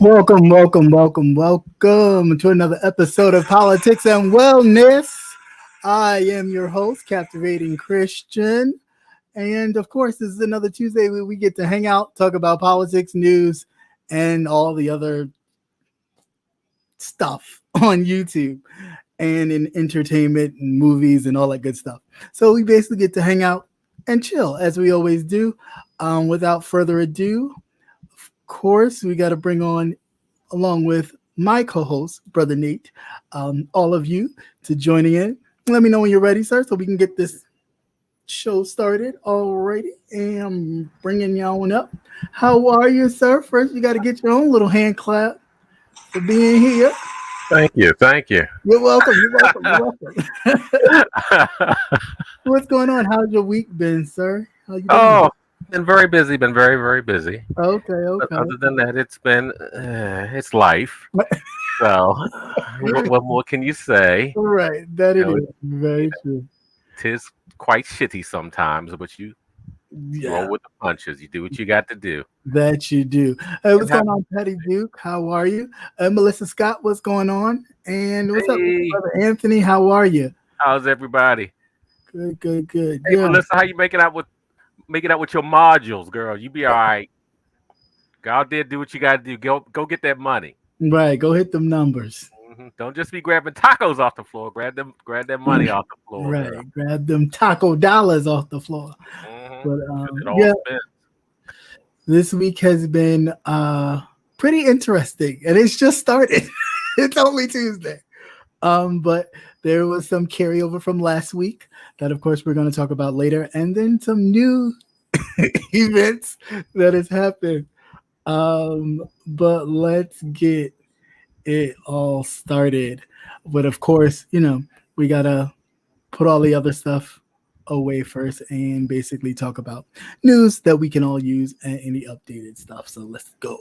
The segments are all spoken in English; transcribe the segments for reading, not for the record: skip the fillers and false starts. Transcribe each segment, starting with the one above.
Welcome to another episode of Politics and Wellness. I am your host, Captivating Christian. And of course, this is another Tuesday where we get to hang out, talk about politics, news, and all the other stuff on YouTube and in entertainment and movies and all that good stuff. So we basically get to hang out and chill as we always do. Without further ado, of course, we got to bring on, along with my co-host, Brother Nate, all of you to joining in. Let me know when you're ready, sir, so we can get this show started already. And I'm bringing y'all one up. How are you, sir? First, you got to get your own little hand clap for being here. Thank you. You're welcome. What's going on? How's your week been, sir? How you doing? Oh, been very busy. Been very, very busy. Okay. But other than that, it's been it's life. So, what more can you say? Right, that it is very true. Tis quite shitty sometimes, but you Yeah, roll with the punches. You do what you got to do. that you do. Hey, And what's have going on, Patty Duke? How are you? Melissa Scott, what's going on? And what's up, hey, brother Anthony? How are you? how's everybody? Good, good, good. Hey, Yeah, Melissa, how you making out with your modules, girl? You be all right. Go out there, do what you got to do. Go get that money. right. Go hit them numbers. Don't just be grabbing tacos off the floor. Grab that money off the floor, girl. Right. Grab them taco dollars off the floor. But Because it all yeah, spins. this week has been pretty interesting, and it's just started. It's only Tuesday. But there was some carryover from last week that, of course, we're going to talk about later, and then some new events that has happened. But let's get it all started. But of course, we gotta put all the other stuff away first and basically talk about news that we can all use and any updated stuff. So let's go.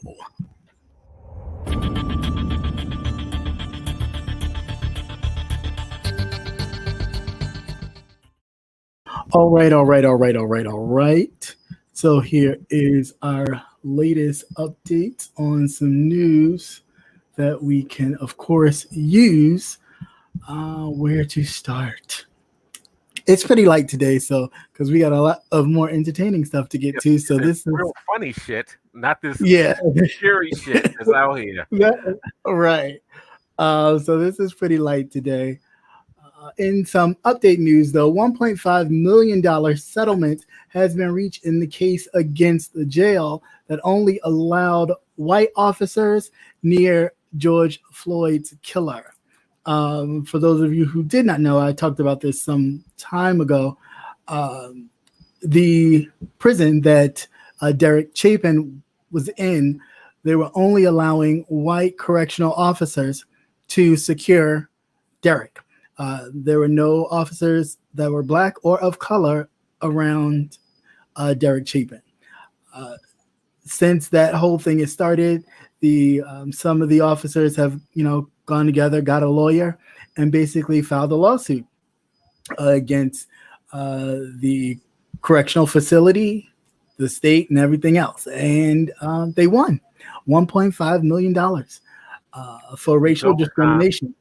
All right, all right, all right, all right, all right. So here is our latest update on some news that we can, of course, use. Where to start? It's pretty light today, so because we got a lot of more entertaining stuff to get to. So It's this is real funny shit, not this yeah, scary shit that's out here. right. So this is pretty light today. In some update news, though, $1.5 million settlement has been reached in the case against the jail that only allowed white officers near George Floyd's killer. For those of you who did not know, I talked about this some time ago. The prison that Derek Chapin was in, they were only allowing white correctional officers to secure Derek. There were no officers that were black or of color around Derek Chapin. Since that whole thing has started, the some of the officers have gone together, got a lawyer, and basically filed a lawsuit against the correctional facility, the state, and everything else, and they won $1.5 million for racial Go time. discrimination.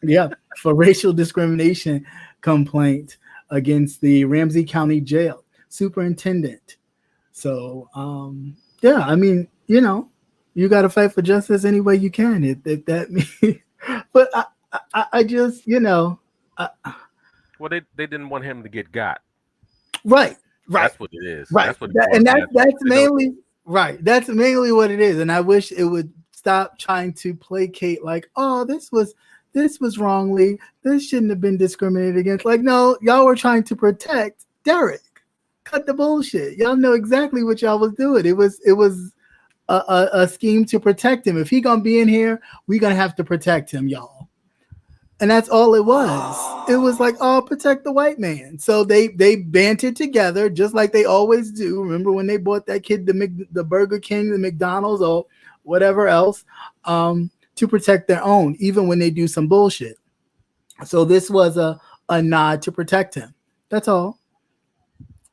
Yeah, for racial discrimination complaint against the Ramsey County Jail superintendent. So, yeah, I mean, you got to fight for justice any way you can. If that means, but I just, I, Well, they didn't want him to get got. right, right, That's what it is. right, That's what it and boils down to. that's They don't- mainly right. That's mainly what it is. And I wish it would stop trying to placate, like, oh, this was wrongly. This shouldn't have been discriminated against. Like, no, y'all were trying to protect Derek. Cut the bullshit. Y'all know exactly what y'all was doing. It was a scheme to protect him. If he gonna be in here, we gonna have to protect him, y'all. And that's all it was. It was like, oh, protect the white man. So they bantered together just like they always do. Remember when they bought that kid the Burger King, the McDonald's, or whatever else, to protect their own, even when they do some bullshit. So this was a nod to protect him. That's all.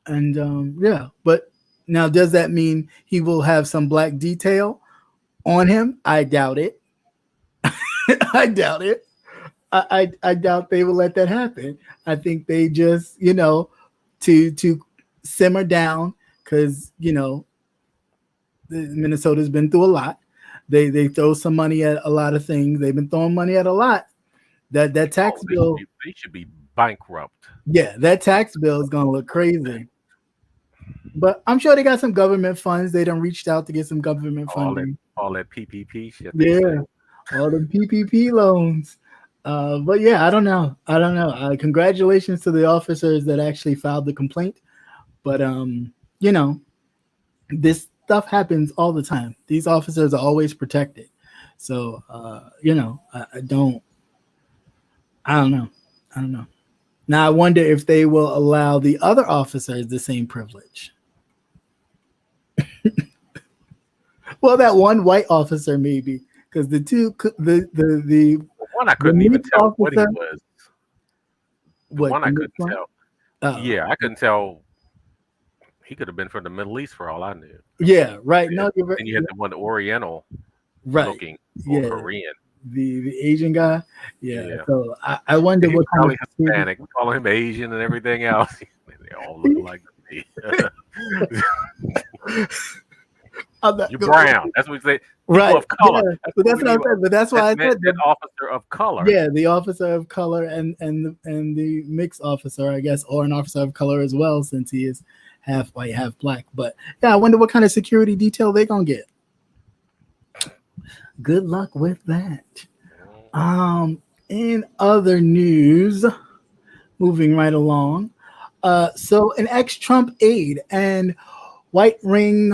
And yeah, but now does that mean he will have some black detail on him? I doubt it. I doubt it. I doubt they will let that happen. I think they just to simmer down because Minnesota's been through a lot. They throw some money at a lot of things. They've been throwing money at a lot. That tax bill, they should be bankrupt. yeah, that tax bill is gonna look crazy. But I'm sure they got some government funds. They done reached out to get some government funding. All that PPP shit. They Yeah, say. all the PPP loans. But yeah, I don't know. I don't know. Congratulations to the officers that actually filed the complaint. But you know, this stuff happens all the time. These officers are always protected. So I don't know. I don't know. Now I wonder if they will allow the other officers the same privilege. Well, that one white officer maybe, because the One I couldn't even mixed tell what he officer, was. The what one the I mixed couldn't one? tell. Oh, Yeah, I couldn't tell He could have been from the Middle East for all I knew. Yeah, right. Yeah. No, you're Then you had the one Oriental right. looking or Yeah, Korean. the Asian guy. Yeah. Yeah. So I wonder He was what kind of probably Hispanic. We call him Asian and everything else. They all look alike to me. I'm not You're going brown. That's what we say. People right. of color. Yeah. That's But what that's we what I need. said. But that's why I said That officer of color. yeah, the officer of color and the mixed officer, I guess, or an officer of color as well, since he is half white, half black. But yeah, I wonder what kind of security detail they gonna get. Good luck with that. In other news, moving right along. So an ex-Trump aide and White Ring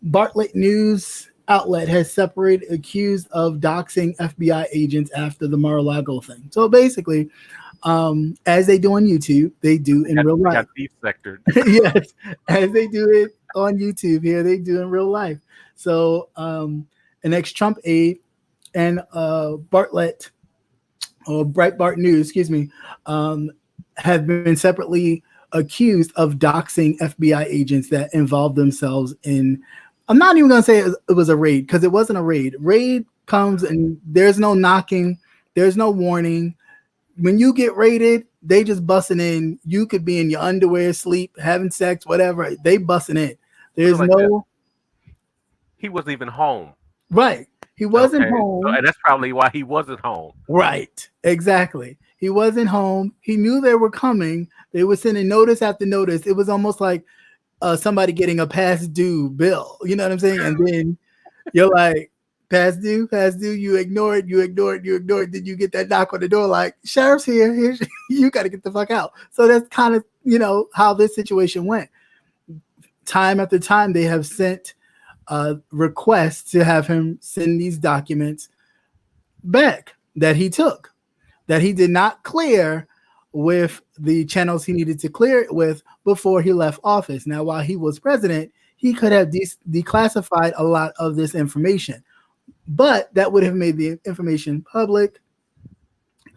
Bartlett News outlet has separated accused of doxing FBI agents after the Mar-a-Lago thing. So basically, as they do on YouTube, they do in real life. Got deep sectored. Yes, as they do it on YouTube here, they do in real life. So an ex-Trump aide and Bartlett or Breitbart News, excuse me, have been separately accused of doxing FBI agents that involved themselves in. I'm not even going to say it was a raid because it wasn't a raid. Raid comes and there's no knocking, there's no warning. When you get raided, they just busting in. You could be in your underwear, sleep, having sex, whatever. They busting in. There's like no. He wasn't even home. Right. He wasn't home. So, and that's probably why he wasn't home. Right. Exactly. He wasn't home. He knew they were coming. They were sending notice after notice. It was almost like somebody getting a past due bill. You know what I'm saying? And then you're like, past due. You ignore it. Then you get that knock on the door like, sheriff's here. You got to get the fuck out. So that's kind of, how this situation went. Time after time, they have sent requests to have him send these documents back that he took, that he did not clear with the channels he needed to clear it with before he left office. Now, while he was president, he could have declassified a lot of this information, but that would have made the information public,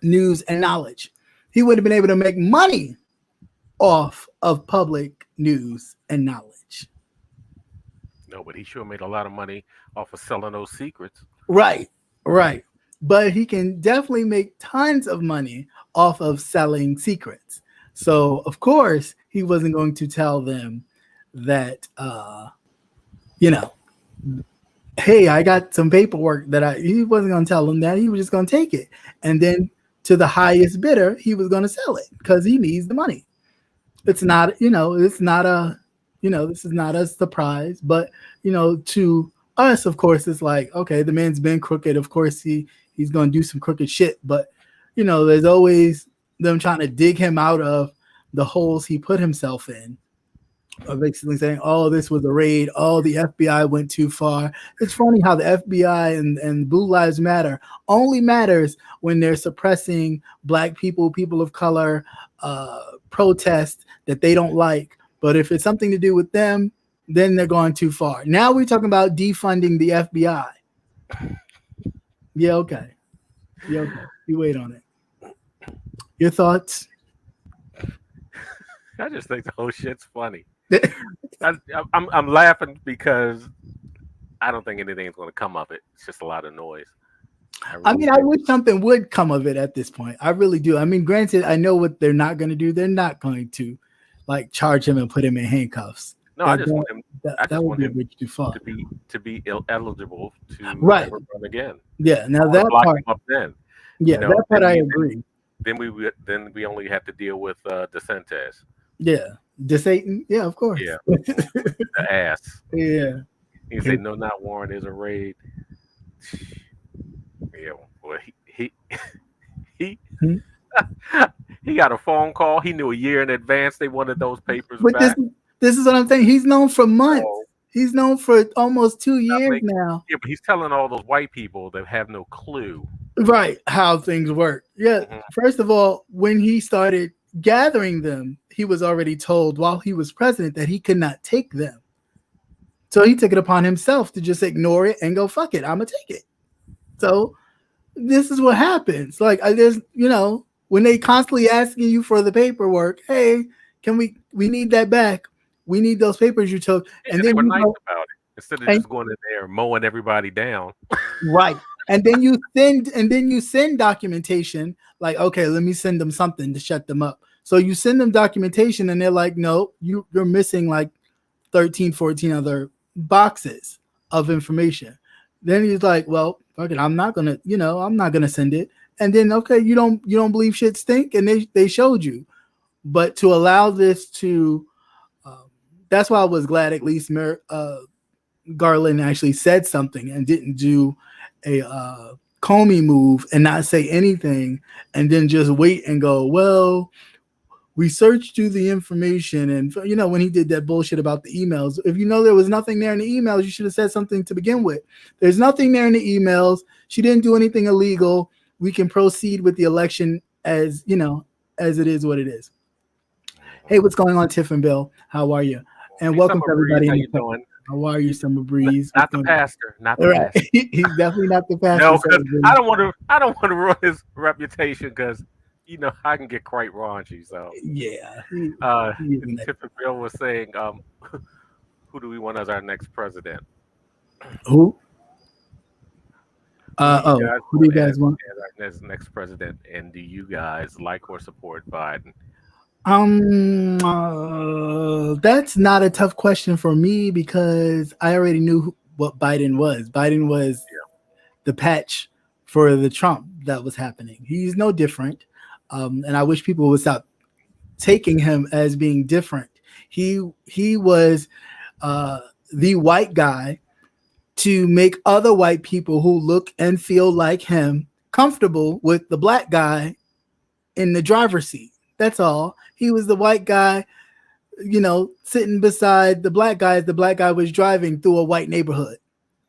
news, and knowledge. He would have been able to make money off of public news and knowledge. No, but he sure made a lot of money off of selling those secrets. Right. But he can definitely make tons of money off of selling secrets. So, of course, he wasn't going to tell them that, hey, I got some paperwork he wasn't going to tell them that. He was just going to take it. And then to the highest bidder, he was going to sell it because he needs the money. It's not, this is not a surprise, but, to us, of course, it's like, okay, the man's been crooked. Of course, he's going to do some crooked shit. But, there's always them trying to dig him out of the holes he put himself in. Basically saying, oh, this was a raid. Oh, the FBI went too far. It's funny how the FBI and Blue Lives Matter only matters when they're suppressing Black people, people of color, protests that they don't like. But if it's something to do with them, then they're going too far. Now we're talking about defunding the FBI. Yeah, okay. You wait on it. Your thoughts? I just think the whole shit's funny. I'm laughing because I don't think anything's going to come of it. It's just a lot of noise. I wish something would come of it at this point. I really do. I mean, granted, I know what they're not going to do. They're not going to charge him and put him in handcuffs. No, I just want him. That would be a bridge too far. To be eligible to run again. Yeah. Now that part. Up then. Yeah, that part I agree. Then we only have to deal with DeSantis. Yeah, DeSatan. Yeah, of course. Yeah, the ass. Yeah. He said, "No, not Warren. There's a raid." Yeah, well, he got a phone call. He knew a year in advance they wanted those papers back. This is what I'm saying. He's known for months. He's known for almost 2 years now. Yeah, but he's telling all those white people that have no clue. Right, how things work. Yeah. Mm-hmm. First of all, when he started gathering them, he was already told while he was president that he could not take them. So he took it upon himself to just ignore it and go, fuck it, I'm going to take it. So this is what happens. There's, when they constantly asking you for the paperwork, hey, we need that back. We need those papers you took. And And they then were you nice go, about it instead of and just going in there and mowing everybody down. right. And then you send documentation like, okay, let me send them something to shut them up. So you send them documentation and they're like, no, you're missing like 13, 14 other boxes of information. Then he's like, well, fuck it, I'm not gonna send it. And then okay, you don't believe shit stink, and they showed you. But to allow this to, that's why I was glad at least Garland actually said something and didn't do a Comey move and not say anything, and then just wait and go, well, we searched through the information. And when he did that bullshit about the emails, if you know there was nothing there in the emails, you should have said something to begin with. There's nothing there in the emails. She didn't do anything illegal. We can proceed with the election as as it is what it is. Hey, what's going on, Tiff and Bill? How are you? And Hey, welcome Summer to Breeze, everybody how in you the chat. doing? How are you, Summer Breeze? Not the pastor, not All the right. pastor. He's definitely not the pastor. No, because I don't want to. I don't want to ruin his reputation because I can get quite raunchy. So, Yeah. Tip and Bill was saying, who do we want as our next president? Who? Who do you guys Who do you want guys want? as our next president? And do you guys like or support Biden? That's not a tough question for me because I already knew what Biden was. Biden was the patch for the Trump that was happening. He's no different. And I wish people would stop taking him as being different. He was the white guy to make other white people who look and feel like him comfortable with the black guy in the driver's seat. That's all. He was the white guy, sitting beside the black guy as the black guy was driving through a white neighborhood.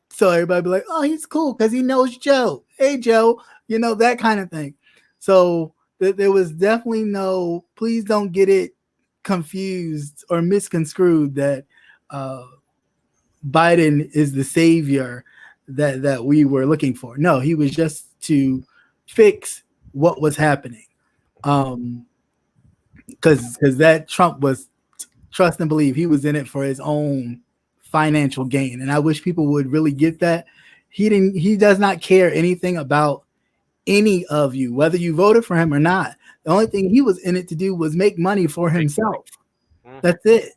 So everybody be like, oh, he's cool because he knows Joe. Hey, Joe, that kind of thing. So there was definitely no, please don't get it confused or misconstrued that Biden is the savior that we were looking for. No, he was just to fix what was happening. Because that Trump was, trust and believe, he was in it for his own financial gain. And I wish people would really get that. He does not care anything about any of you, whether you voted for him or not. The only thing he was in it to do was make money for himself. That's it.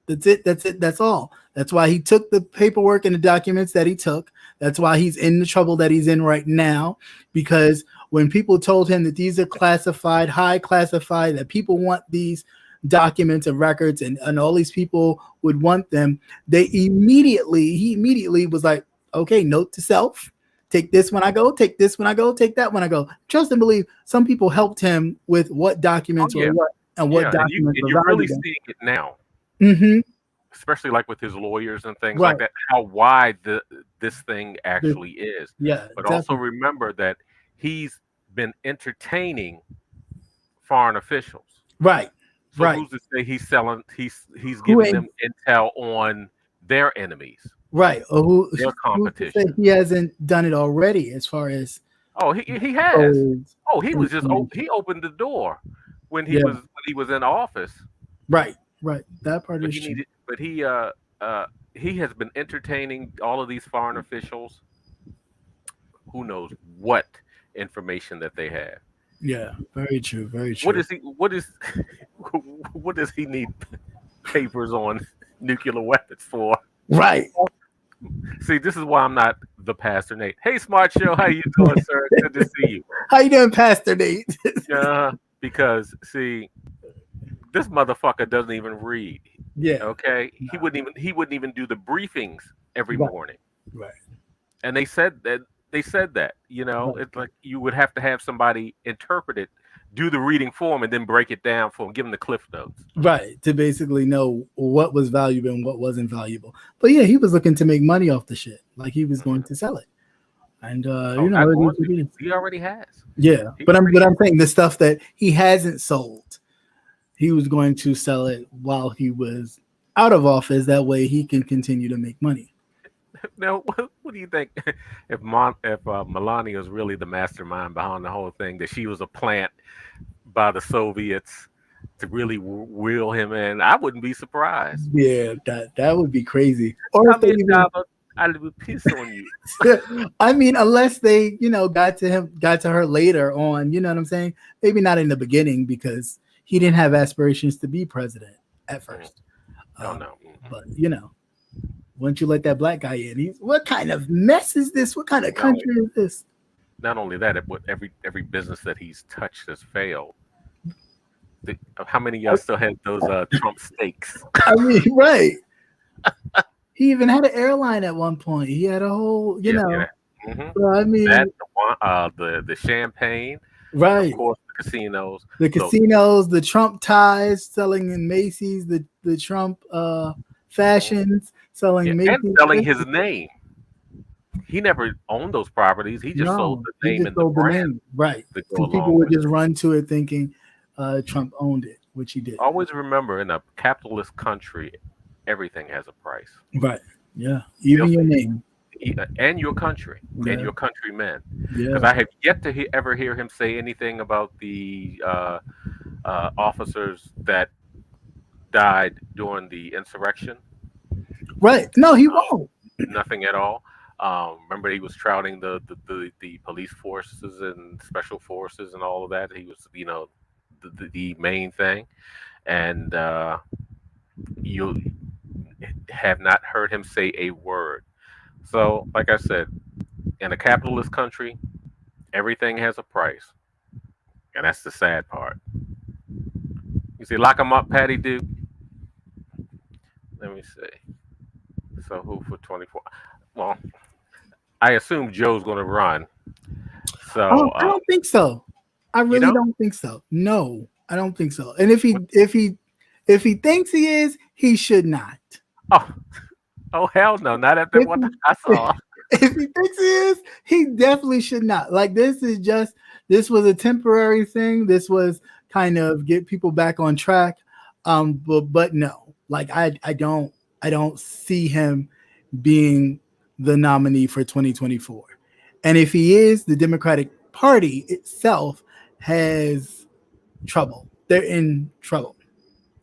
That's all. That's why he took the paperwork and the documents that he took. That's why he's in the trouble that he's in right now. Because when people told him that these are classified, high classified, that people want these documents and records and all these people would want them, he immediately was like, okay, note to self. Take this when I go, take this when I go, take that when I go. Trust and believe, some people helped him with what documents were what and what documents and you're really seeing it now. Mm-hmm. Especially like with his lawyers and things like that, how wide this thing actually is. Yeah. But also remember that he's been entertaining foreign officials. Right. So who's to say he's giving them intel on their enemies? Right. Or their competition. He hasn't done it already as far as he has. He was just he opened the door when he was in office. Right. That part is true. But he has been entertaining all of these foreign officials. Who knows what information that they have? Yeah, very true. Very true. What does he need papers on nuclear weapons for? Right. See, this is why I'm not the Pastor Nate. Hey, Smart Show, how you doing, sir? Good to see you. How you doing, Pastor Nate? Because see, this motherfucker doesn't even read. Yeah. Okay. He wouldn't even do the briefings every morning. Right. And they said that. It's like you would have to have somebody interpret it, do the reading for him, and then break it down for him, give him the cliff notes. Right, to basically know what was valuable and what wasn't valuable. But yeah, he was looking to make money off the shit, like he was going to sell it. And he already has. Yeah, but I'm saying the stuff that he hasn't sold, he was going to sell it while he was out of office. That way, he can continue to make money. Now, what do you think if Melania was really the mastermind behind the whole thing? That she was a plant by the Soviets to really wheel him in, I wouldn't be surprised. Yeah, that would be crazy. Or if Tell they me a even, job, I would piss on you. I mean, unless they, got to her later on, you know what I'm saying? Maybe not in the beginning because he didn't have aspirations to be president at Mm. first. Oh Um, no. but once you let that black guy in, what kind of mess is this? What kind of Not only, country is this? not only that, but every business that he's touched has failed. How many of y'all still had those Trump steaks? I mean, right. He even had an airline at one point. He had a whole, Yeah, yeah. Hmm. so I That mean, the champagne, of right. course, the casinos. The Look, casinos, the Trump ties selling in Macy's, the Trump mhm, fashions selling yeah, in and Macy's. selling his name. He never owned those properties. He just sold No, the he name just and the sold the brand name. Right. to go Because people along would with it. just run to it thinking Trump owned it, which he did. Always remember, in a capitalist country, everything has a price. Right. Yeah. They'll Even your say, name. and your country and Yeah. your countrymen, because Yeah. I have yet to ever hear him say anything about the officers that died during the insurrection. Right. No, he Uh, won't. Nothing at all. Remember, he was trouting the police forces and special forces and all of that. He was, the main thing, and you have not heard him say a word. So, like I said, in a capitalist country, everything has a price, and that's the sad part. You see, lock him up, Patty Duke. Let me see. So who for 24? Well, I assume Joe's going to run. So I don't think so. I you really know, don't think so. No, I don't think so. And if he thinks he is, he should not. oh oh hell no, not after If what he, I saw. if he thinks he is, he definitely should not. Like this was a temporary thing. This was kind of get people back on track. But no, like I don't see him being the nominee for 2024. And if he is, the Democratic Party itself has trouble. They're in trouble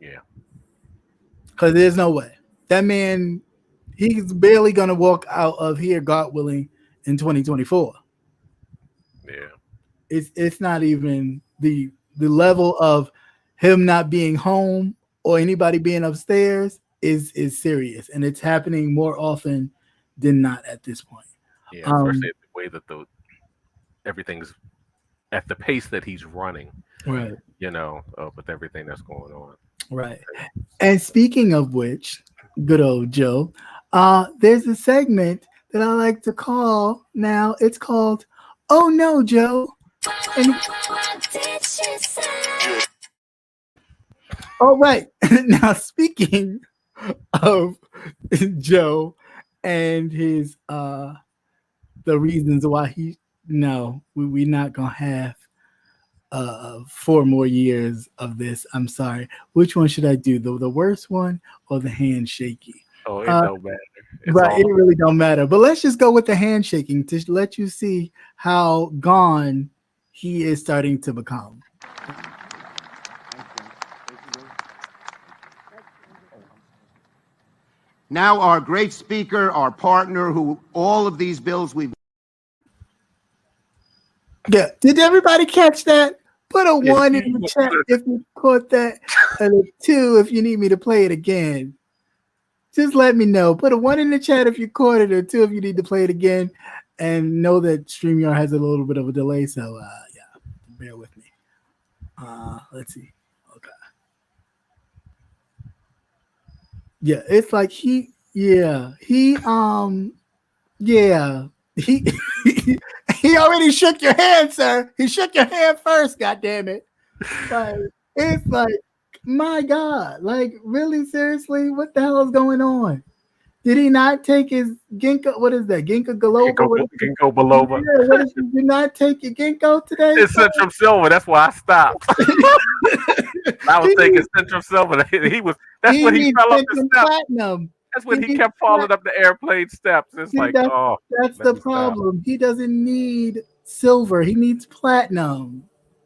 Yeah, because there's no way that man. He's barely gonna walk out of here, God willing, in 2024. yeah, It's not even the level of him not being home or anybody being upstairs is serious, and it's happening more often than not at this point. yeah. Especially Um, the way that the everything's at the pace that he's running. right, With everything that's going on. right. And speaking of which, good old Joe, there's a segment that I like to call now. It's called "Oh No, Joe." And all right, now speaking of Joe and his the reasons why he no, we not gonna have 4 more years of this. I'm sorry. Which one should I do? The worst one or the handshaking? Oh, it Uh, don't matter. It's right, it all really don't matter. But let's just go with the handshaking to let you see how gone he is starting to become. Now, our great speaker, our partner, who all of these bills we've Yeah. Did everybody catch that? Put a yeah. one in the chat if you caught that, and a two if you need me to play it again. Just let me know. Put a one in the chat if you caught it, or two if you need to play it again. And know that StreamYard has a little bit of a delay, so yeah, bear with me. Let's see. Okay. Yeah, it's like yeah, he he already shook your hand, sir. He shook your hand first. God damn it! Like it's like, my God, like really, seriously, what the hell is going on? Did he not take his ginkgo? What is that? Ginkgo biloba? What is it? Ginkgo biloba. Yeah, what is it? Did not take your ginkgo today? It's Central Silver. That's why I stopped. I was thinking Central Silver. He was. That's He when he needs fell up the Centrum steps. Platinum. That's He when he needs kept falling up the airplane steps. It's See, like, that's let the me stop. problem. He doesn't need silver. He needs platinum.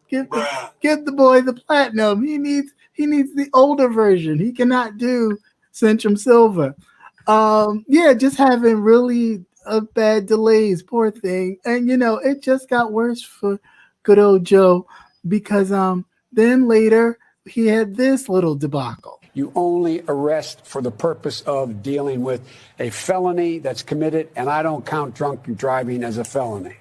Give the boy the platinum. He needs the older version. He cannot do Centrum Silver. Yeah, just having really bad delays. Poor thing. And it just got worse for good old Joe because then later he had this little debacle. You only arrest for the purpose of dealing with a felony that's committed, and I don't count drunk driving as a felony.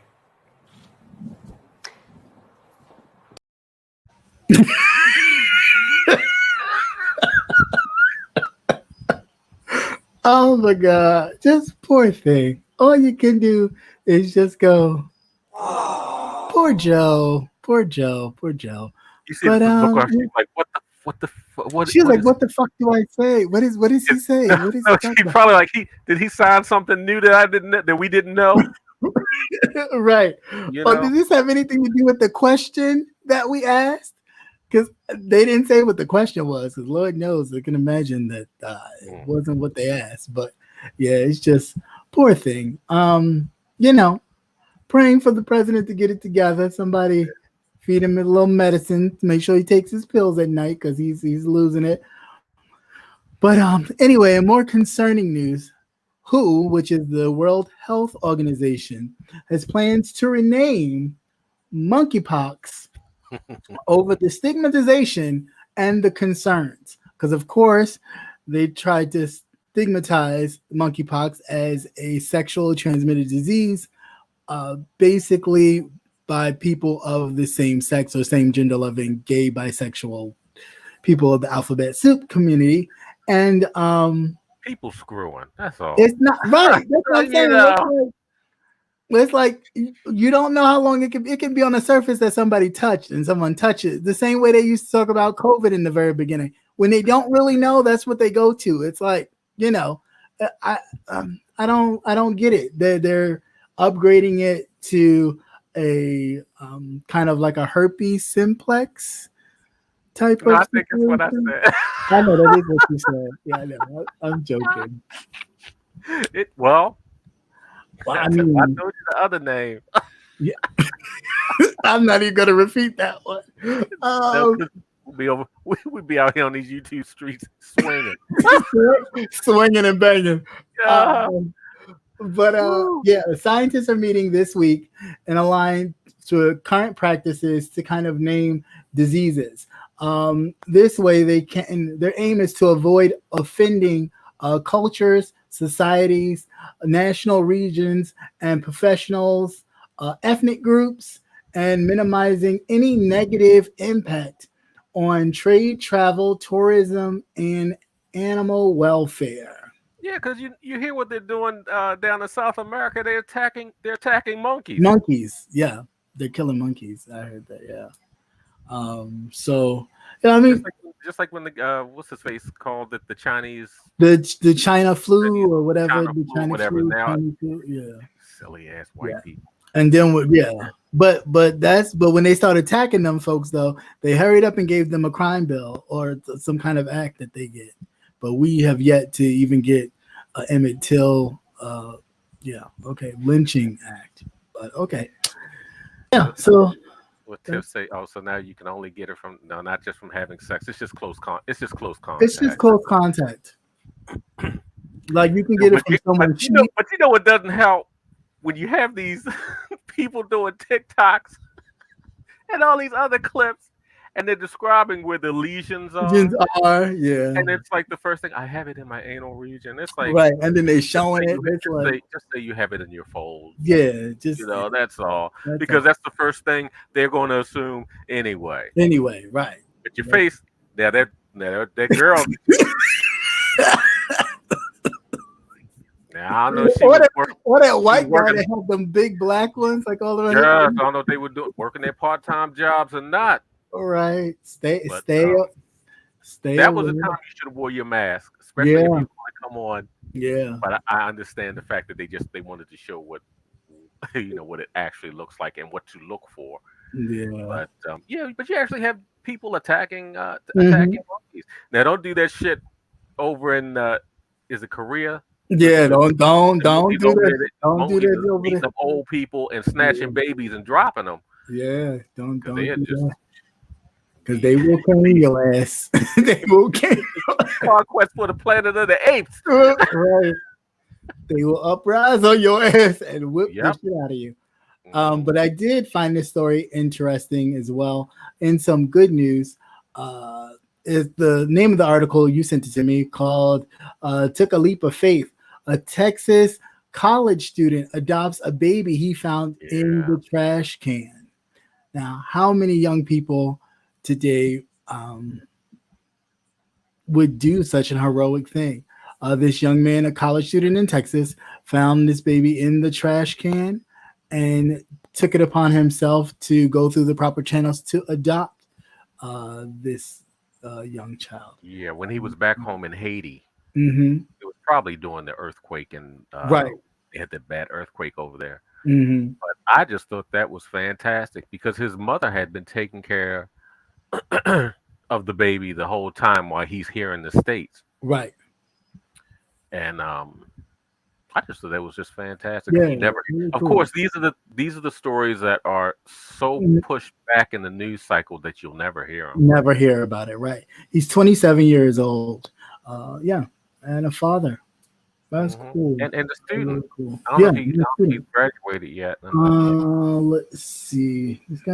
Oh my God, just poor thing. All you can do is just go, poor Joe, poor Joe, poor Joe. You see the look on she's like, what? She's like, what the fuck do I say? What is he saying? What is No, he she probably like did he sign something new that we didn't know? Right. You Oh, know? does this have anything to do with the question that we asked? Because they didn't say what the question was. Because Lord knows, I can imagine that it wasn't what they asked. But yeah, it's just poor thing. Praying for the president to get it together. Somebody feed him a little medicine to make sure he takes his pills at night because he's losing it. But anyway, in more concerning news, WHO, which is the World Health Organization, has plans to rename monkeypox over the stigmatization and the concerns. Because, of course, they tried to stigmatize monkeypox as a sexually transmitted disease, basically by people of the same sex or same gender loving gay, bisexual people of the alphabet soup community. And People screwing. That's all. it's not right. That's what I'm saying. It's like you don't know how long it can be on the surface that somebody touched and someone touches. The same way they used to talk about COVID in the very beginning. When they don't really know, that's what they go to. It's like, I don't get it. They're upgrading it to a kind of like a herpes simplex type of. I think it's what I said. I know that is what you said. Yeah, I know. I'm joking. Well, I told mean, you the other name. yeah. I'm not even gonna repeat that one. We'd be out here on these YouTube streets swinging, swinging and banging. But yeah, scientists are meeting this week and aligned to current practices to kind of name diseases. This way, their aim is to avoid offending cultures, societies, national regions, and professionals, ethnic groups, and minimizing any negative impact on trade, travel, tourism, and animal welfare. Yeah, because you hear what they're doing down in South America. They're attacking monkeys. Monkeys, yeah, they're killing monkeys. I heard that. Yeah. So yeah, I mean, just like when the what's his face called it, the Chinese, the China flu or whatever, China flu, whatever. Flu, Now, flu, yeah, silly ass white people. And then but when they started attacking them folks though, they hurried up and gave them a crime bill or some kind of act that they get. But we have yet to even get Emmett Till, lynching act. But okay, yeah. So what Tiff say? Oh, so now you can only get it from not just from having sex. It's just close contact. It's just close contact. Like you can get it from someone. But you know what doesn't help when you have these people doing TikToks and all these other clips. And they're describing where the lesions are. Yeah. And it's like the first thing, I have it in my anal region. It's like right, and then they're showing it. Just say you have it in your folds. Yeah, that's all. That's the first thing they're going to assume anyway. Anyway, right. But your face, that girl. Now I don't know. Or that white guy that had them big black ones, like all around. Yeah, I don't know if they were working their part-time jobs or not. All right, stay. That was the time you should have wore your mask, especially if you want to come on. Yeah, but I understand the fact that they wanted to show what what it actually looks like and what to look for. Yeah, but but you actually have people attacking monkeys. Now don't do that shit over in is it Korea? Yeah, don't do that. Don't do that over there. Old people and snatching babies and dropping them. Yeah, don't because they had do just that. Because they will claim your ass. They will claim conquest for the Planet of the Apes. right. They will uprise on your ass and whip the Yep. shit out of you. Mhm. But I did find this story interesting as well. And some good news. Is the name of the article you sent it to me called Took a Leap of Faith. A Texas college student adopts a baby he found in Yeah. the trash can. Now, how many young people today would do such an heroic thing? This young man, a college student in Texas, found this baby in the trash can and took it upon himself to go through the proper channels to adopt this young child. Yeah. When he was back home in Haiti, Hmm. it was probably during the earthquake, and Right. they had that bad earthquake over there. Hmm. But I just thought that was fantastic because his mother had been taking care of the baby the whole time while he's here in the States. Right. And I just thought that was just fantastic. Yeah. He never, Really of cool. course, these are the stories that are so pushed back in the news cycle that you'll never hear them. Never hear about it. Right. He's 27 years old. Yeah. And a father. That's cool. And the Really student, cool. I don't Yeah. know if he's graduated yet. Let's see. This guy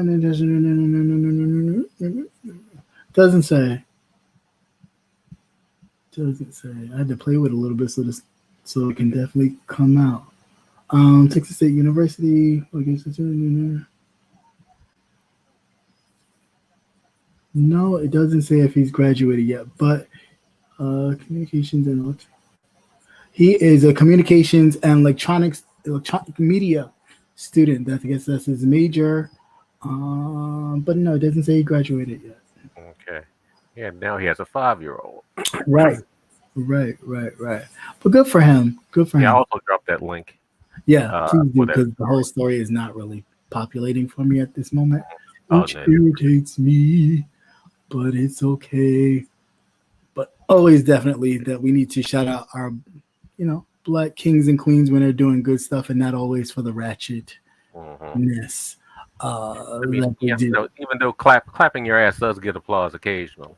doesn't say. Doesn't say. I had to play with it a little bit so it can definitely come out. Texas State University. No, it doesn't say if he's graduated yet, but communications and he is a communications and electronic media student. I guess that's his major. But no, it doesn't say he graduated yet. Okay. Yeah, now he has a 5-year-old. Right. But good for him. Good for Yeah, I him. also dropped that link. Yeah, please do, for that because the whole story is not really populating for me at this moment, Oh, which no. irritates me, but it's okay. But always definitely that we need to shout out our, black kings and queens when they're doing good stuff and not always for the ratchetness I mean, that they yes, do. even though clapping your ass does get applause occasionally,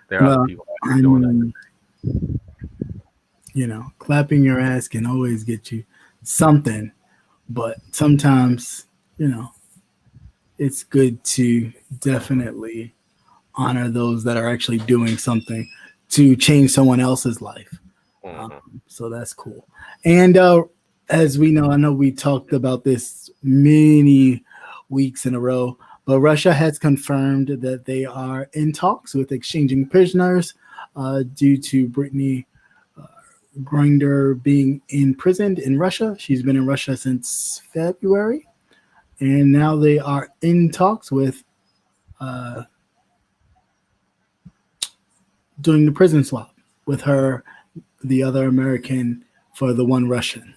there are other Well, people out I there doing that. mean, clapping your ass can always get you something, but sometimes, it's good to definitely honor those that are actually doing something to change someone else's life. So that's cool. And as we know, I know we talked about this many weeks in a row, but Russia has confirmed that they are in talks with exchanging prisoners due to Brittany Grinder being imprisoned in Russia. She's been in Russia since February, and now they are in talks with doing the prison swap with her, the other American, for the one Russian.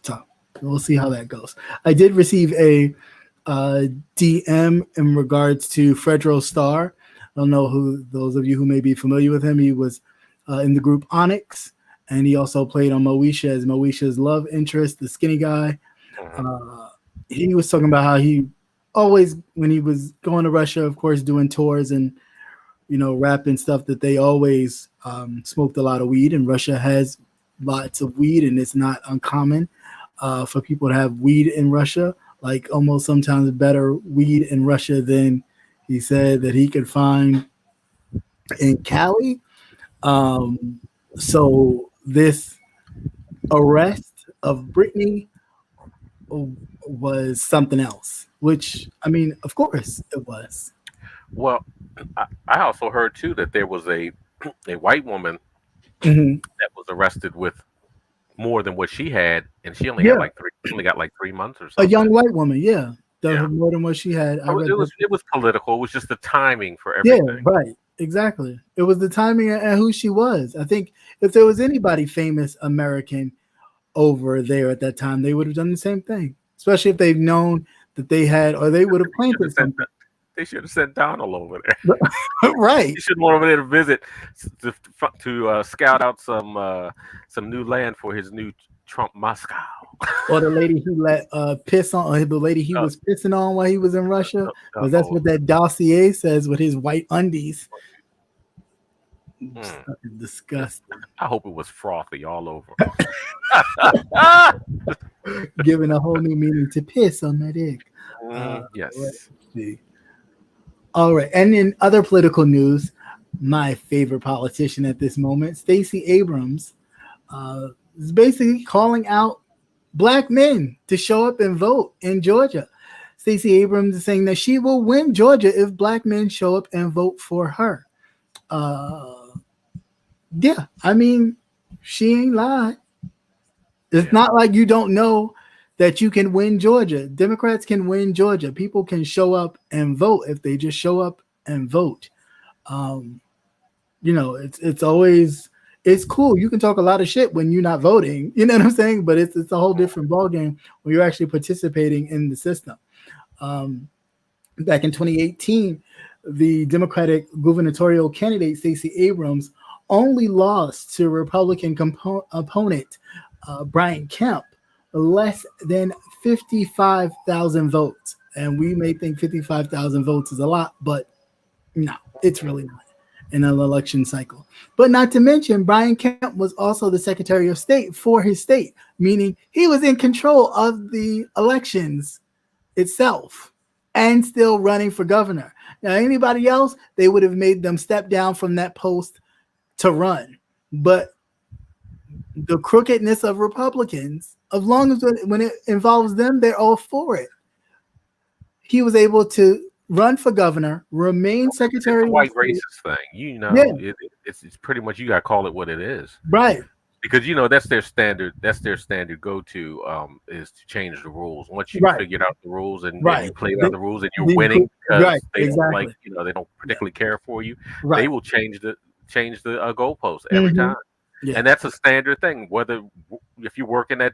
So we'll see how that goes. I did receive a DM in regards to Fredro Starr. I don't know who those of you who may be familiar with him. He was in the group Onyx, and he also played on Moesha as Moesha's love interest, the skinny guy. He was talking about how he always, when he was going to Russia, of course, doing tours and rap and stuff, that they always smoked a lot of weed, and Russia has lots of weed, and it's not uncommon for people to have weed in Russia, like almost sometimes better weed in Russia than he said that he could find in Cali. So this arrest of Brittany was something else, which, I mean, of course it was. Well, I also heard too that there was a white woman Mhm. that was arrested with more than what she had, and she only Yeah. had only got like 3 months or A something. young white woman, yeah. Yeah. More than what she had. I read It was political. It was just the timing for Yeah, everything. right. Exactly. It was the timing and who she was. I think if there was anybody famous American over there at that time, they would have done the same thing. Especially if they've known that they had, or they would have planted something. They should have sent Donald over there. Right. He should have went over there to visit to scout out some new land for his new Trump Moscow. Or the lady he let piss on, or the lady he was pissing on while he was in Russia, because that's what that dossier says with his white undies. Disgusting. I hope it was frothy all over. Giving a whole new meaning to piss on that egg. Yes. Let's see. All right. And in other political news, my favorite politician at this moment, Stacey Abrams, is basically calling out Black men to show up and vote in Georgia. Stacey Abrams is saying that she will win Georgia if Black men show up and vote for her. Yeah, I mean, she ain't lied. It's not like you don't know that you can win Georgia. Democrats can win Georgia. People can show up and vote if they just show up and vote. It's always, it's cool. You can talk a lot of shit when you're not voting. You know what I'm saying? But it's a whole different ballgame when you're actually participating in the system. Back in 2018, the Democratic gubernatorial candidate Stacey Abrams only lost to Republican opponent Brian Kemp less than 55,000 votes. And we may think 55,000 votes is a lot, but no, it's really not in an election cycle. But not to mention, Brian Kemp was also the Secretary of State for his state, meaning he was in control of the elections itself and still running for governor. Now, anybody else, they would have made them step down from that post to run. But the crookedness of Republicans, as long as when it involves them, they're all for it. He was able to run for governor, remain secretary. It's a white racist thing, it's pretty much, you got to call it what it is, right? Because that's their standard. That's their standard go-to is to change the rules. Once you figured out the rules and you played out the rules and you're winning because they don't they don't particularly care for you. They will change the goalpost every time. And that's a standard thing. Whether if you're working at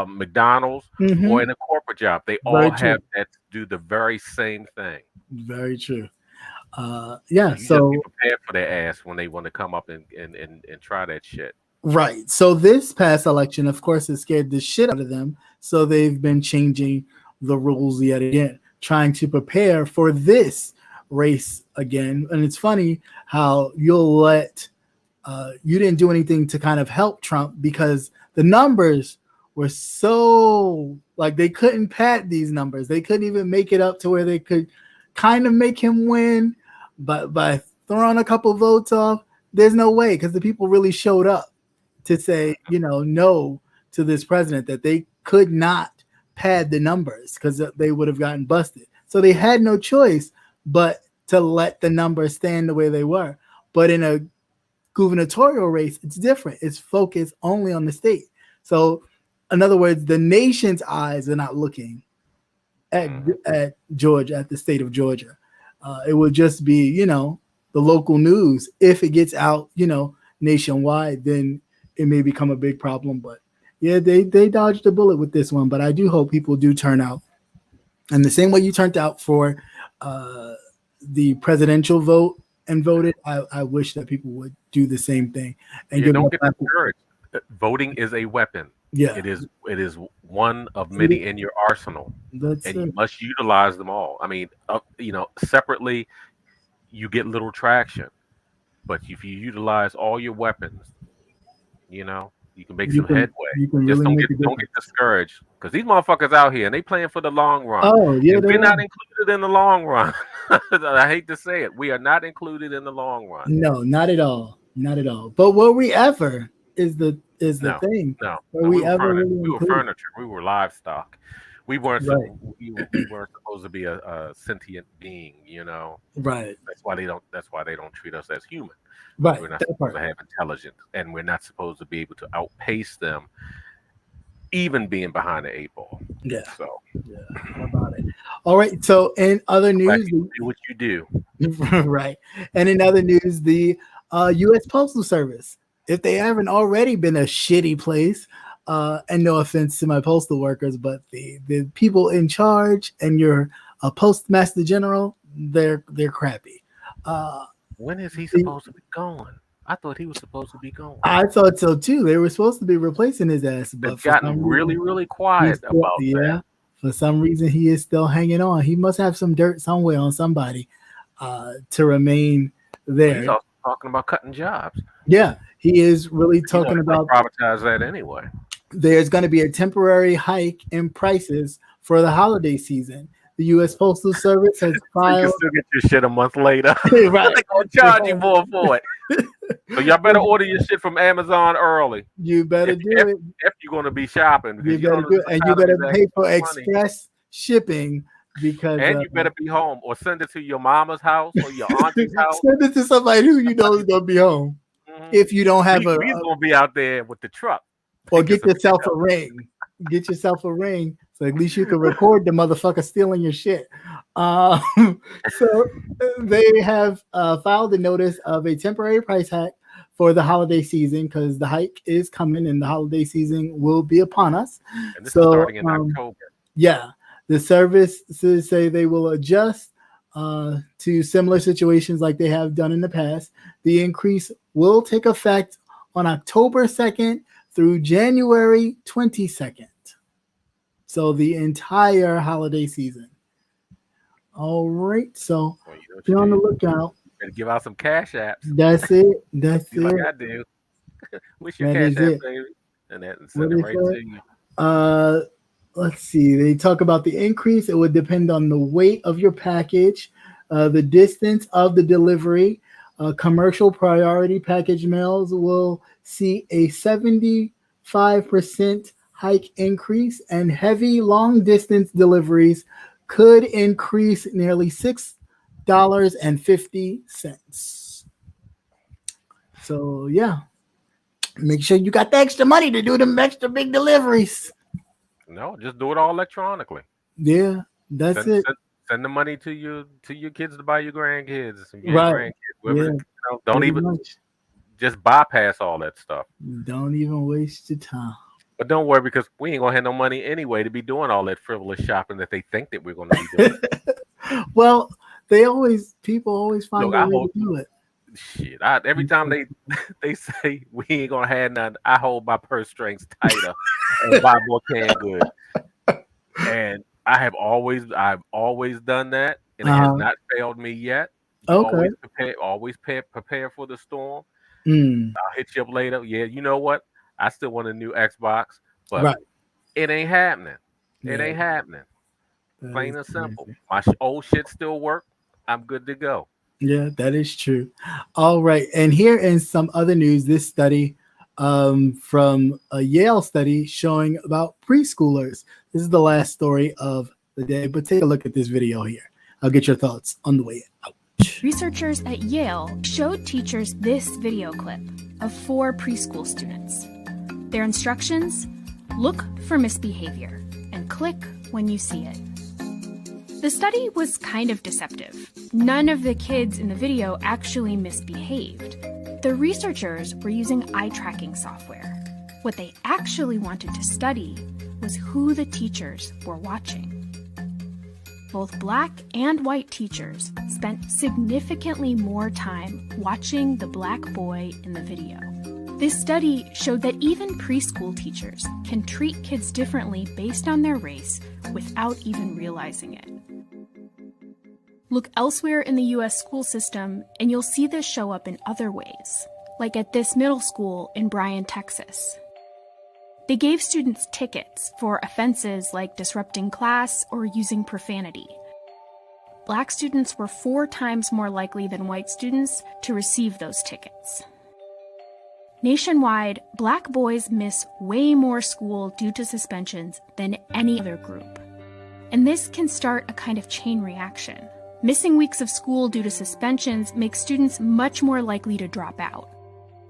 McDonald's or in a corporate job, they all have that to do the very same thing. Very true. So just be prepared for their ass when they want to come up and try that shit. Right. So this past election, of course, it scared the shit out of them. So they've been changing the rules yet again, trying to prepare for this race again. And it's funny how you'll let you didn't do anything to kind of help Trump because the numbers were so like they couldn't pad these numbers. They couldn't even make it up to where they could kind of make him win. But by throwing a couple votes off, there's no way because the people really showed up to say, no to this president, that they could not pad the numbers because they would have gotten busted. So they had no choice but to let the numbers stand the way they were. But in a gubernatorial race, it's different. It's focused only on the state. So in other words, the nation's eyes are not looking at Georgia, at the state of Georgia. It would just be, the local news. If it gets out, nationwide, then it may become a big problem. But yeah, they dodged a bullet with this one. But I do hope people do turn out. And the same way you turned out for the presidential vote and voted, I wish that people would do the same thing. And don't get discouraged. Voting is a weapon. Yeah, it is one of many in your arsenal, you must utilize them all. I mean, separately, you get little traction, but if you utilize all your weapons, you can make some headway. Just don't get discouraged because these motherfuckers out here and they playing for the long run. Oh yeah, we're not included in the long run. I hate to say it, we are not included in the long run. No, not at all, not at all. But were we ever? Is the thing? No, we were furniture. We were livestock. We weren't. We weren't supposed to be a sentient being. Right. That's why they don't treat us as human. Right. We're not supposed to have intelligence, and we're not supposed to be able to outpace them, even being behind the 8 ball. Yeah. So. Yeah. How about it? All right. So in other news, do what you do. Right. And in other news, the U.S. Postal Service, if they haven't already been a shitty place, and no offense to my postal workers, but the people in charge and your postmaster general, they're crappy. When is he supposed to be going? I thought he was supposed to be going. I thought so too. They were supposed to be replacing his ass, but It's for gotten some really, reason, really quiet about that. for some reason, he is still hanging on. He must have some dirt somewhere on somebody to remain there. He's also talking about cutting jobs. Yeah, he is really talking about privatize that anyway. There's going to be a temporary hike in prices for the holiday season. The U.S. Postal Service has filed. So you can still get your shit a month later. Right. They're gonna charge you more for it. So y'all better order your shit from Amazon early. You better do it if you're gonna be shopping. You better do it, and you better pay for express shipping because. And you better be home, or send it to your mama's house or your auntie's house. Send it to somebody who you know is gonna be home. If you don't have he's gonna be out there with the truck. Or get yourself a ring. Get yourself a ring, so at least you can record the motherfucker stealing your shit. So they have filed a notice of a temporary price hike for the holiday season because the hike is coming and the holiday season will be upon us. And this is starting in October. Yeah, the services say they will adjust to similar situations like they have done in the past. The increase will take effect on October 2nd through January 22nd. So the entire holiday season. All right. So be on the lookout. Better give out some cash apps. That's it. That's it. Like I do. Wish your cash app, baby. And send it right to you. Let's see. They talk about the increase. It would depend on the weight of your package, the distance of the delivery. Commercial priority package mails will see a 75% hike increase, and heavy long distance deliveries could increase nearly $6.50. So yeah, make sure you got the extra money to do them extra big deliveries. No, just do it all electronically. Yeah, that's it. Send the money to your kids to buy your grandkids. Your right. Grandkids, don't even just bypass all that stuff. Don't even waste your time. But don't worry, because we ain't gonna have no money anyway to be doing all that frivolous shopping that they think that we're gonna be doing. Well, people always find a way to do it. Shit, every time they say we ain't gonna have none, I hold my purse strings tighter and buy more canned goods. And I've always done that, and it has not failed me yet. Okay. Always prepare for the storm. I'll hit you up later. Yeah, you know what? I still want a new Xbox, but it ain't happening. It ain't happening. Plain and simple. My old shit still work. I'm good to go. Yeah, that is true. All right. And here in some other news, this study from a Yale study showing about preschoolers. This is the last story of the day, but take a look at this video here. I'll get your thoughts on the way out. Researchers at Yale showed teachers this video clip of 4 preschool students. Their instructions: look for misbehavior and click when you see it. The study was kind of deceptive. None of the kids in the video actually misbehaved. The researchers were using eye tracking software. What they actually wanted to study was who the teachers were watching. Both black and white teachers spent significantly more time watching the black boy in the video. This study showed that even preschool teachers can treat kids differently based on their race without even realizing it. Look elsewhere in the U.S. school system, and you'll see this show up in other ways, like at this middle school in Bryan, Texas. They gave students tickets for offenses like disrupting class or using profanity. Black students were 4 times more likely than white students to receive those tickets. Nationwide, black boys miss way more school due to suspensions than any other group. And this can start a kind of chain reaction. Missing weeks of school due to suspensions makes students much more likely to drop out.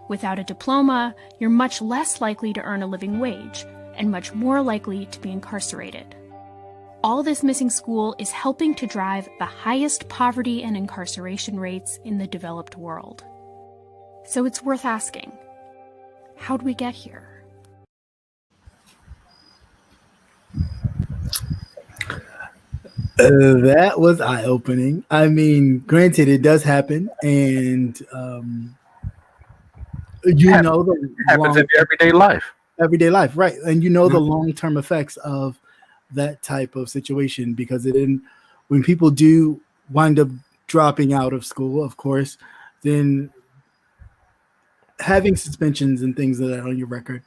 Without a diploma, you're much less likely to earn a living wage and much more likely to be incarcerated. All this missing school is helping to drive the highest poverty and incarceration rates in the developed world. So it's worth asking, how'd we get here? That was eye opening. I mean, granted, it does happen, and you know the Happens long in your everyday life. everyday life, right? And you know the long term effects of that type of situation because when people do wind up dropping out of school, of course, then having suspensions and things like that on your record,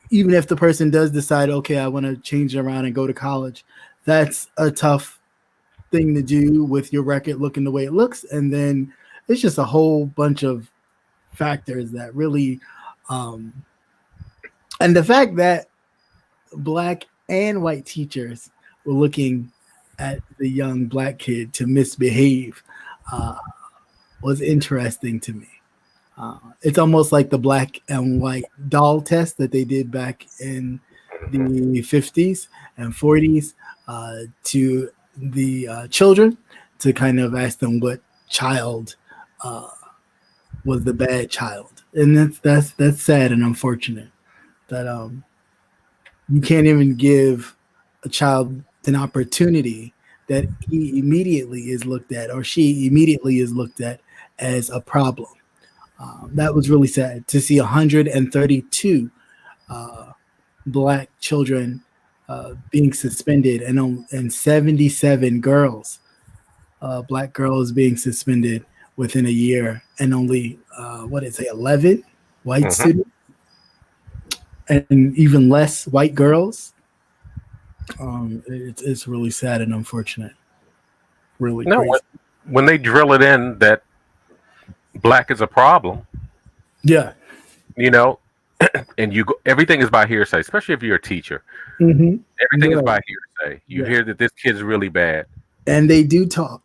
even if the person does decide, okay, I want to change it around and go to college, that's a tough thing to do with your record looking the way it looks. And then it's just a whole bunch of factors that really, um, and the fact that black and white teachers were looking at the young black kid to misbehave uh, was interesting to me. It's almost like the black and white doll test that they did back in the 50s and 40s to the children to kind of ask them what child uh, was the bad child. And that's sad and unfortunate that you can't even give a child an opportunity that he immediately is looked at or she immediately is looked at as a problem. That was really sad to see 132 black children being suspended and 77 girls, black girls being suspended within a year, and only 11 white students, and even less white girls. It's really sad and unfortunate. Really No, crazy. when they drill it in that black is a problem, Yeah. you know, and everything is by hearsay, especially if you're a teacher. Mm-hmm. Everything Yeah. is by hearsay. You hear that this kid's really bad, And they do talk.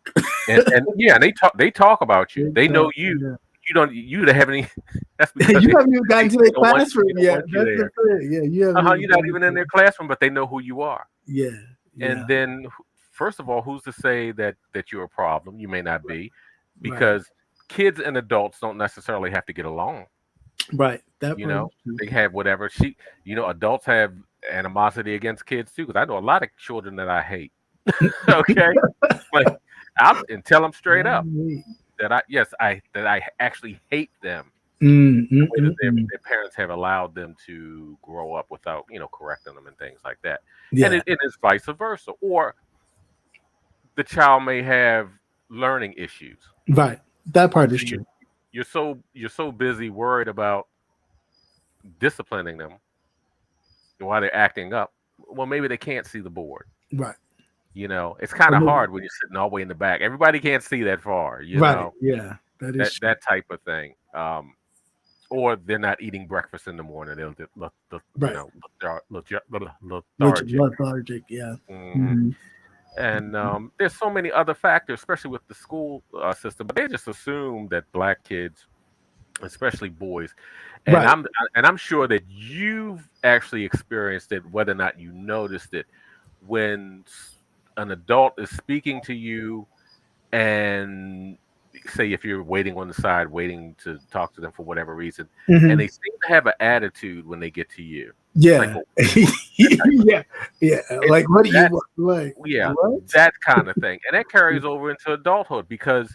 and yeah, they talk about you. They know you. Yeah. You don't have any. That's because You haven't even gotten to their don't want- classroom they don't yet. want you That's there. the thing. Yeah, you haven't. You're not even in their classroom, but they know who you are. Yeah. And then, first of all, who's to say that you're a problem? You may not be, because kids and adults don't necessarily have to get along. Right. That You know, they have whatever adults have animosity against kids too. Because I know a lot of children that I hate. Okay, like and tell them straight up that I actually hate them. The way that their parents have allowed them to grow up without correcting them and things like that. Yeah. And it is vice versa. Or the child may have learning issues. Right. That part is true. You're so busy worried about disciplining them while they're acting up. Well, maybe they can't see the board. Right. It's kind of hard when you're sitting all the way in the back. Everybody can't see that far. Right. Yeah. That is that type of thing. Or they're not eating breakfast in the morning. They'll lethargic. Yeah. Mm-hmm. And there's so many other factors, especially with the school system. But they just assume that black kids, especially boys, and I'm sure that you've actually experienced it, whether or not you noticed it, when an adult is speaking to you, and say if you're waiting on the side, waiting to talk to them for whatever reason, and they seem to have an attitude when they get to you. Yeah. Yeah. Like, what do you like? Yeah, what? that kind of thing. And that carries over into adulthood because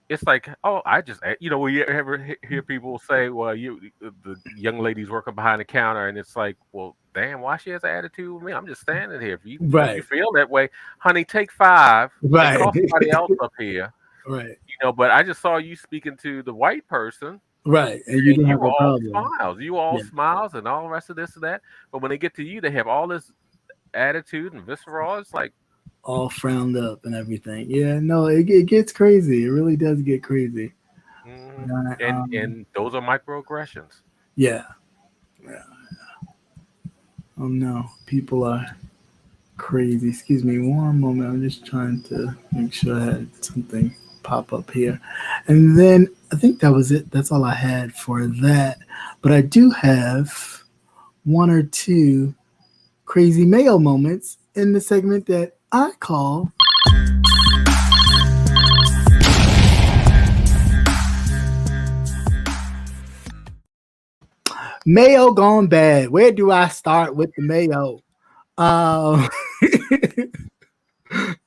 it's like, oh, I just, when you ever hear people say, well, the young lady's working behind the counter, and it's like, well, damn, why she has an attitude with me? I'm just standing here. If you feel that way, honey, take 5. Right. Call somebody else up here. Right. But I just saw you speaking to the white person. Right. And you didn't have a problem. Smiles. You all smiles and all the rest of this and that. But when they get to you, they have all this attitude and visceral. It's like all frowned up and everything. Yeah, no, it gets crazy. It really does get crazy. Mm-hmm. And those are microaggressions. Yeah. Oh no, people are crazy. Excuse me one moment. I'm just trying to make sure I had something pop up here. And then I think that was it. That's all I had for that. But I do have 1 or 2 crazy mail moments in the segment that I call Mayo Gone Bad. Where do I start with the mayo?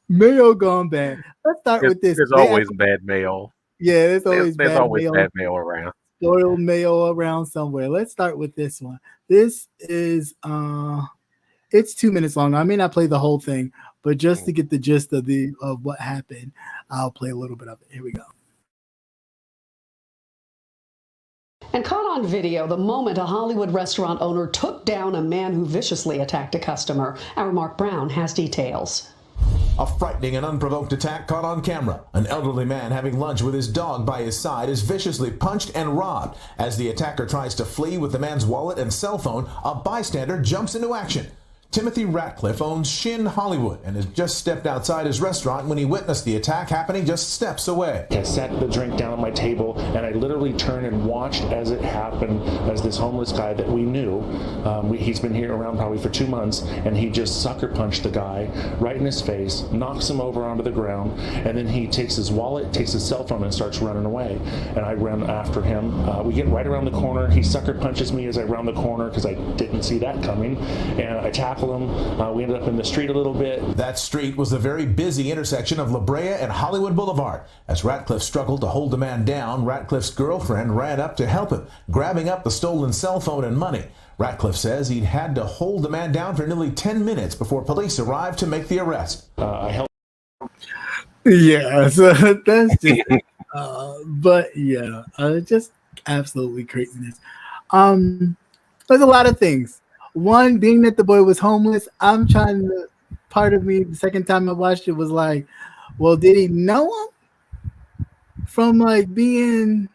Mayo gone bad. Let's start with this. There's always bad mayo. Yeah, there's always There's bad always mayo. bad mayo around. Spoiled mayo around somewhere. Let's start with this one. This is it's 2 minutes long. I may not play the whole thing, but just to get the gist of what happened, I'll play a little bit of it. Here we go. And caught on video the moment a Hollywood restaurant owner took down a man who viciously attacked a customer. Our Mark Brown has details. A frightening and unprovoked attack caught on camera. An elderly man having lunch with his dog by his side is viciously punched and robbed. As the attacker tries to flee with the man's wallet and cell phone, a bystander jumps into action. Timothy Ratcliffe owns Shin Hollywood and has just stepped outside his restaurant when he witnessed the attack happening just steps away. I set the drink down at my table and I literally turned and watched as it happened, as this homeless guy that we knew, he's been here around probably for 2 months, and he just sucker punched the guy right in his face, knocks him over onto the ground, and then he takes his wallet, takes his cell phone, and starts running away. And I ran after him. We get right around the corner. He sucker punches me as I round the corner because I didn't see that coming, and I tackle him. We ended up in the street a little bit. That street was the very busy intersection of La Brea and Hollywood Boulevard. As Ratcliffe struggled to hold the man down, Ratcliffe's girlfriend ran up to help him, grabbing up the stolen cell phone and money. Ratcliffe says he'd had to hold the man down for nearly 10 minutes before police arrived to make the arrest. I helped. Yeah, so that's just, but yeah, just absolutely craziness. There's a lot of things. One, being that the boy was homeless, I'm trying to, part of me, the second time I watched it was like, well, did he know him from like being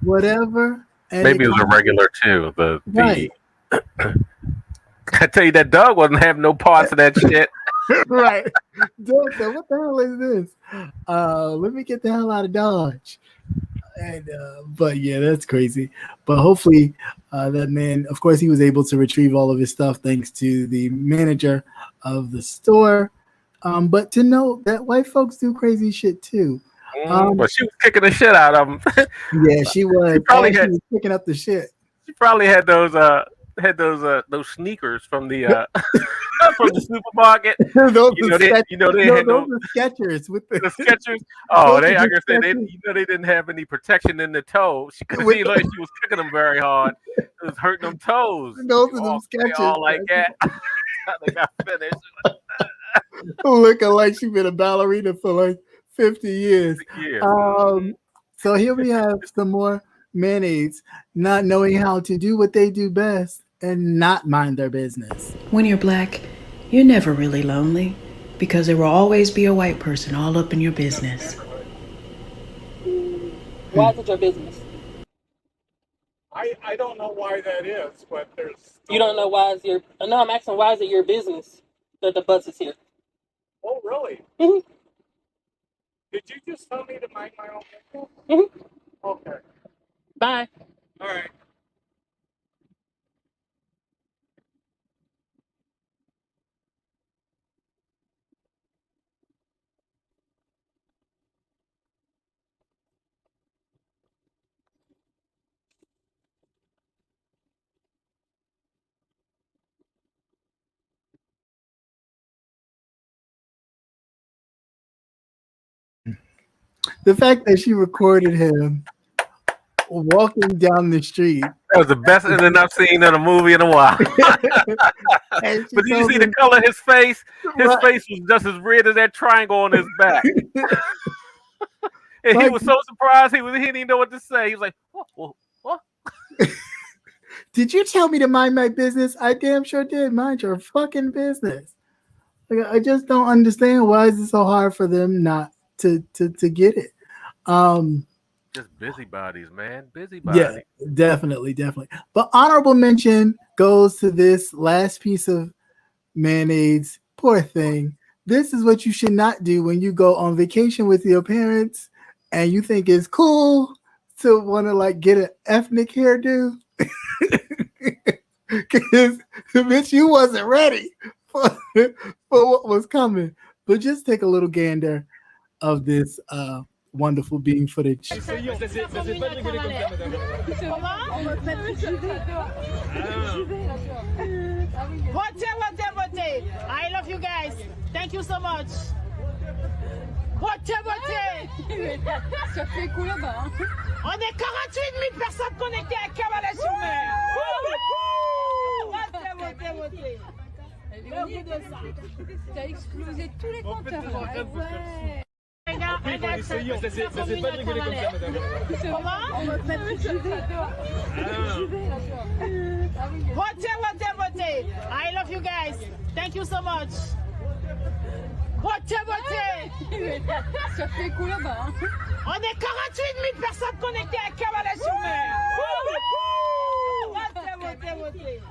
whatever? And maybe it was a regular too. Right. I tell you, that dog wasn't having no parts of that shit. Right. Dog said, what the hell is this? Let me get the hell out of Dodge. And but yeah, that's crazy. But hopefully that man, of course, he was able to retrieve all of his stuff thanks to the manager of the store. But to know that white folks do crazy shit too. But she was kicking the shit out of him. Yeah, she was. She was picking up the shit. She probably had those sneakers from the from the supermarket. those they had those Skechers with the Skechers. Oh, I guess they didn't have any protection in the toes. She was kicking them very hard. It was hurting them toes. Those are them Skechers. All like that. They got finished. Looking like she been a ballerina for like 50 years. So here we have some more mayonnaise not knowing how to do what they do best and not mind their business. When you're black, you're never really lonely because there will always be a white person all up in your business. Why is it your business? I don't know why that is, but there's... You don't know why is your... No, I'm asking why is it your business that the bus is here? Oh, really? Mm-hmm. Did you just tell me to mind my own business? Mm-hmm. Okay. Bye. All right. The fact that she recorded him walking down the street. That was the best ending I've seen in a movie in a while. But did you see the color of his face? His face was just as red as that triangle on his back. And he was so surprised he didn't know what to say. He was like, what? Did you tell me to mind my business? I damn sure did. Mind your fucking business. Like, I just don't understand why is it so hard for them not to get it. Just busybodies, man. Busybodies. Yeah, definitely. But honorable mention goes to this last piece of mayonnaise. Poor thing. This is what you should not do when you go on vacation with your parents and you think it's cool to want to like get an ethnic hairdo. Because bitch, you wasn't ready for what was coming. But just take a little gander of this wonderful being footage. Votez. I love you you guys. Thank you so much. Beauté. Ça fait quoi là-bas? On est 48 000 personnes connectées à Cabaret-sur-Mer. Beauté. T'as explosé tous les compteurs. Ouais. Ça s'est pas rigolé comme ça, madame. Comment? Beauté. I love you guys. Thank you so much. Beauté. Ça fait quoi là-bas? On est 48 000 personnes connectées à Cabaret-sur-Mer. Beauté.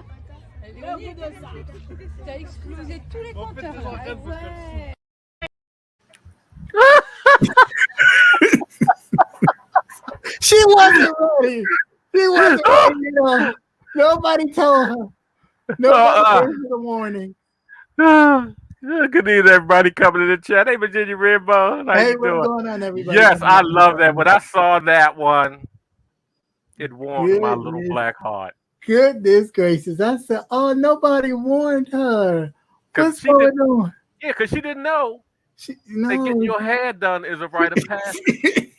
T'as explosé tous les compteurs. Ouais. She wasn't ready. She wasn't ready. Nobody told her. Nobody gave her the warning. Good evening, everybody coming to the chat. Hey, Virginia Redbone. How Hey, you what's doing? going on, everybody? Yes, I love that. When I saw that one, it warmed my little black heart. Goodness gracious. I said, oh, nobody warned her. What's going on? Yeah, because she didn't know. That getting your hair done is a rite of passage.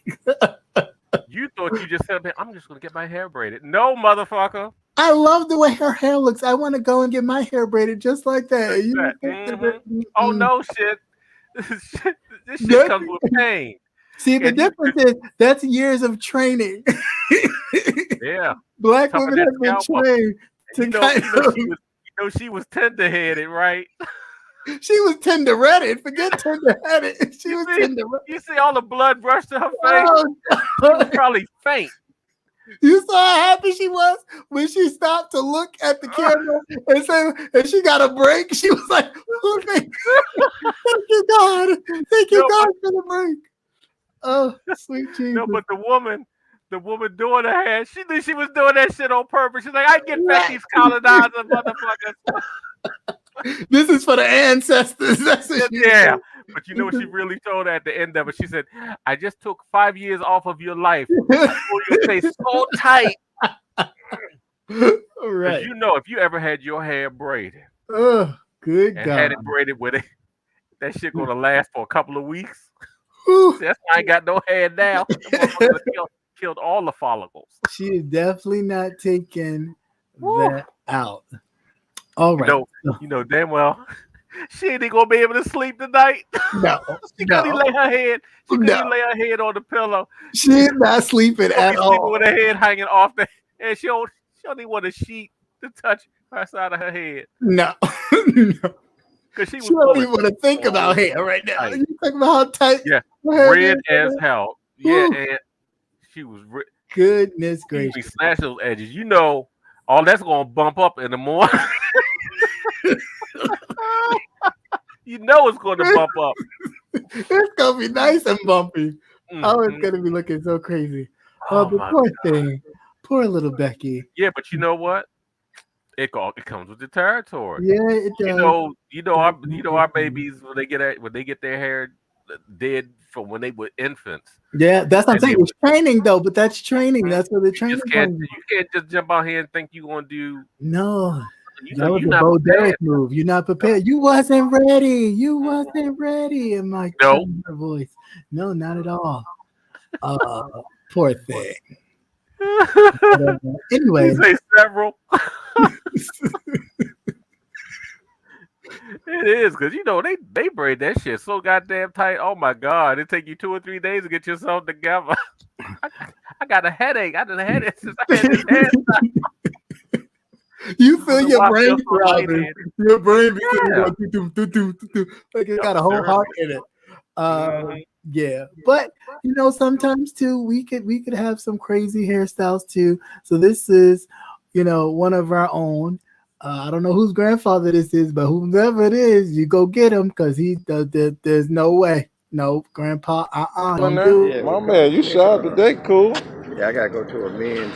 You thought you just said, I'm just going to get my hair braided. No, motherfucker. I love the way her hair looks. I want to go and get my hair braided just like that. Oh, no, shit. This shit comes with pain. See, the difference is that's years of training. Yeah. Black women have been trained to she was tender-headed, right? She was tender-headed. Forget tender-headed. She was tender-headed. You see all the blood rush to her face? She was probably faint. You saw how happy she was when she stopped to look at the camera and say, and she got a break. She was like, oh, thank you, God. Thank you, God, for the break. Oh, sweet Jesus. No, but the woman doing her hair, she knew she was doing that shit on purpose. She's like, I get back these colonizer motherfuckers. This is for the ancestors. That's what yeah. But you know what she really told her at the end of it? She said, I just took 5 years off of your life. I pulled your face so tight. Right. You know, if you ever had your hair braided. Oh, good God. And had it braided with it, that shit gonna last for a couple of weeks. That's why I ain't got no hair now. Killed all the follicles. She is definitely not taking that out. All right. You know damn well she ain't gonna be able to sleep tonight. No. She couldn't lay her head. She couldn't lay her head on the pillow. She's not sleeping at all. Sleeping with her head hanging off the and she don't even want a sheet to touch her side of her head. No. Because she don't even want to think about hair right now. You think about how tight. Yeah. Red as hell. Yeah, and she was goodness gracious. She snatched those edges. You know, all that's gonna bump up in the morning. You know it's going to bump up. It's going to be nice and bumpy. Oh, it's going to be looking so crazy. Oh, the poor thing. Poor little Becky. Yeah, but you know what? It comes with the territory. Yeah, it does. You know our babies when they get their hair did from when they were infants. Yeah, that's what I'm saying. It's training though, but that's training. That's where the training comes. You can't just jump out here and think you're going to do. No. That was a Bo Derek move. You're not prepared. You wasn't ready. In my voice. No, not at all. Poor thing. Anyway. You say several. It is because you know they braid that shit so goddamn tight. Oh my God, it take you 2 or 3 days to get yourself together. I got a headache. I done had it since I had this hair. You feel your brain throbbing. Your brain be going like it got a whole heart in it. Yeah, but you know sometimes too we could have some crazy hairstyles too. So this is one of our own. I don't know whose grandfather this is, but whoever it is, you go get him because there's no way. No, grandpa, My man, you sharp today, cool. Yeah, I gotta go to a men's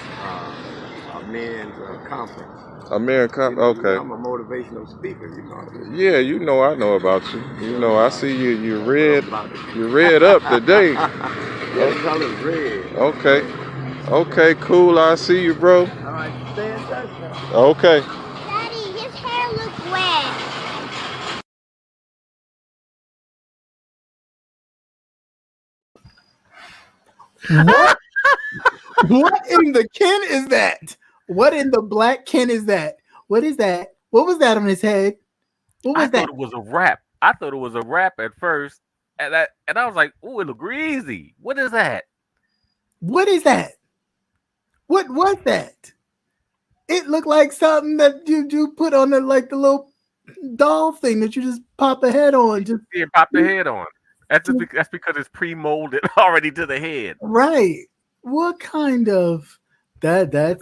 conference. Okay. I'm a motivational speaker, you know. Yeah, I know about you. I see you read up today. Yeah, the color's red. Okay, cool. I see you, bro. All right, stay in touch now. Okay. Daddy, his hair looks wet. What? What in the kin is that? What in the black kin is that? What is that? What was that on his head? What was I that? thought it was a wrap. I thought it was a wrap at first, and I was like, "Ooh, it look greasy. What is that?" What is that? What was that? It looked like something that you put on the little doll thing that you just pop a head on. Just Yeah, pop the head on. That's because it's pre-molded already to the head. right. What kind of that's that?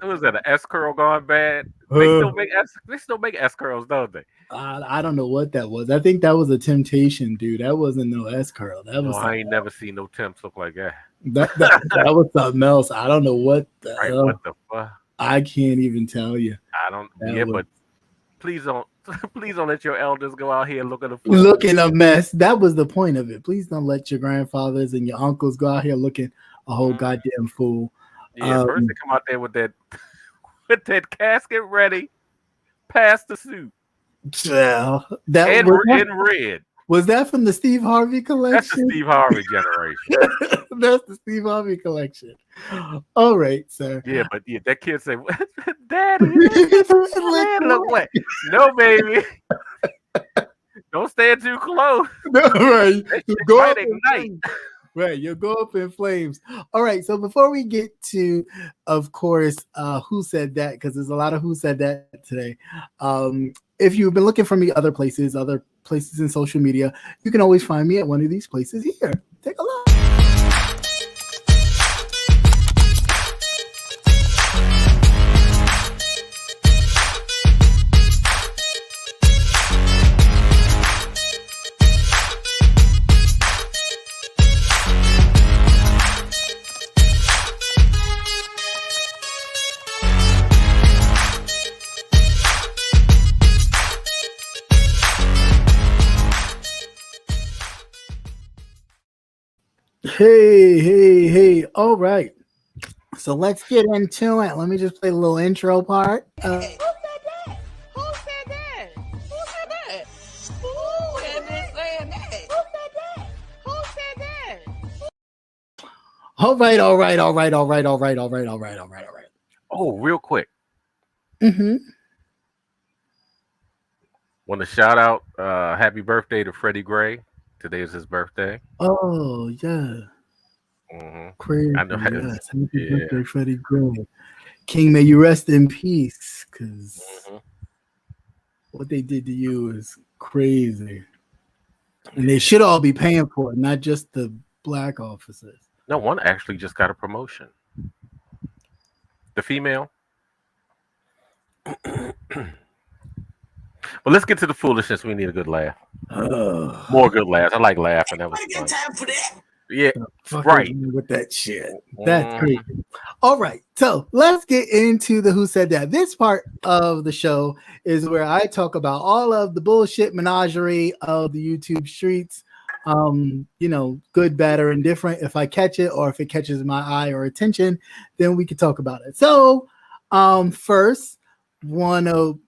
Was that an S curl gone bad? They still make S curls, don't they? I don't know what that was. I think that was a temptation, dude. That wasn't no S curl. That No, was I ain't never seen no temps look like that. that was something else. I don't know what the Right? hell. What the fuck? I can't even tell you. I don't. That Yeah, was- but please don't. Please don't let your elders go out here looking a fool. Looking a mess. That was the point of it. Please don't let your grandfathers and your uncles go out here looking a whole goddamn fool. Yeah, first they come out there with that with that casket ready, past the suit. Yeah, in red. Was that from the Steve Harvey collection? That's the Steve Harvey generation. That's the Steve Harvey collection. All right, sir. Yeah, but that kid said, "Daddy, look what? No, baby, don't stand too close. Right, go up ignite." Right, you'll go up in flames. All right, so before we get to, of course, who said that, because there's a lot of who said that today. If you've been looking for me other places in social media, you can always find me at one of these places here. Take a look. Hey. All right. So let's get into it. Let me just play a little intro part. Who said that? Who said that? Who said that? Who is this saying that? Who said that? Who said that? All right. Oh, real quick. Mm-hmm. Want to shout out happy birthday to Freddie Gray. Today is his birthday. Oh, yeah. Mm-hmm. Crazy. I know. Yes. Happy birthday, Freddie Gray. King, may you rest in peace, because what they did to you is crazy. And they should all be paying for it, not just the black officers. No, one actually just got a promotion. The female. But let's get to the foolishness. We need a good laugh. More good laughs. I like laughing. That was fun. Time for that. Yeah, right. With that shit. That's crazy. All right. So let's get into the Who Said That. This part of the show is where I talk about all of the bullshit menagerie of the YouTube streets. Good, bad, or indifferent. If I catch it or if it catches my eye or attention, then we can talk about it. So first, want to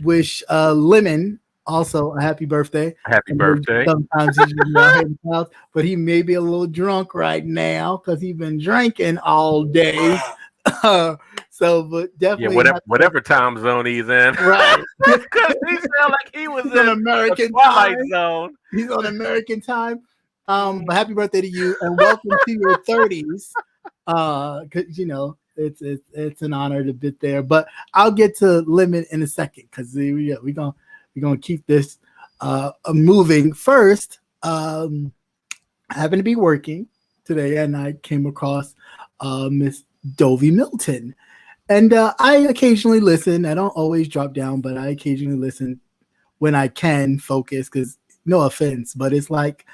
wish Lemon also a happy birthday. Happy birthday. Sometimes he's out here in the house, but he may be a little drunk right now because he's been drinking all day. But definitely whatever time zone he's in. Right. Because he sounded like he was in American Twilight time. Zone. He's on American time. But happy birthday to you and welcome to your 30s. Because it's an honor to be there. But I'll get to Lemon in a second because we're gonna keep this moving. First, I happened to be working today and I came across Miss Dovey Milton. And I occasionally listen. I don't always drop down, but I occasionally listen when I can focus because no offense, but it's like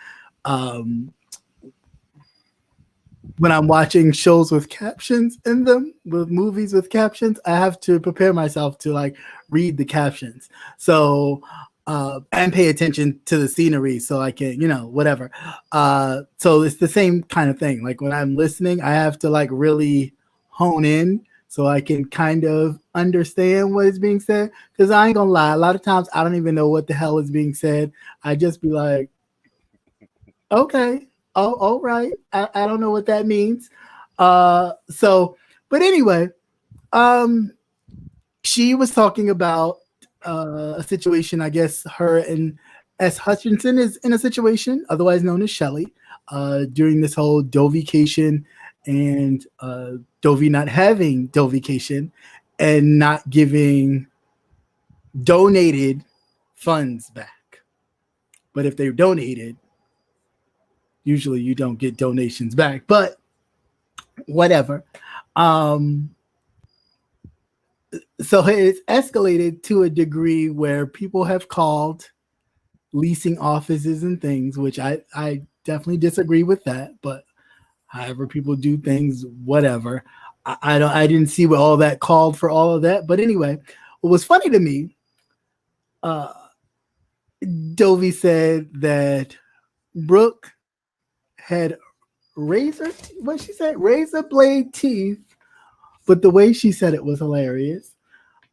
when I'm watching shows with captions in them, with movies with captions, I have to prepare myself to like read the captions. So and pay attention to the scenery so I can, whatever. So it's the same kind of thing. Like when I'm listening, I have to like really hone in so I can kind of understand what is being said. Because I ain't gonna lie, a lot of times I don't even know what the hell is being said. I just be like, okay, Oh, all right. I don't know what that means. But anyway, um, she was talking about a situation. I guess her and S. Hutchinson is in a situation, otherwise known as Shelley, during this whole Dovication and Dovey not having Dovication and not giving donated funds back. But if they're donated, usually you don't get donations back. But whatever. Um, so it's escalated to a degree where people have called leasing offices and things, which I definitely disagree with that. But however people do things, whatever. I didn't see what all that called for all of that. But anyway, what was funny to me, Dovey said that Brooke had razor blade teeth, but the way she said it was hilarious.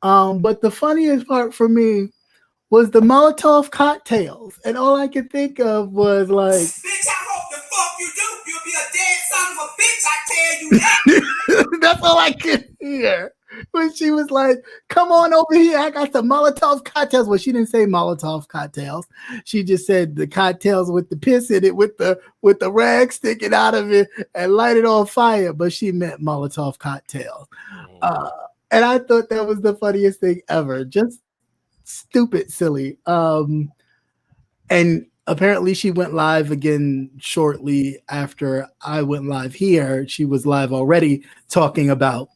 But the funniest part for me was the Molotov cocktails, and all I could think of was like, "Bitch, I hope the fuck you do. You'll be a dead son of a bitch. I tell you that." That's all I could hear when she was like, "Come on over here. I got some Molotov cocktails." Well, she didn't say Molotov cocktails. She just said the cocktails with the piss in it, with the rag sticking out of it, and light it on fire. But she meant Molotov cocktails. And I thought that was the funniest thing ever. Just stupid, silly. And apparently she went live again shortly after I went live here. She was live already talking about,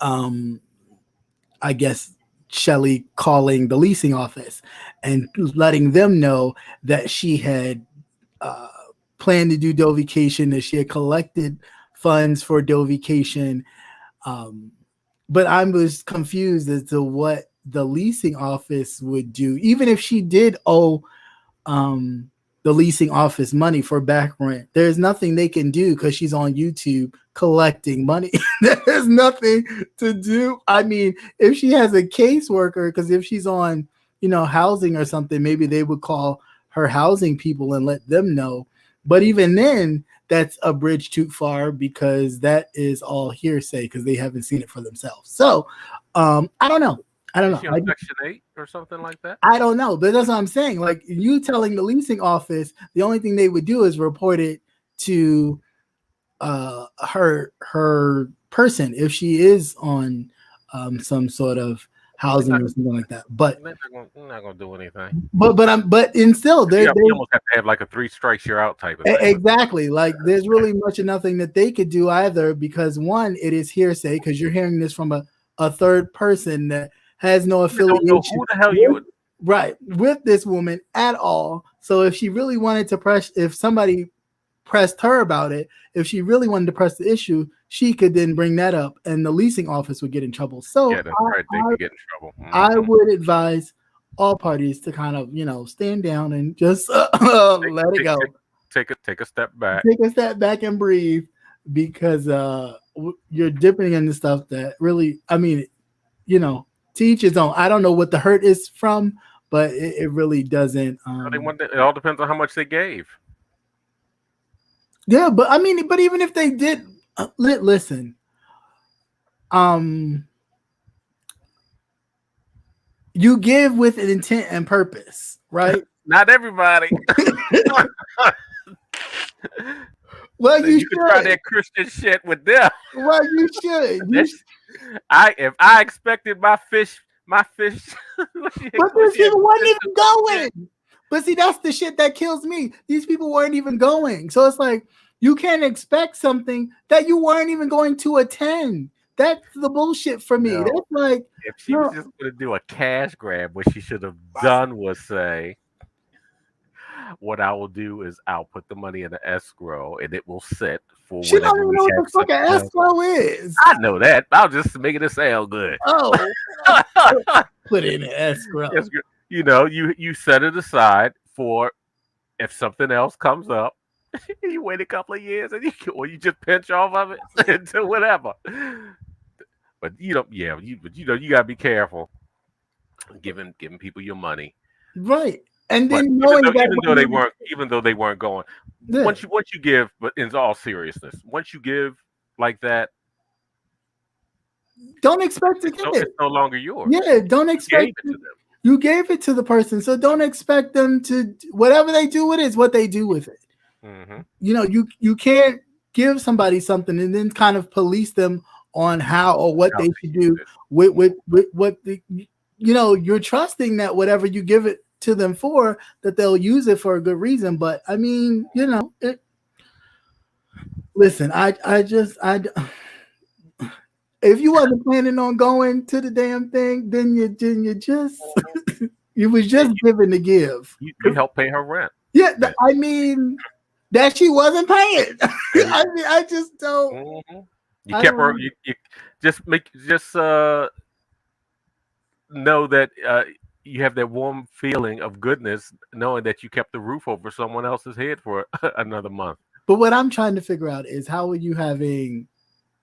I guess, Shelley calling the leasing office and letting them know that she had planned to do Dovication, that she had collected funds for Dovication. But I was confused as to what the leasing office would do, even if she did owe the leasing office money for back rent. There's nothing they can do because she's on YouTube collecting money. There's nothing to do. I mean, if she has a caseworker, because if she's on, housing or something, maybe they would call her housing people and let them know. But even then, that's a bridge too far because that is all hearsay because they haven't seen it for themselves. So I don't know. Is she on Section 8 or something like that? I don't know, but that's what I'm saying. Like, you telling the leasing office, the only thing they would do is report it to her person if she is on some sort of housing or something like that. But they're not gonna do anything. But still, you almost have to have like a 3 strikes you're out type of thing. Exactly. Like, there's really much of nothing that they could do either, because one, it is hearsay because you're hearing this from a third person that has no affiliation. Who the hell you would with this woman at all. So if she really wanted to if somebody pressed her about it, if she really wanted to press the issue, she could then bring that up and the leasing office would get in trouble. So yeah, that's right. They could get in trouble. I would advise all parties to kind of, stand down and just let it go. Take a step back. Take a step back and breathe, because you're dipping into stuff that really, I mean, to each his own. I don't know what the hurt is from, but it really doesn't. It all depends on how much they gave. Yeah, but I mean, but even if they did, listen, you give with an intent and purpose, right? Not everybody. Well, you should try that Christian shit with them. Well, you should. If I expected my fish. But these people weren't even going. But see, that's the shit that kills me. These people weren't even going. So it's like, you can't expect something that you weren't even going to attend. That's the bullshit for me. That's like, if she was just going to do a cash grab, what she should have done was say, what I will do is I'll put the money in the escrow and it will sit for she don't even know what the fuck an escrow is. I know that. I'll just make it sound good. Oh, put it in an escrow. You set it aside for if something else comes up. You wait a couple of years and you just pinch off of it into whatever. But you gotta be careful giving people your money. Right. And But then knowing that even though they weren't going, Yeah. once you give, but in all seriousness, once you give like that, don't expect to get it. It's no longer yours. Yeah, don't expect. You gave it to them. You gave it to the person, so don't expect them to whatever they do with it is what they do with it. Mm-hmm. You know, you can't give somebody something and then kind of police them on how or what they should do with what the, you know, you're trusting that whatever you give it to them for, that they'll use it for a good reason. But I mean, you know, listen, if you wasn't planning on going to the damn thing, then you just you was just giving to give. You helped pay her rent. Yeah, I mean that she wasn't paying. I mean, I just don't. Mm-hmm. You kept her. You just know that you have that warm feeling of goodness, knowing that you kept the roof over someone else's head for another month. But what I'm trying to figure out is how are you having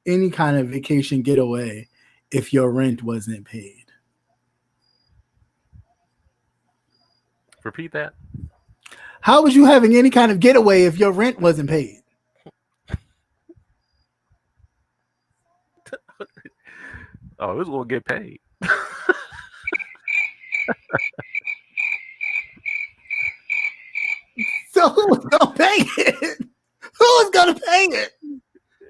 any kind of vacation getaway if your rent wasn't paid? Repeat that. How was you having any kind of getaway if your rent wasn't paid? Oh, it was going to get paid. So who was going to pay it? Who was going to pay it?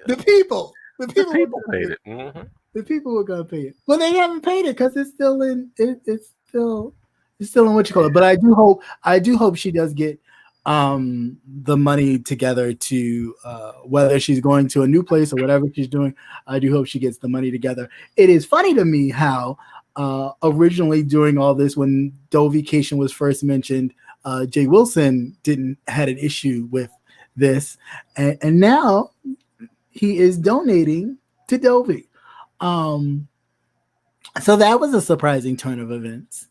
The people. The people paid it. Mm-hmm. The people were going to pay it. Well, they haven't paid it because it's still in. It's still in what you call it. But I do hope she does get the money together to whether she's going to a new place or whatever she's doing. I do hope she gets the money together. It is funny to me how originally during all this, when Dovication was first mentioned, Jay Wilson had an issue with this, and now he is donating to Dovey. So that was a surprising turn of events.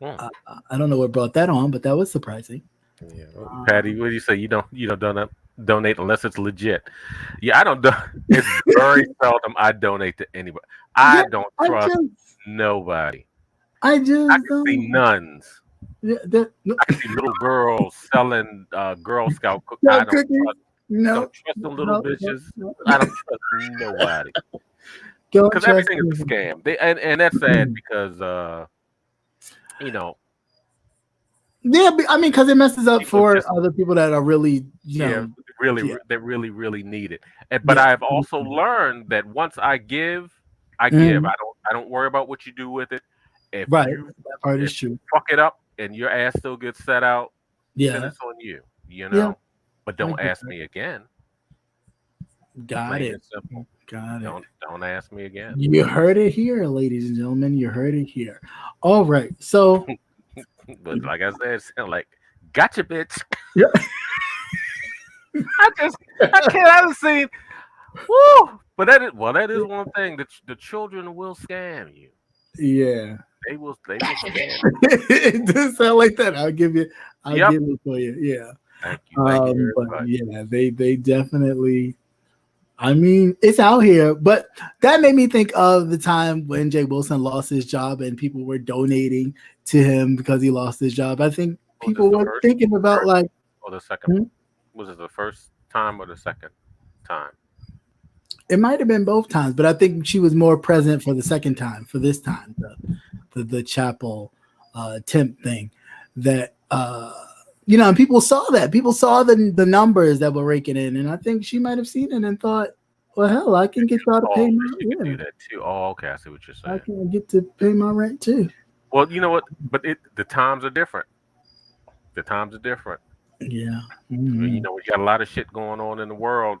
I don't know what brought that on, but that was surprising. Yeah, Patty, what do you say? You don't donate unless it's legit. Yeah, I don't. It's very seldom I donate to anybody. I don't trust nobody. I can see nuns. Yeah, I can see little girls selling Girl Scout cookies. I don't trust them little bitches. I don't trust nobody. Because everything is a scam. And that's sad because you know. Yeah, I mean, because it messes up for other people that are really, that really need it. But I've also learned that once I give. I don't worry about what you do with it. If that part is true. Fuck it up and your ass still gets set out, then it's on you. You know. Yeah. But don't ask me again. Got it. Don't ask me again. You heard it here, ladies and gentlemen. You heard it here. All right. So but like I said, it sounds like gotcha, bitch. Yeah. I haven't seen. Woo! But that is one thing that the children will scam you. Yeah. They will scam you. It does sound like that. I'll give it for you. Yeah. Thank you. But yeah, they definitely. I mean, it's out here, but that made me think of the time when Jay Wilson lost his job and people were donating to him because he lost his job. I think people were thinking about the second. Was it the first time or the second time? It might have been both times, but I think she was more present for the second time. For this time, the chapel temp thing, that and people saw that. People saw the numbers that were raking in, and I think she might have seen it and thought, "Well, hell, I can get y'all to pay my rent." You can do that too. Oh, okay, I see what you're saying. I can get to pay my rent too. Well, you know what? But the times are different. The times are different. Yeah. Mm-hmm. You know, we got a lot of shit going on in the world.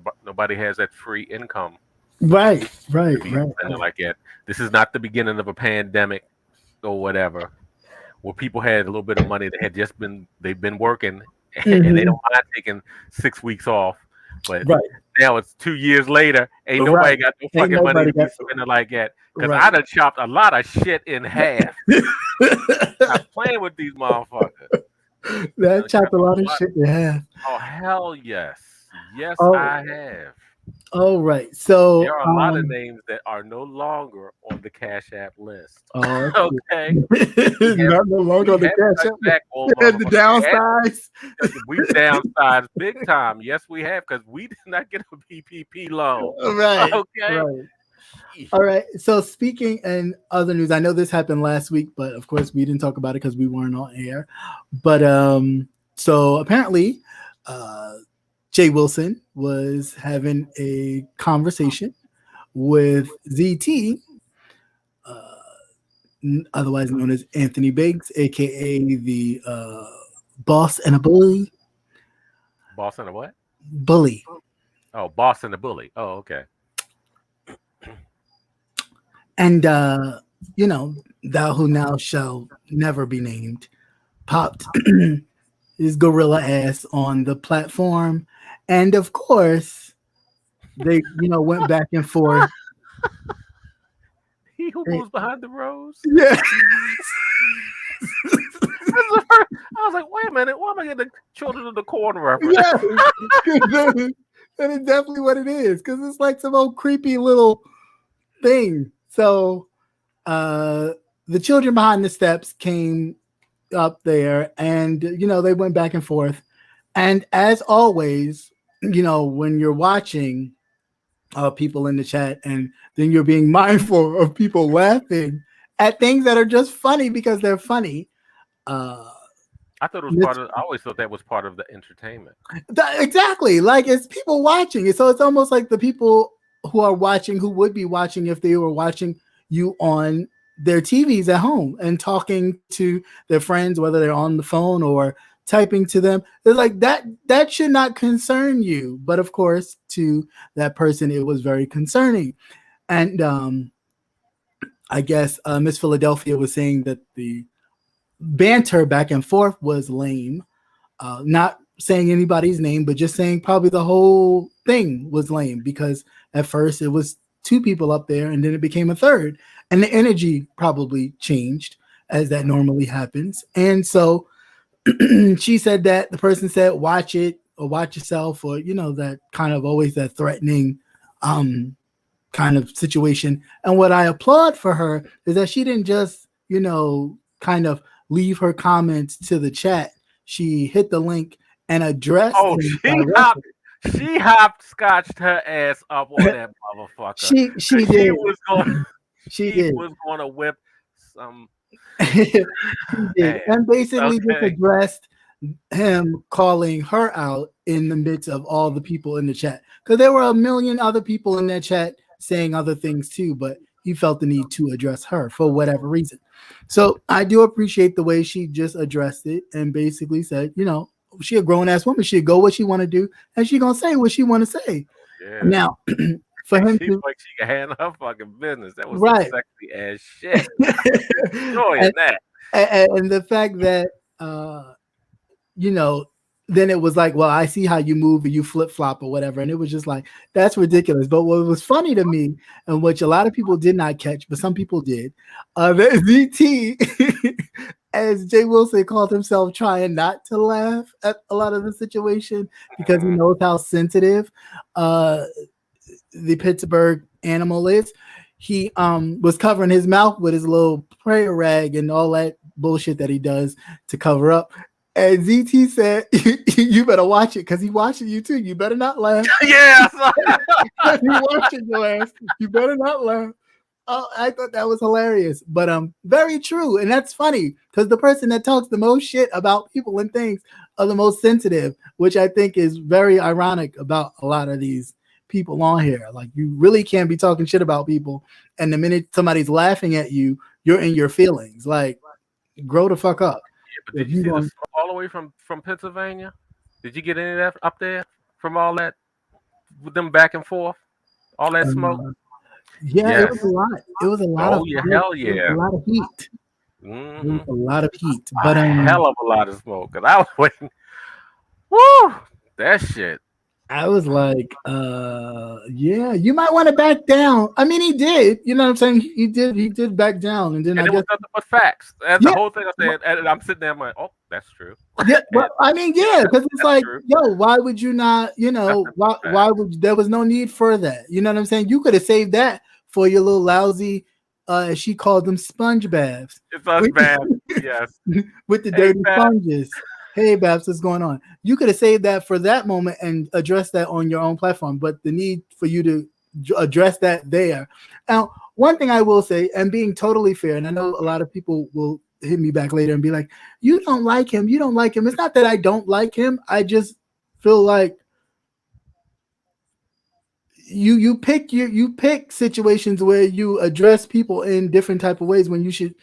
But nobody has that free income. Right. Like that. This is not the beginning of a pandemic or whatever, where people had a little bit of money that had they've been working and they don't mind taking 6 weeks off. But now it's 2 years later, ain't nobody got no fucking money to be spending like that. Because I done chopped a lot of shit in half. I'm playing with these motherfuckers. That chopped a lot of shit in half. Oh, hell yes. Yes, I have. All right. So There are a lot of names that are no longer on the Cash App list. oh, Okay. not no longer on the Cash cut App. back on The downsides. We downsized big time. Yes, we have, because we did not get a PPP loan. Right. Okay. Right. All right. So speaking in other news, I know this happened last week, but of course we didn't talk about it because we weren't on air. But so apparently, Jay Wilson was having a conversation with ZT, otherwise known as Anthony Biggs, aka the boss and a bully. Boss and a what? Bully. Oh, boss and a bully. Oh, okay. And you know, thou who now shall never be named popped his gorilla ass on the platform, and of course they went back and forth. He who moves behind the rose. Yeah. I was like, wait a minute, why am I getting the Children of the Corn reference? Yeah, that is definitely what it is, because it's like some old creepy little thing. So the children behind the steps came up there, and they went back and forth. And as always, when you're watching people in the chat, and then you're being mindful of people laughing at things that are just funny because they're funny. I thought it was part of. I always thought that was part of the entertainment. Exactly, like it's people watching, so it's almost like the people who are watching, who would be watching if they were watching you on their TVs at home and talking to their friends, whether they're on the phone or typing to them. They're like that should not concern you, but of course to that person it was very concerning. And I guess Miss Philadelphia was saying that the banter back and forth was lame, not saying anybody's name, but just saying probably the whole thing was lame, because at first it was two people up there and then it became a third, and the energy probably changed, as that normally happens. And so she said that the person said, watch it or watch yourself, or that kind of always that threatening kind of situation. And what I applaud for her is that she didn't just kind of leave her comments to the chat. She hit the link and addressed she hopscotched her ass up on that motherfucker. She did. She was going to whip some. She did. And basically just addressed him calling her out in the midst of all the people in the chat, because there were a million other people in that chat saying other things too, but he felt the need to address her for whatever reason. So I do appreciate the way she just addressed it and basically said, she a grown-ass woman. She'd go what she want to do, and she gonna say what she want to say. Yeah. Now, for him she like she can handle her fucking business. That was right. Sexy as shit. Enjoying that. And the fact that, then it was like, well, I see how you move and you flip-flop or whatever. And it was just like, that's ridiculous. But what was funny to me, and which a lot of people did not catch, but some people did, that ZT, as Jay Wilson called himself, trying not to laugh at a lot of the situation because he knows how sensitive the Pittsburgh animal is. He was covering his mouth with his little prayer rag and all that bullshit that he does to cover up. And ZT said, you better watch it, because he's watching you too. You better not laugh. Yeah. He's watching your ass. You better not laugh. Oh, I thought that was hilarious. But very true. And that's funny, because the person that talks the most shit about people and things are the most sensitive, which I think is very ironic about a lot of these people on here. Like, you really can't be talking shit about people, and the minute somebody's laughing at you, you're in your feelings. Like, grow the fuck up. But did you see the smoke all the way from Pennsylvania? Did you get any of that up there from all that, with them back and forth? All that smoke? Yeah, yes. It was a lot. It was a lot of hell yeah. A lot of heat. Mm-hmm. It was a lot of heat. But a hell of a lot of smoke. Because I was waiting. Woo! That shit. I was like, yeah, you might want to back down. I mean, he did. You know what I'm saying? He did back down. And then it was nothing but facts. That's the whole thing I said. And I'm sitting there, I'm like, oh, That's true. Yeah, well, I mean, yeah, because it's like, true. yo, why would you not, why would there was no need for that? You know what I'm saying? You could have saved that for your little lousy, as she called them, sponge baths. It's us, Babs. Yes. With the Hey, dirty Babs. sponges. Hey, Babs, what's going on? You could have saved that for that moment and addressed that on your own platform, but the need for you to address that there. Now, one thing I will say, and being totally fair, and I know a lot of people will hit me back later and be like, you don't like him. You don't like him. It's not that I don't like him. I just feel like you pick situations where you address people in different type of ways when you should,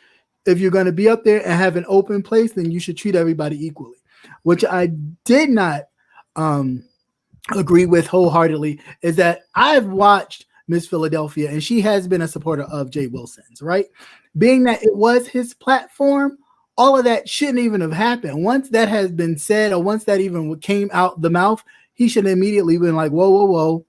if you're going to be up there and have an open place, then you should treat everybody equally, which I did not agree with wholeheartedly. Is that I've watched Miss Philadelphia and she has been a supporter of Jay Wilson's, right? Being that it was his platform, all of that shouldn't even have happened. Once that has been said, or once that even came out the mouth, he should have immediately been like, whoa.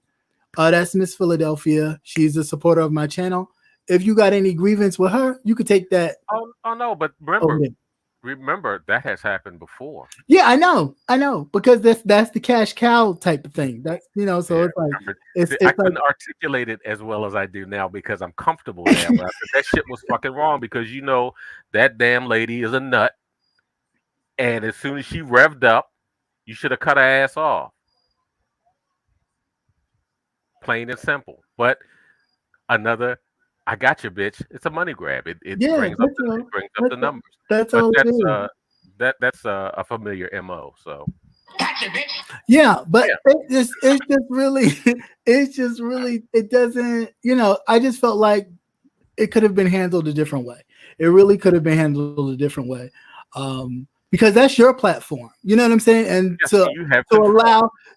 That's Miss Philadelphia. She's a supporter of my channel. If you got any grievance with her, you could take that. Oh no, but remember that has happened before. Yeah, I know, because that's the cash cow type of thing. That's so it's like I couldn't articulate it as well as I do now because I'm comfortable now. But I said that shit was fucking wrong because that damn lady is a nut, and as soon as she revved up, you should have cut her ass off. Plain and simple. But I got you, bitch. It's a money grab. It brings up the numbers. That's all. That's a familiar MO. So. Gotcha, bitch. Yeah, but it's just really it doesn't. I just felt like it could have been handled a different way. It really could have been handled a different way. Because that's your platform. You know what I'm saying? And yes,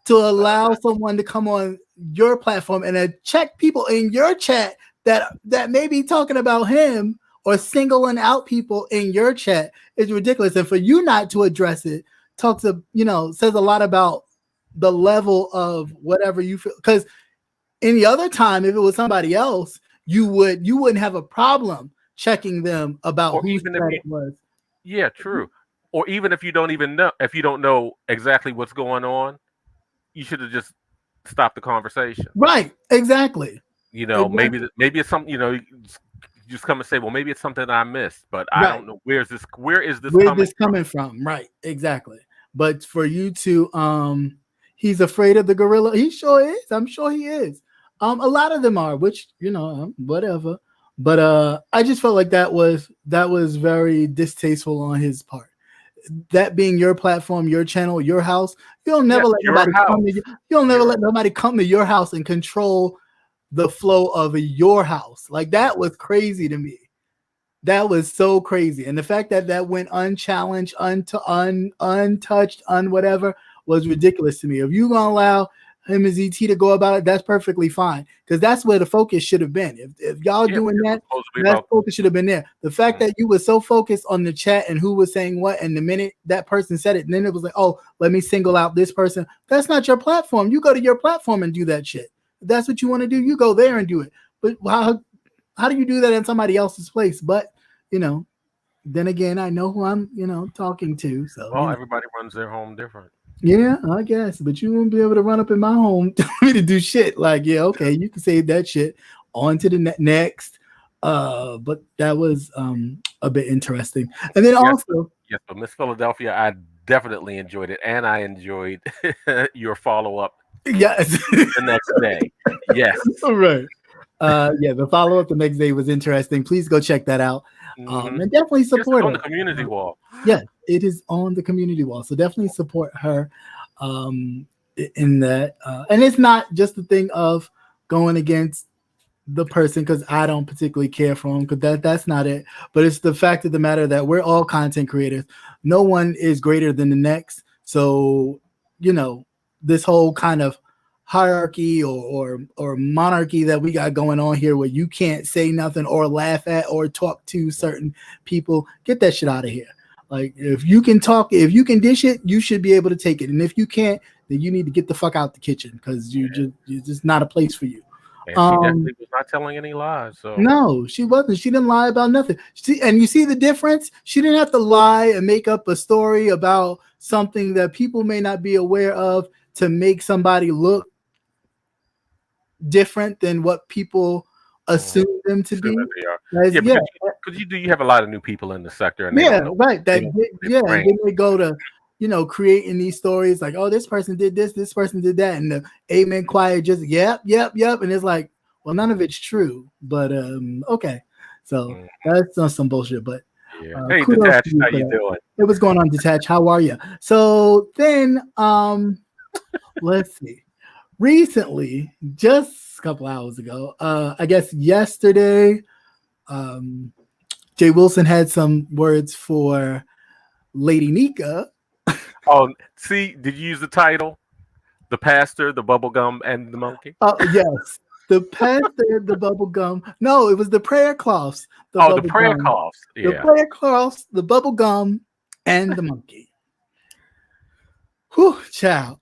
to allow someone to come on your platform and check people in your chat that may be talking about him or singling out people in your chat is ridiculous. And for you not to address it says a lot about the level of whatever you feel. Because any other time, if it was somebody else, you wouldn't have a problem checking them about who it was. Yeah, true. Or even if you don't know exactly what's going on, you should have just stopped the conversation. Right. Exactly. Maybe it's something, you just come and say, well, maybe it's something I missed, but I don't know where is this coming from? Right. Exactly. But for you to he's afraid of the gorilla. He sure is. I'm sure he is. A lot of them are, which whatever. But I just felt like that was very distasteful on his part. That being your platform, your channel, your house, you'll never let nobody come to your house and control the flow of your house. Like that was crazy to me. That was so crazy. And the fact that went unchallenged, untouched, whatever was ridiculous to me. If you're gonna allow him and ZT to go about it, that's perfectly fine. Because that's where the focus should have been. If y'all doing that focus should have been there. The fact that you were so focused on the chat and who was saying what, and the minute that person said it, and then it was like, oh, let me single out this person. That's not your platform. You go to your platform and do that shit. If that's what you want to do, you go there and do it. But how do you do that in somebody else's place? But then again, I know who I'm talking to. So everybody runs their home different. Yeah, I guess, but you won't be able to run up in my home to me to do shit. Like, yeah, okay, you can save that shit on to the next. But that was a bit interesting. And then but Miss Philadelphia, I definitely enjoyed it, and I enjoyed your follow-up. Yes, the next day. Yes, all right. The follow-up the next day was interesting. Please go check that out. And definitely support her on the community wall. Yeah, it is on the community wall. So definitely support her in that. And it's not just the thing of going against the person because I don't particularly care for him, because that's not it. But it's the fact of the matter that we're all content creators. No one is greater than the next. So, this whole kind of hierarchy or monarchy that we got going on here where you can't say nothing or laugh at or talk to certain people, get that shit out of here. Like, if you can dish it, you should be able to take it. And if you can't, then you need to get the fuck out the kitchen because you're just not a place for you. And she definitely was not telling any lies. So No, she wasn't. She didn't lie about nothing. And you see the difference? She didn't have to lie and make up a story about something that people may not be aware of to make somebody look different than what people assume them to be. yeah, because you have a lot of new people in the sector, and they don't know. Right. And then they go to, creating these stories like, oh, this person did this person did that, and the amen choir just yep, and it's like, well, none of it's true, but okay, so that's not some bullshit. But hey, kudos Detached, to you how for you that. doing? It was going on, Detached. How are you? So then, let's see. Recently, just a couple hours ago, I guess yesterday, Jay Wilson had some words for Lady Nika. Oh, see, did you use the title? The pastor, the bubblegum, and the monkey? Oh, yes. The pastor, the bubble gum. No, it was the prayer cloths. The prayer cloths. Yeah. The prayer cloths, the bubble gum, and the monkey. Whew, child.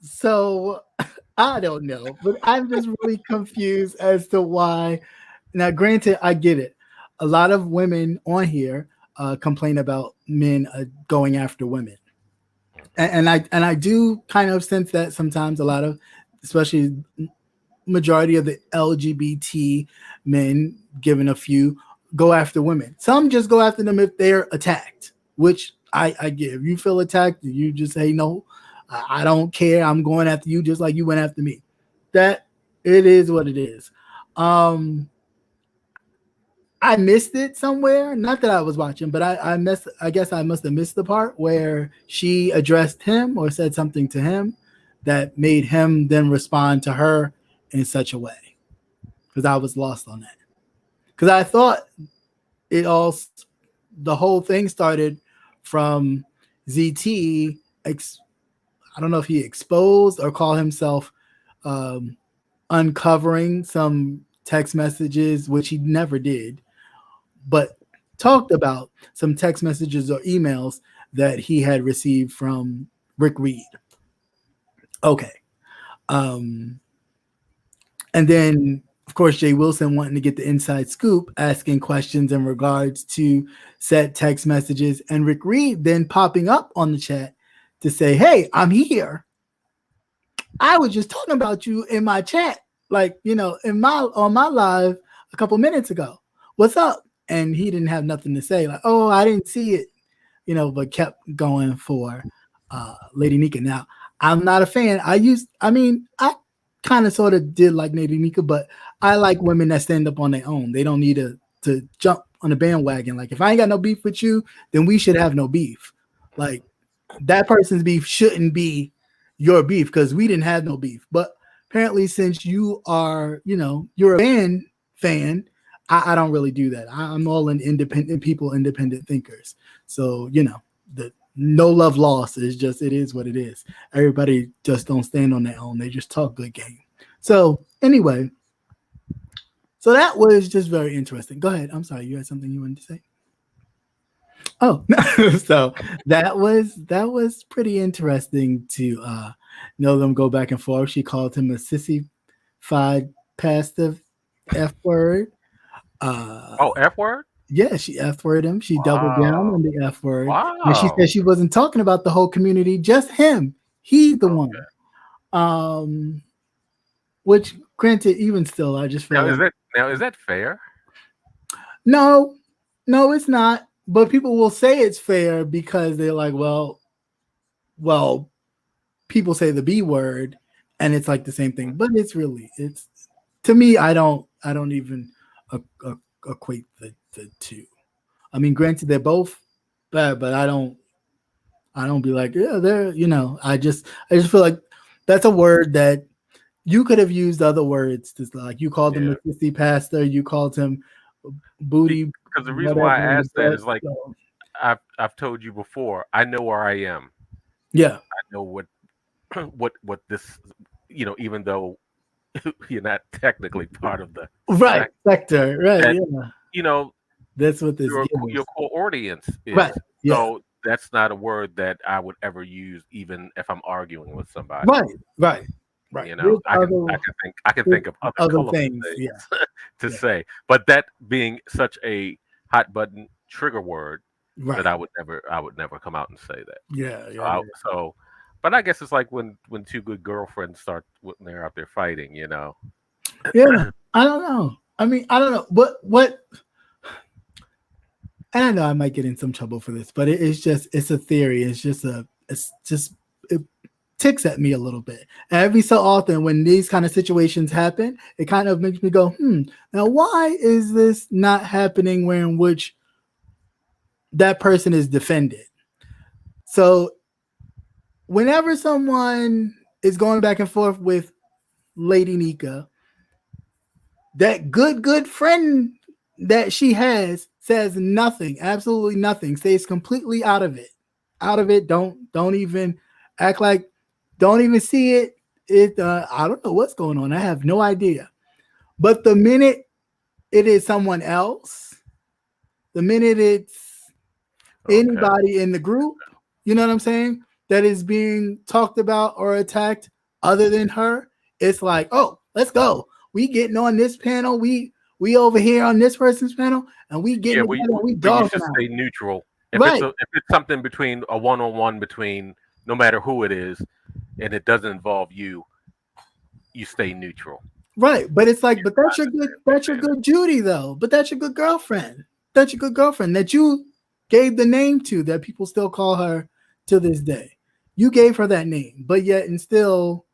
So I don't know, but I'm just really confused as to why. Now, granted, I get it. A lot of women on here complain about men going after women. And I do kind of sense that sometimes a lot of, especially majority of the LGBT men, given a few, go after women. Some just go after them if they're attacked, which I get. If you feel attacked, you just say, no, I don't care. I'm going after you just like you went after me. That it is what it is. I missed it somewhere. Not that I was watching, but I guess I must have missed the part where she addressed him or said something to him that made him then respond to her in such a way. Because I was lost on that. Because I thought the whole thing started from ZT. I don't know if he exposed or called himself uncovering some text messages, which he never did, but talked about some text messages or emails that he had received from Rick Reed. Okay. And then, of course, Jay Wilson wanting to get the inside scoop, asking questions in regards to said text messages, and Rick Reed then popping up on the chat to say, hey, I'm here. I was just talking about you in my chat, like, on my live a couple minutes ago. What's up? And he didn't have nothing to say, like, oh, I didn't see it, but kept going for Lady Nika. Now, I'm not a fan. I kind of sort of did like Lady Nika, but I like women that stand up on their own. They don't need to jump on the bandwagon. Like, if I ain't got no beef with you, then we should have no beef. Like, that person's beef shouldn't be your beef because we didn't have no beef. But apparently, since you are, you're a band fan, I don't really do that. I'm all in independent people, independent thinkers. So, the no love lost is just, it is what it is. Everybody just don't stand on their own. They just talk good game. So anyway, so that was just very interesting. Go ahead. I'm sorry. You had something you wanted to say? Oh, so that was pretty interesting to know them go back and forth. She called him a sissy-fied passive F word. F word? Yeah, she F-worded him. She doubled down on the F word. Wow. And she said she wasn't talking about the whole community, just him. He's the one. Which, granted, even still, I just feel is that fair? No, it's not. But people will say it's fair because they're like, well, people say the B word, and it's like the same thing. But it's to me, I don't even equate the two. I mean, granted, they're both bad, but I don't be like, yeah, they're, I just feel like that's a word that you could have used other words to, like, you called him a sissy pastor, you called him booty. Because the reason why I asked that is, like, I've told you before, I know where I am. Yeah. I know what this, even though you're not technically part of the sector, right? And, yeah. That's what this your core audience is. Right. Yeah. So that's not a word that I would ever use, even if I'm arguing with somebody. Right. Right. You know, I can think of other other colorful things. things Yeah. to say, but that being such a hot button trigger word Right. that I would never come out and say that. Yeah. So, Yeah. but I guess it's like when two good girlfriends start when they're out there fighting, you know. Yeah. I don't know. I mean, I don't know what. And I know I might get in some trouble for this, but it's a theory. It's just it ticks at me a little bit. And every so often when these kind of situations happen, it kind of makes me go, now why is this not happening where in which that person is defended? So whenever someone is going back and forth with Lady Nika, that good friend that she has says nothing, absolutely nothing, stays completely out of it. Don't even act like, don't even see it. I don't know what's going on. I have no idea. But the minute it is someone else, the minute it's anybody in the group, you know what I'm saying, that is being talked about or attacked other than her, it's like, oh, let's go. We getting on this panel. We over here on this person's panel, and we getting together. We you dogging should out. stay neutral. If Right. if it's something between a one-on-one between no matter who it is, and it doesn't involve you, you stay neutral. Right, but it's like, but that's your good Judy though. But that's your good girlfriend. That's your good girlfriend that you gave the name to, that people still call her to this day. You gave her that name, but yet and still,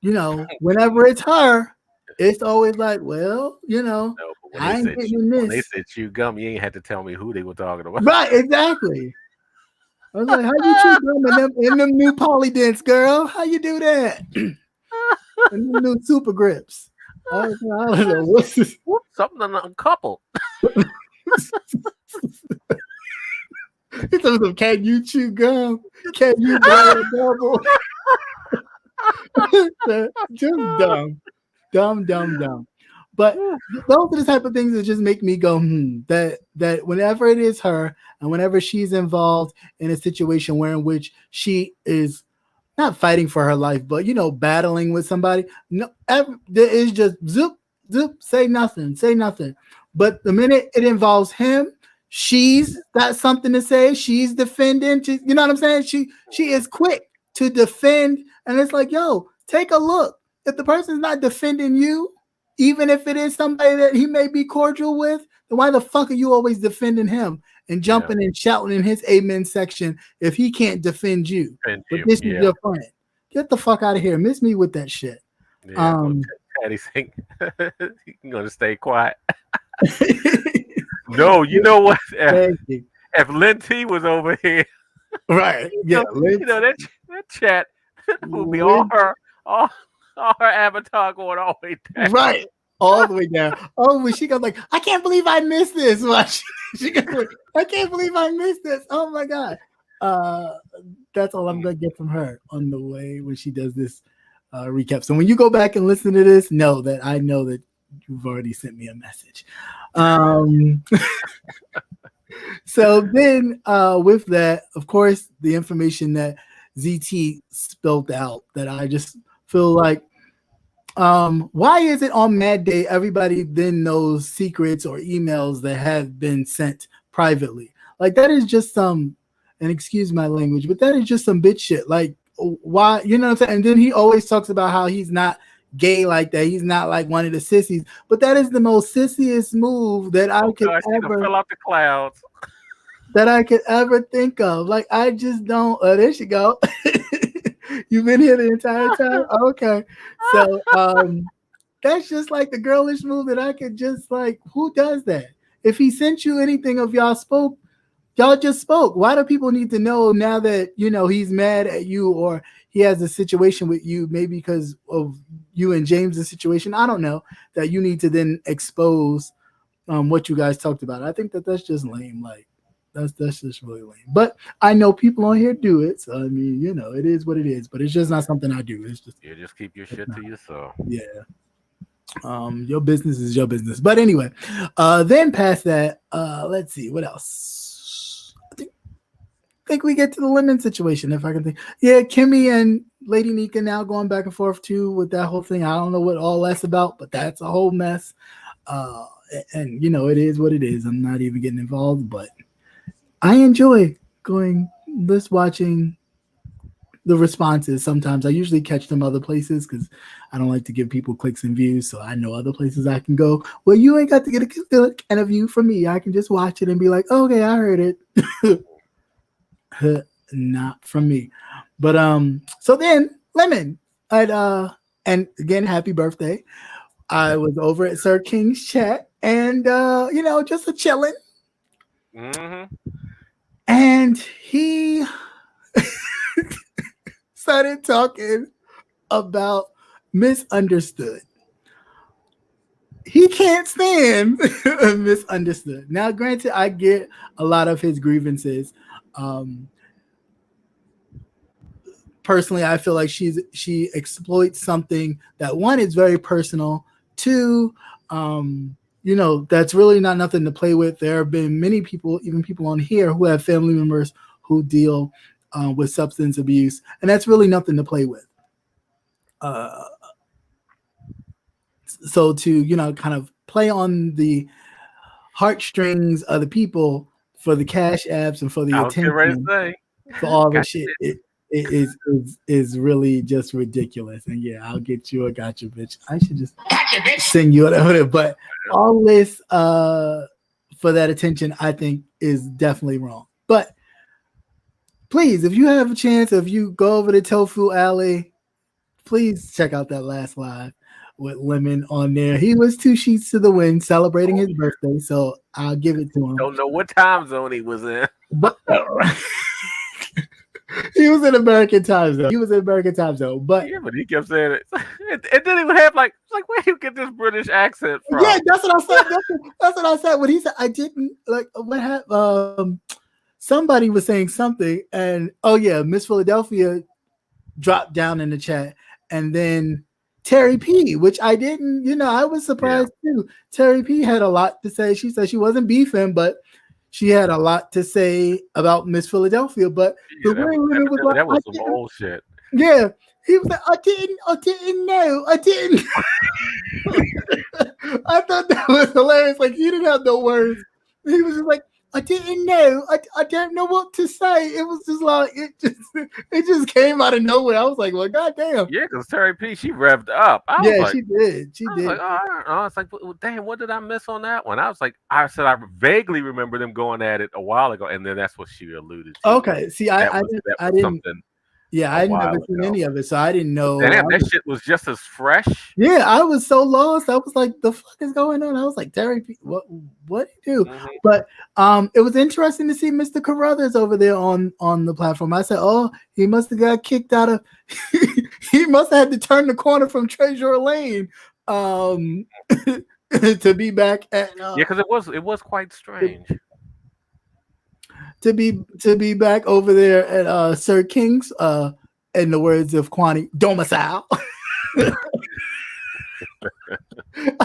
you know, whenever it's her, it's always like, well, you know, I ain't getting in When they this. said chew gum, you ain't had to tell me who they were talking about. Right, exactly. I was like, how you chew gum in them new polydents, girl? How you do that? And them new super grips. I don't know what's this. Something uncoupled. Can you chew gum? Can you blow a double? Just dumb. But those are the type of things that just make me go, that whenever it is her and whenever she's involved in a situation where in which she is not fighting for her life, but, you know, battling with somebody, no, there is just zoop, say nothing. But the minute it involves him, she's got something to say. She's defending. You know what I'm saying? She is quick to defend. And it's like, yo, take a look. If the person's not defending you, even if it is somebody that he may be cordial with, then why the fuck are you always defending him and jumping and shouting in his amen section if he can't defend you? But this is your friend. Get the fuck out of here. Miss me with that shit. Yeah, Patty think you're gonna stay quiet. No, you know what? If Lynn T was over here, right? Yeah, you know that chat would be all her avatar going all the way down. Right, all the way down. Oh, when she goes like, I can't believe I missed this. She goes like, I can't believe I missed this. Oh my god. That's all I'm gonna get from her on the way when she does this recap. So when you go back and listen to this, know that I know that you've already sent me a message. So then with that, of course, the information that ZT spelled out, that I just feel like, why is it on Mad Day everybody then knows secrets or emails that have been sent privately? Like, that is just some, and excuse my language, but that is just some bitch shit. Like, why, you know what I'm saying? And then he always talks about how he's not gay like that. He's not like one of the sissies, but that is the most sissiest move that I could ever fill out the clouds. That I could ever think of. Like, I just don't. Oh, there she go. You've been here the entire time. Okay, so that's just like the girlish move that I could just like. Who does that? If he sent you anything of y'all spoke, y'all just spoke. Why do people need to know now that, you know, he's mad at you or he has a situation with you, maybe because of you and James' situation? I don't know, that you need to then expose what you guys talked about. I think that's just lame. Like, that's just really lame. But I know people on here do it. So I mean, you know, it is what it is. But it's just not something I do. It's just, you just keep your shit to yourself. Yeah. Your business is your business. But anyway, then past that, let's see what else. I think we get to the Lemon situation. If I can think, yeah, Kimmy and Lady Nika now going back and forth too with that whole thing. I don't know what all that's about, but that's a whole mess. And it is what it is. I'm not even getting involved, but I enjoy watching the responses. Sometimes I usually catch them other places because I don't like to give people clicks and views, so I know other places I can go. Well, you ain't got to get a click and a view from me. I can just watch it and be like, okay, I heard it. Not from me. But so then Lemon, and again, happy birthday. I was over at Sir King's chat and just a chilling. Mm-hmm. And he started talking about misunderstood. He can't stand misunderstood. Now, granted, I get a lot of his grievances. Personally, I feel like she exploits something that, one, is very personal. Two, that's really not nothing to play with. There have been many people, even people on here, who have family members who deal with substance abuse, and that's really nothing to play with. So to kind of play on the heartstrings of the people for the cash apps and for the attention, for all the shit, it is really just ridiculous. And yeah, I'll get you a gotcha, bitch. I should just sing you whatever. But all this for that attention, I think, is definitely wrong. But please, if you have a chance, if you go over to Tofu Alley, please check out that last live with Lemon on there. He was 2 sheets to the wind celebrating his birthday, so I'll give it to him. Don't know what time zone he was in. But he was in American time zone. But yeah, but he kept saying it. It didn't even have like where you get this British accent from? Yeah, that's what I said. That's what I said. When he said I didn't like what happened. Somebody was saying something, and Miss Philadelphia dropped down in the chat, and then Terry P, which I didn't, I was surprised too. Terry P had a lot to say. She said she wasn't beefing, but she had a lot to say about Miss Philadelphia. But the way Lemon was like, that was some old shit. Yeah, he was like, I didn't know. I thought that was hilarious. Like, he didn't have no words. He was just like, I didn't know. I don't know what to say. It was just like it just came out of nowhere. I was like, well, goddamn. Yeah, because Terry P, she revved up. She did. She did. Like, oh, it's like, well, damn, what did I miss on that one? I said I vaguely remember them going at it a while ago, and then that's what she alluded to. Okay, see, I didn't. Yeah, I never seen any of it, so I didn't know. Damn, that shit was just as fresh. Yeah, I was so lost. I was like, the fuck is going on? I was like, Terry P, what do you do? Mm-hmm. But it was interesting to see Mr. Carruthers over there on the platform. I said, oh, he must have got kicked out of he must have had to turn the corner from Treasure Lane to be back at because it was quite strange. To be back over there at Sir King's, in the words of Kwani, domicile. I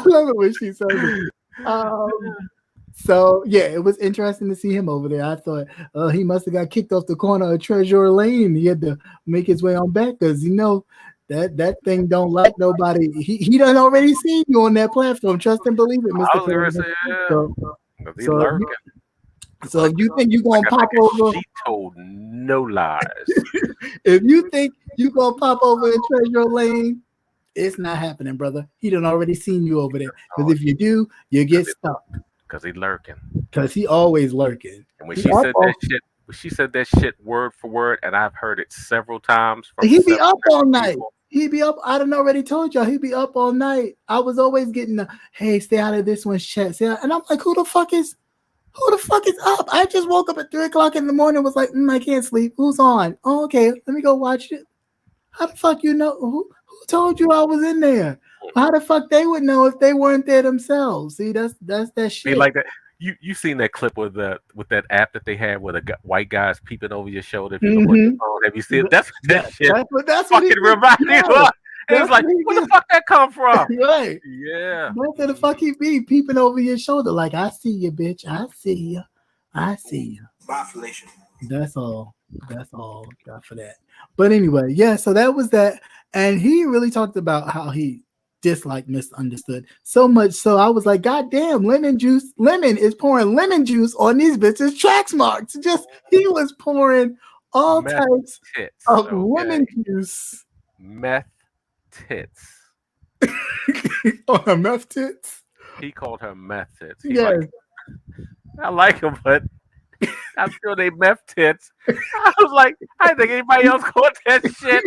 love it when she says it. So yeah, it was interesting to see him over there. I thought he must have got kicked off the corner of Treasure Lane. He had to make his way on back because that thing don't like nobody. He done already seen you on that platform. Trust and believe it, Mr. So if you think you're going to pop over... She told no lies. If you think you're going to pop over in Treasure Lane, it's not happening, brother. He done already seen you over there. Because if you do, you get stuck. Because he lurking. Because he always lurking. And when she said that shit word for word, and I've heard it several times. He be up all night. He be up. I done already told y'all. He be up all night. I was always getting the, hey, stay out of this one's chat. And I'm like, who the fuck is up? I just woke up at 3:00 in the morning. Was like, I can't sleep. Who's on? Oh, okay. Let me go watch it. How the fuck you know? Who told you I was in there? How the fuck they would know if they weren't there themselves? See, that's that shit. Be like that. You seen that clip with that app that they had where the white guys peeping over your shoulder? If you look on your phone, have you seen it? That's shit. That's what fucking reminded me of. It was like, where the fuck that come from? Right. Yeah. Where the fuck he be peeping over your shoulder? Like, I see you, bitch. I see you. I see you. Bye, Felicia. That's all. That's all got for that. But anyway, yeah, so that was that. And he really talked about how he disliked misunderstood so much. So I was like, God damn, lemon is pouring lemon juice on these bitches' tracks marks. Just he was pouring all Meth types tits. of Okay. lemon juice Meth tits. on her meth tits. He called her meth tits. He's Yes. like, I like them, but I'm sure they meth tits. I was like, I didn't think anybody else called that shit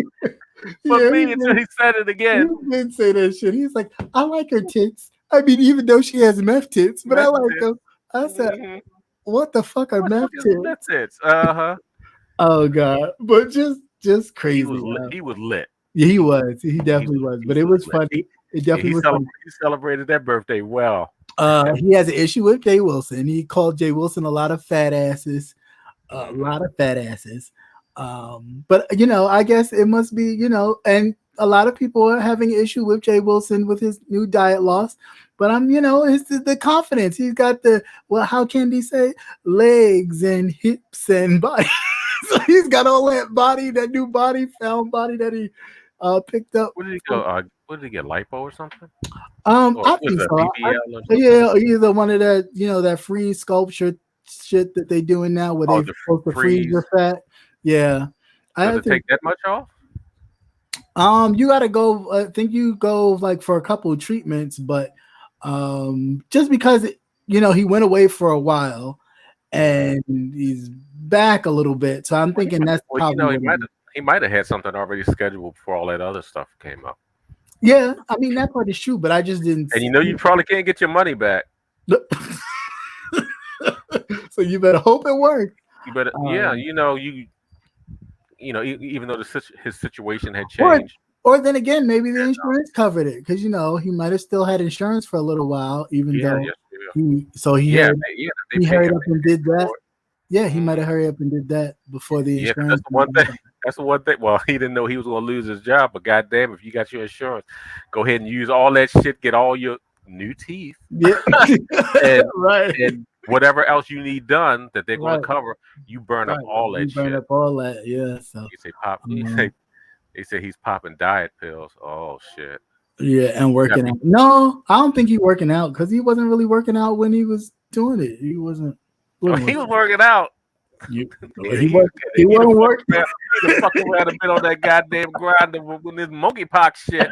but me until he said it again. He did say that shit. He's like, I like her tits. I mean, even though she has meth tits, but I Meth like tits. them. I said, what the fuck are What the meth fuck is tits? meth tits? Uh-huh. Oh god, but just crazy. He was lit. He was lit. Yeah, he was. He definitely was. But it was lit. funny. It definitely was funny. He celebrated that birthday well. He has an issue with Jay Wilson. He called Jay Wilson a lot of fat asses. A lot of fat asses. But you know, I guess it must be, you know, and a lot of people are having an issue with Jay Wilson with his new diet loss. But I'm, you know, it's the confidence. He's got the, well, how can he say, legs and hips and body. So he's got all that body, that new body, found body that he picked up. What did he go? What did he get? Lipo or something? I think so. Yeah, either one of that, you know, that free sculpture shit that they doing now where they're supposed to freeze your fat. Yeah. Does it take that much off? You gotta go. I think you go like for a couple of treatments, but just because you know he went away for a while and he's back a little bit, so I'm thinking that's probably. You know, he might have had something already scheduled before all that other stuff came up. Yeah, I mean that part is true, but I just didn't. And you know, you probably can't get your money back. So you better hope it works. You better, yeah. You know, even though his situation had changed. Or then again, maybe the insurance covered it because you know he might have still had insurance for a little while, even though he hurried up and did that. Yeah, he might have hurried up and did that before the insurance. That's the one thing. That's the one thing. Well, he didn't know he was going to lose his job, but goddamn, if you got your insurance, go ahead and use all that shit. Get all your new teeth, and whatever else you need done that they're going to cover. You burn up all that shit. Burn up all that, yeah. So you say pop. They say he's popping diet pills. Oh shit. Yeah, and working out. No, I don't think he's working out because he wasn't really working out when he was doing it. He wasn't. He was working out. He wasn't working. He fucked around a bit on that goddamn grinder with this monkeypox shit.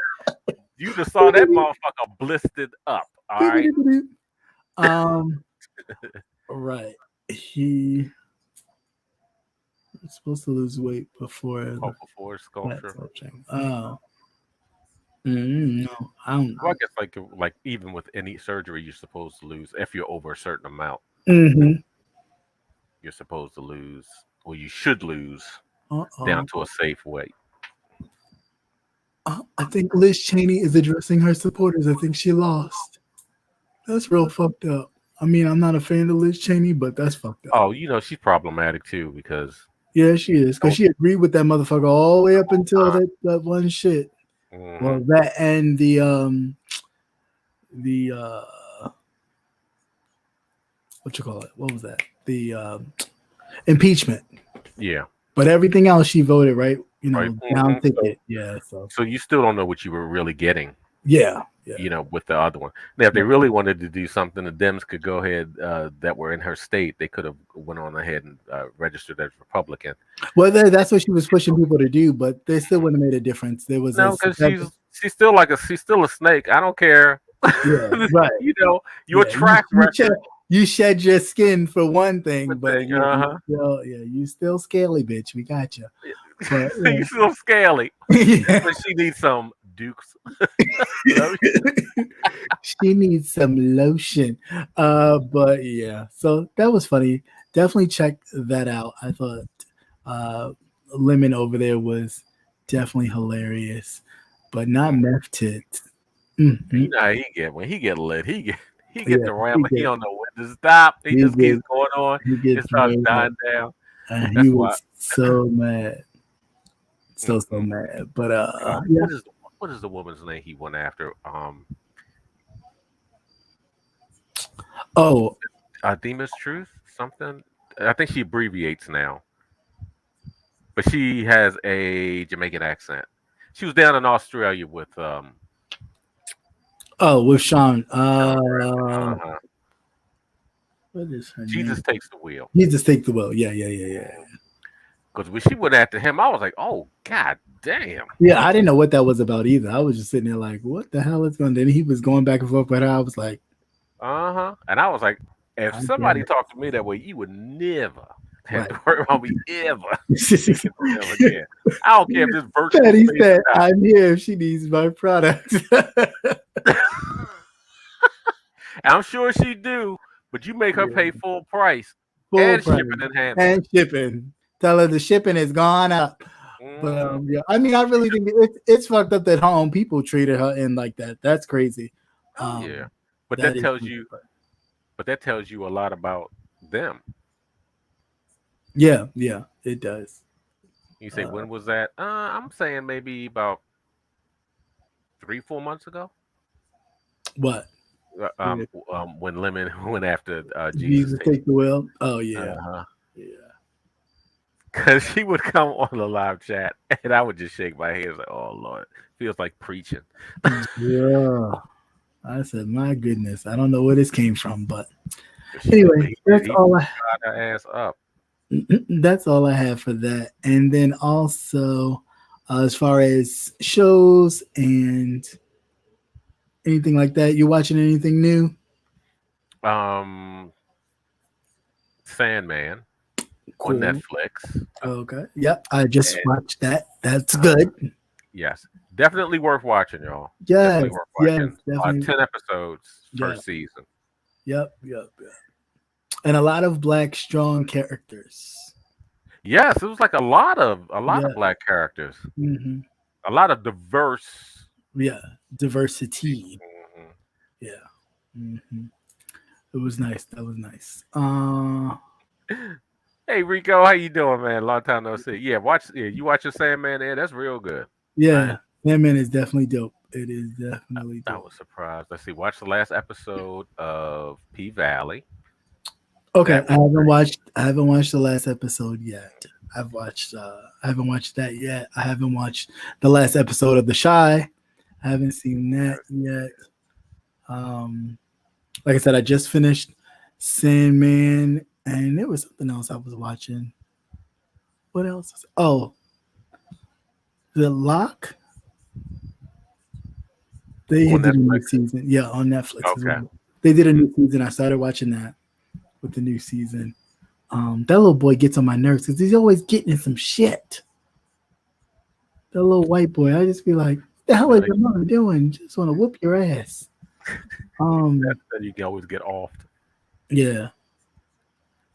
You just saw that motherfucker blistered up. All right. Right. He was supposed to lose weight before sculpture. Oh. No, I don't know. Well, I guess like even with any surgery, you're supposed to lose if you're over a certain amount. Mm-hmm. You're supposed to lose, or you should lose, down to a safe weight. I think Liz Cheney is addressing her supporters. I think she lost. That's real fucked up. I mean, I'm not a fan of Liz Cheney, but that's fucked up. Oh, you know, she's problematic too because. Yeah, she is. Because she agreed with that motherfucker all the way up until that one shit. Mm-hmm. Well, that and the what you call it? What was that? The impeachment. Yeah. But everything else she voted right. You know, down ticket. Yeah. So you still don't know what you were really getting. Yeah. You know, with the other one. Now, if they really wanted to do something, the Dems could go ahead that were in her state. They could have went on ahead and registered as Republican. Well, that's what she was pushing people to do, but they still wouldn't have made a difference. There was because she's still she's still a snake. I don't care. Yeah, right. You know, your track record. You shed your skin for one thing, but you still scaly, bitch. We got you. But, you still scaly. But she needs some Dukes. She needs some lotion. But yeah, so that was funny. Definitely check that out. I thought Lemon over there was definitely hilarious, but not meth tits. Mm-hmm. You know how he get when he get lit. He get the ram. He don't know when to stop. He just keeps going on. It starts dying down. And he was so mad. So mad. But what is the woman's name he went after? Oh, Demas Truth something. I think she abbreviates now. but she has a Jamaican accent. She was down in Australia with Oh, with Sean. uh-huh. What is her Jesus name? Takes the Wheel. Jesus Take the Wheel. Yeah. Because when she went after him, I was like, oh god damn. Yeah, I didn't know what that was about either. I was just sitting there like, what the hell is going on? Then he was going back and forth with her. I was like, And I was like, if I somebody get it. talked to me that way, you would never have Right. to worry about me ever. Never again. I don't care if this virtual Daddy space said, is not. I'm here if she needs my products. I'm sure she do, but you make her pay full price Full and price shipping and handling. and shipping. Tell her the shipping has gone up. But yeah, I mean, I really think it's fucked up that her own people treated her in like that. That's crazy. Yeah, but that that is tells fucked you. up. But that tells you a lot about them. Yeah, it does. You say, when was that? I'm saying maybe about 3-4 months ago. What? When Lemon went after Jesus. Jesus Take the Wheel. Oh yeah. Yeah. Because she would come on the live chat, and I would just shake my head like, "Oh Lord, feels like preaching." Yeah. I said, my goodness, I don't know where this came from, but anyway, that's all I got her ass up. That's all I have for that. And then also, as far as shows and anything like that, you watching anything new? Sandman Cool. on Netflix. Okay. Yep, I just watched that. That's good. Yes, definitely worth watching, y'all. Yes, definitely worth watching. definitely. 10 episodes first season. Yep. And a lot of black strong characters. Yes, it was like a lot of black characters. Mm-hmm. A lot of diverse. Yeah, diversity. Mm-hmm. Yeah. Mm-hmm. It was nice. That was nice. Hey Rico, how you doing, man? Long time no see. Yeah, you watch your Sandman there. That's real good. Yeah, Sandman is definitely dope. It is definitely dope. I was surprised. Let's see. Watch the last episode of P Valley. Okay, I haven't watched the last episode yet. I haven't watched that yet. I haven't watched the last episode of The Shy. I haven't seen that yet. Like I said, I just finished Sandman, and there was something else I was watching. What else? Oh, The Lock. They did a new season. Yeah, on Netflix. Okay. They did a new season. I started watching that with the new season. That little boy gets on my nerves because he's always getting in some shit. That little white boy, I just be like, the hell is your mother doing? Just want to whoop your ass. That you can always get off. Yeah.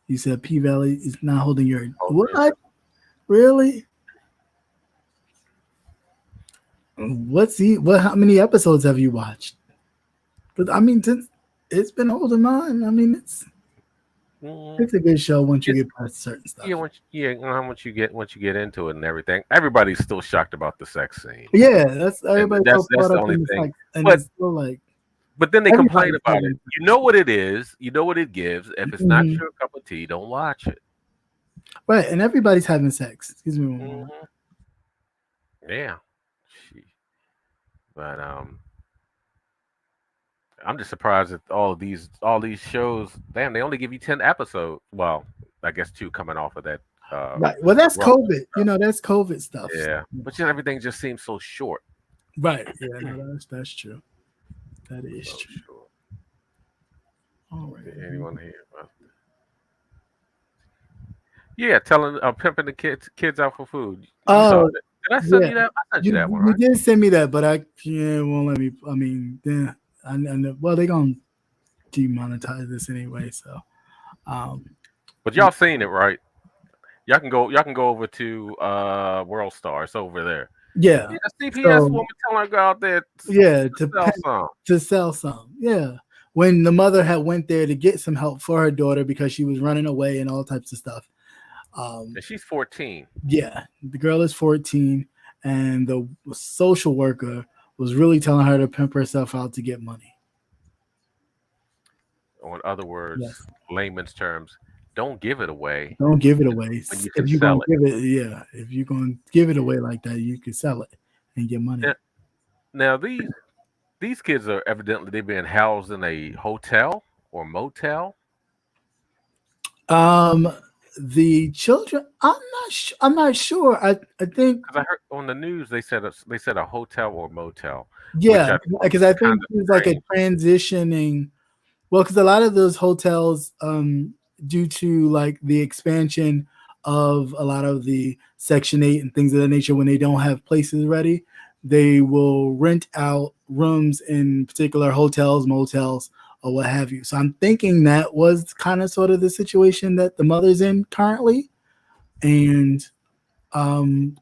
You said P Valley is not holding your what? Really? How many episodes have you watched? But I mean, since it's been holding mine. I mean, it's a good show once you get past certain stuff. Yeah, once you get into it and everything, everybody's still shocked about the sex scene. Yeah, that's everybody's that's the only thing. But then they complain about it. You know what it is. You know what it gives. If it's not your cup of tea, don't watch it. Right, and everybody's having sex. Excuse me. Yeah. But I'm just surprised that all these shows. Damn, they only give you 10 episodes. Well, I guess 2 coming off of that. Right. Well, that's COVID. Stuff. That's COVID stuff. Yeah, but everything just seems so short. Right. Yeah. No, that's true. That is so true. Short. All right. Anyone here? Yeah, pimping the kids out for food. Oh, did I send you that? I sent you that one. Right? You did send me that, but won't let me. I mean, I know. Well, they're gonna demonetize this anyway, so. But y'all seen it, right? Y'all can go over to World Star. It's over there. Yeah. CPS woman telling her to go out there. To sell some. Yeah. When the mother had went there to get some help for her daughter because she was running away and all types of stuff. And she's 14. Yeah, the girl is 14, and the social worker was really telling her to pimp herself out to get money. Or in other words, layman's terms, don't give it away. Don't give it away. When you can If you're gonna sell it. give it, yeah. If you're gonna give it away like that, you can sell it and get money. Now these kids are evidently they've been housed in a hotel or motel. The children, I'm not sure. I think Because I heard on the news they said a hotel or motel. yeah, because I think kind of it's like a transitioning. Well, because a lot of those hotels, due to like the expansion of a lot of the Section 8 and things of that nature, when they don't have places ready, they will rent out rooms in particular hotels, motels, or what have you. So I'm thinking that was kind of sort of the situation that the mother's in currently. And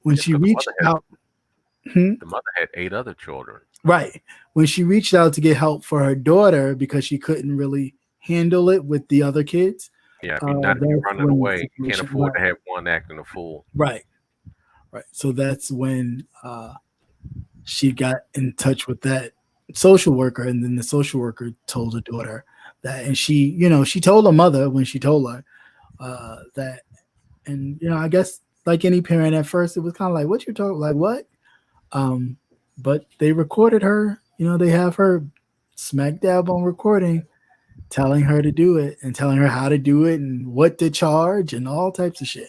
when she reached out, the mother had 8 other children. right. When she reached out to get help for her daughter because she couldn't really handle it with the other kids. Yeah, if you're running away, you can't afford to have one acting a fool. Right. Right. So that's when she got in touch with that social worker, and then the social worker told her daughter that, and she told her mother when she told her that, and I guess like any parent at first, it was kind of like, what you're talking, like what? But they recorded her, they have her smack dab on recording, telling her to do it and telling her how to do it and what to charge and all types of shit.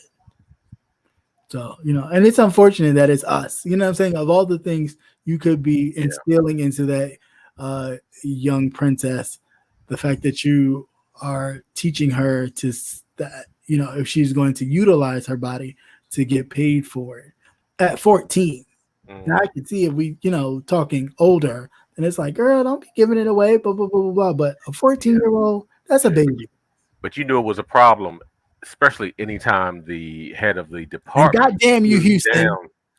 So, and it's unfortunate that it's us, what I'm saying? Of all the things you could be instilling into that young princess, the fact that you are teaching her to that, if she's going to utilize her body to get paid for it at 14. Now I can see if we, talking older, and it's like, girl, don't be giving it away, blah, blah, blah, blah, blah. But a 14-year-old, that's a baby. But it was a problem, especially anytime the head of the department. And goddamn you, Houston.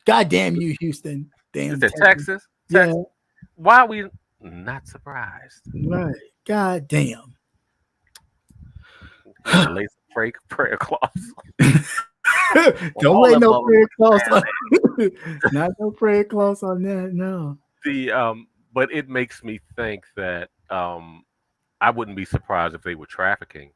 Goddamn you, Houston. Damn. Is it Texas? Yeah. Why are we not surprised? Right. God damn. Lay some prayer cloths. Don't lay no prayer cloths on not no prayer cloths on that. No. But it makes me think that I wouldn't be surprised if they were trafficking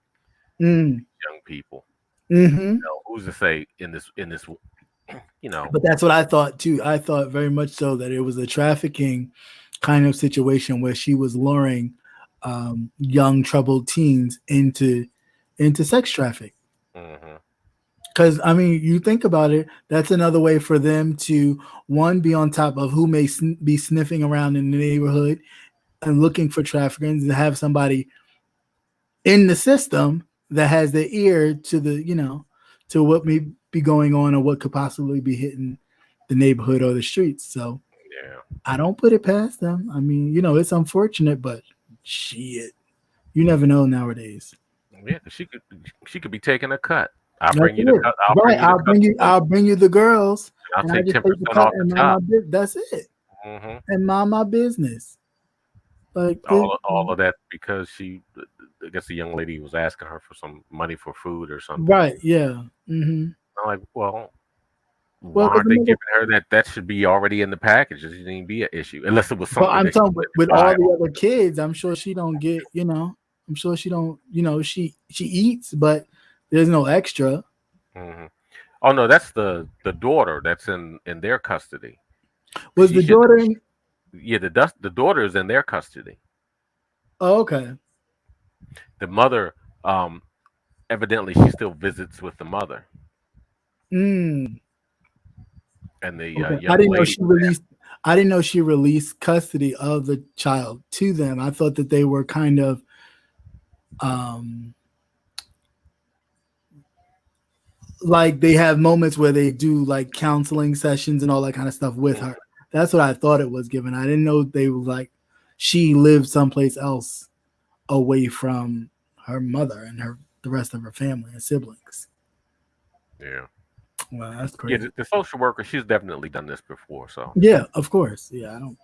young people. Mm-hmm. Who's to say in this? But that's what I thought too. I thought very much so that it was a trafficking kind of situation where she was luring young troubled teens into sex traffic. Because you think about it, that's another way for them to, one, be on top of who may be sniffing around in the neighborhood and looking for traffickers, and have somebody in the system that has their ear to the to what may be going on or what could possibly be hitting the neighborhood or the streets. So I don't put it past them. It's unfortunate, but shit, you never know nowadays. Yeah, she could be taking a cut. I'll bring you the girls. I'll take 10% off the top. That's it. And mind my business. Like all of that because I guess the young lady was asking her for some money for food or something. Right. Yeah. I'm like, why aren't they giving her that should be already in the package? It shouldn't even be an issue unless it was something. I'm talking with all the other kids. I'm sure she don't get. I'm sure she don't. She eats, but there's no extra. Oh no, that's the daughter that's in their custody. Was the daughter in? Yeah, the daughter is in their custody. Oh, okay. The mother, evidently, she still visits with the mother. And the young I didn't know lady she released. I didn't know she released custody of the child to them. I thought that they were kind of, like they have moments where they do like counseling sessions and all that kind of stuff with her. That's what I thought it was given. I didn't know they were like she lived someplace else away from her mother and the rest of her family and siblings. Yeah. Well, that's crazy. Yeah, the social worker, she's definitely done this before. So yeah, of course. Yeah, I don't.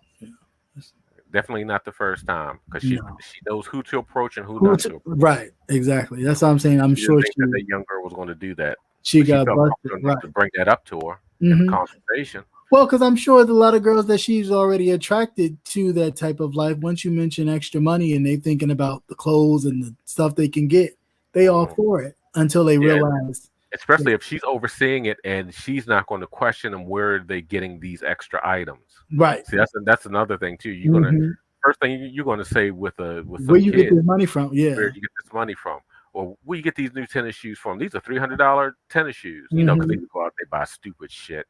Definitely not the first time because she knows who to approach and who not to approach. Right, exactly. That's what I'm saying. I'm sure the young girl was going to do that. She got busted. Right. To bring that up to her in the conversation. Well, because I'm sure a lot of girls that she's already attracted to that type of life. Once you mention extra money and they thinking about the clothes and the stuff they can get, they all for it. until they realize. Especially if she's overseeing it and she's not going to question them where they're getting these extra items. Right. See, that's another thing too. You're gonna first thing you're gonna say with where you get this money from? Yeah. Where you get this money from? Or where you get these new tennis shoes from? These are $300 tennis shoes. You know, because they go out, they buy stupid shit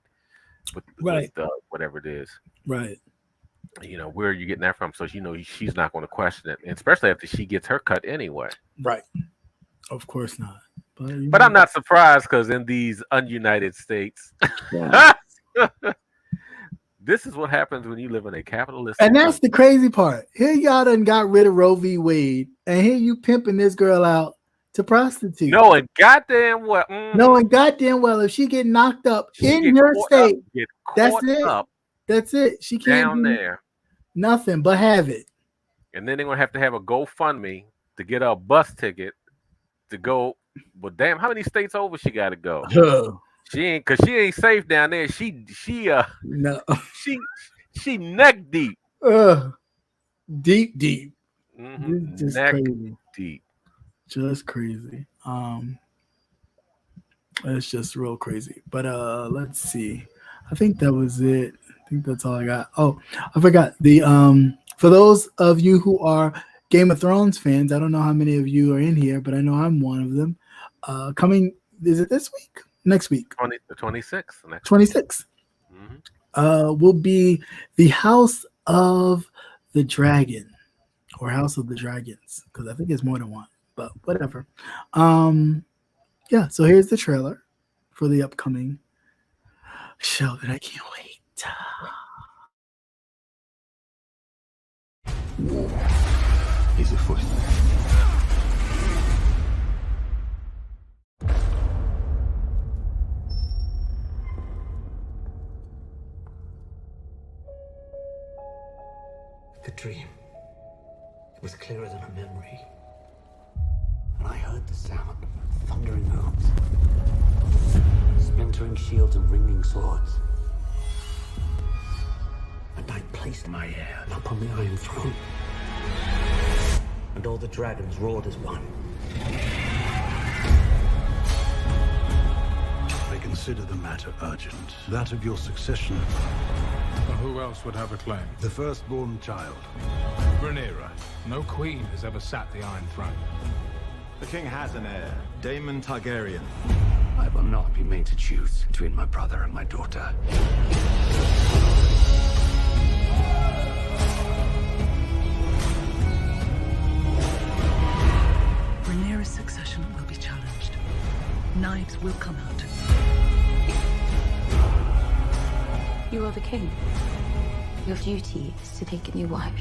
with whatever it is. Right. You know, where are you getting that from? So she's not going to question it, and especially after she gets her cut anyway. Right. Of course not. But I'm not surprised because in these ununited states, this is what happens when you live in a capitalist. And that's the crazy part. Here y'all done got rid of Roe v. Wade, and here you pimping this girl out to prostitute. Knowing goddamn well. Knowing goddamn well if she get knocked up in your state, that's it. That's it. She can't down there. Nothing but have it. And then they're gonna have to have a GoFundMe to get her a bus ticket to go. But damn, how many states over she got to go? She ain't, cause she ain't safe down there. She no. She neck deep. Deep. Just neck crazy. Deep. Just crazy. It's just real crazy. But let's see. I think that was it. I think that's all I got. Oh, I forgot the for those of you who are Game of Thrones fans, I don't know how many of you are in here, but I know I'm one of them. Coming, is it this week? Next week? The 26th. 26th. Will be the House of the Dragon or House of the Dragons, because I think it's more than one, but whatever. Yeah, so here's the trailer for the upcoming show that I can't wait. War is afoot. The dream. It was clearer than a memory. And I heard the sound of thundering hooves, splintering shields and ringing swords. And I placed my heir upon the Iron Throne. And all the dragons roared as one. I consider the matter urgent. That of your succession. Well, who else would have a claim? The firstborn child. Rhaenyra. No queen has ever sat the Iron Throne. The king has an heir, Daemon Targaryen. I will not be made to choose between my brother and my daughter. Rhaenyra's succession will be challenged. Knives will come out. You are the king. Your duty is to take a new wife.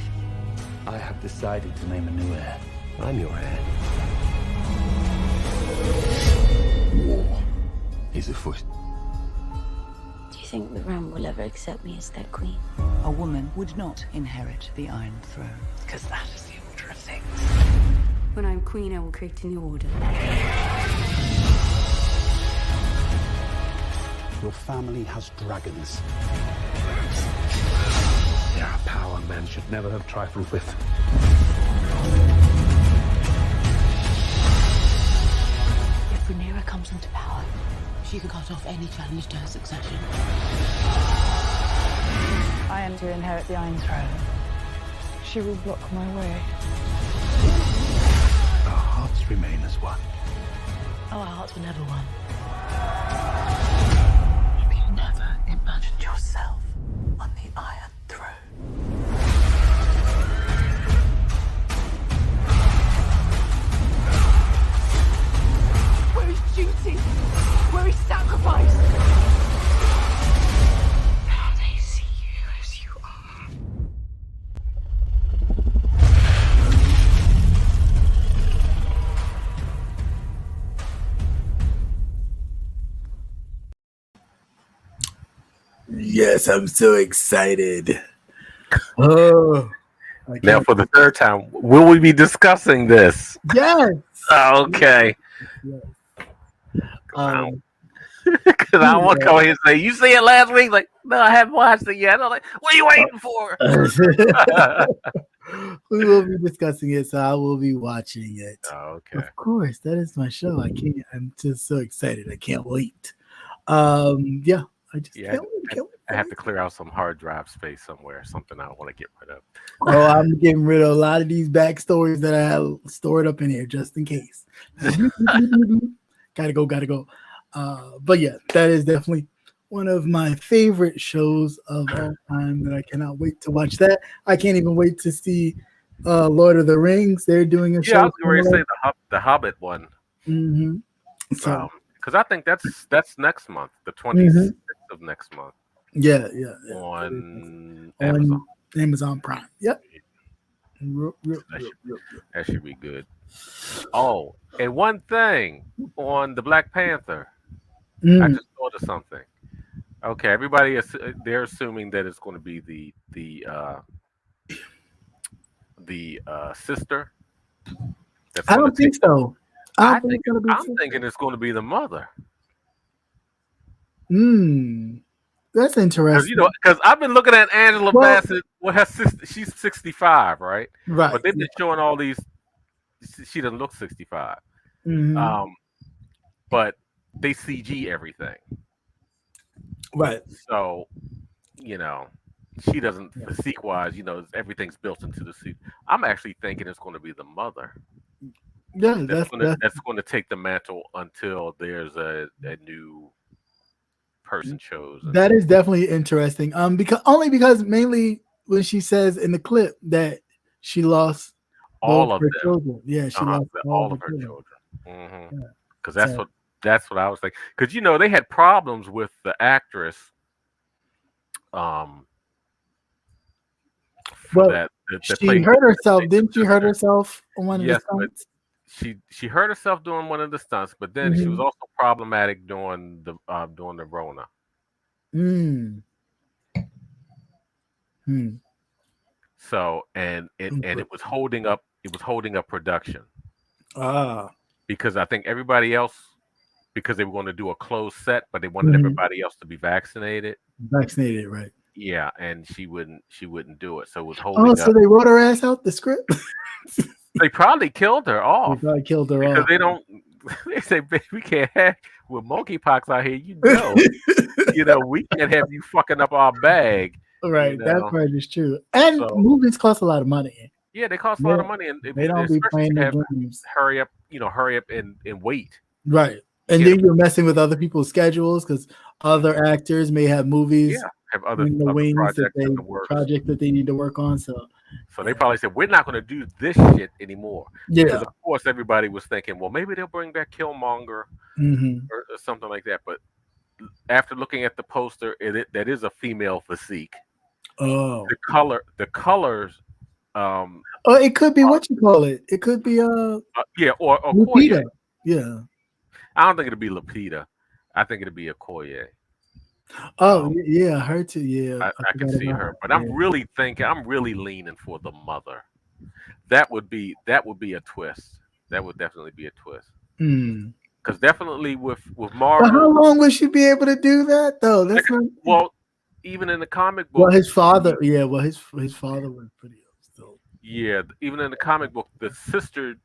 I have decided to name a new heir. I'm your heir. War is afoot. Do you think the Ram will ever accept me as their queen? A woman would not inherit the Iron Throne, because that is the order of things. When I'm queen, I will create a new order. Your family has dragons. They are a power men should never have trifled with. If Rhaenyra comes into power, she can cut off any challenge to her succession. I am to inherit the Iron Throne. She will block my way. Our hearts remain as one. Oh, our hearts were never one. Have you never imagined yourself on the Iron Throne? Where is duty? Where is sacrifice? Now they see you as you are. Yes, I'm so excited. Oh, now for the third time, will we be discussing this? Yes. Okay. Yes. Because I want to come here and say, "You see it last week?" Like, no, I haven't watched it yet. I'm like, "What are you waiting for?" We will be discussing it, so I will be watching it. Oh, okay. Of course, that is my show. I'm just so excited. I can't wait. Yeah, I just Yeah, can't wait. I have to clear out some hard drive space somewhere. Something I want to get rid of. Oh, I'm getting rid of a lot of these backstories that I have stored up in here just in case. Gotta go. But yeah, that is definitely one of my favorite shows of all time that I cannot wait to watch that. I can't even wait to see Lord of the Rings. They're doing a Yeah, I show. was going to say the Hobbit one. Mm-hmm. So, because I think that's next month, the 26th of next month. Yeah. On Amazon Prime. Yep. That should be good. Oh, and one thing on the Black Panther, I just thought of something. Okay, everybody they're assuming that it's going to be the sister. That's I don't think so. I'm thinking it's going to be the mother. That's interesting. Because I've been looking at Angela Bassett. Well, her sister, she's 65, right? Right. But they've been showing all these. She doesn't look 65. But they CG everything. Right. So, she doesn't physique wise. Everything's built into the suit. I'm actually thinking it's going to be the mother. Yeah, that's going to take the mantle until there's a new person chosen. That is definitely interesting. Because mainly when she says in the clip that she lost all of her them. children. Yeah, she lost all of her children. Because that's what I was thinking. Because they had problems with the actress. She hurt herself. Didn't she hurt herself on one of the stunts? She hurt herself doing one of the stunts, but then she was also problematic during the Rona. So and it was holding up. It was holding up production. Because I think everybody else, because they were going to do a closed set, but they wanted everybody else to be vaccinated. Vaccinated, right? Yeah, and she wouldn't do it. So it was holding up. So they wrote her ass out the script. They probably killed her off. They probably killed her because off. they don't. They say, "Baby, we can't have with monkeypox out here." We can't have you fucking up our bag. Right, that part is true. And movies cost a lot of money. Yeah, they cost a lot of money, and they don't be playing their games. Hurry up, and wait. Right, and then you're messing with other people's schedules because other actors may have movies. Yeah, have other projects that they need to work on. So they probably said, we're not going to do this shit anymore. Yeah, because of course everybody was thinking, well, maybe they'll bring back Killmonger or something like that. But after looking at the poster, that is a female physique. Oh, the colors. It could be what you call it. It could be or Lupita. Yeah, I don't think it'll be Lupita. I think it'll be Okoye. Yeah, her too. Yeah, I can see her, but I'm really leaning for the mother. That would be a twist. That would definitely be a twist. Because definitely with Marvel. But how long would she be able to do that though? That's even in the comic book. Well, his father. Yeah, his father was pretty old still. Yeah, even in the comic book, the sister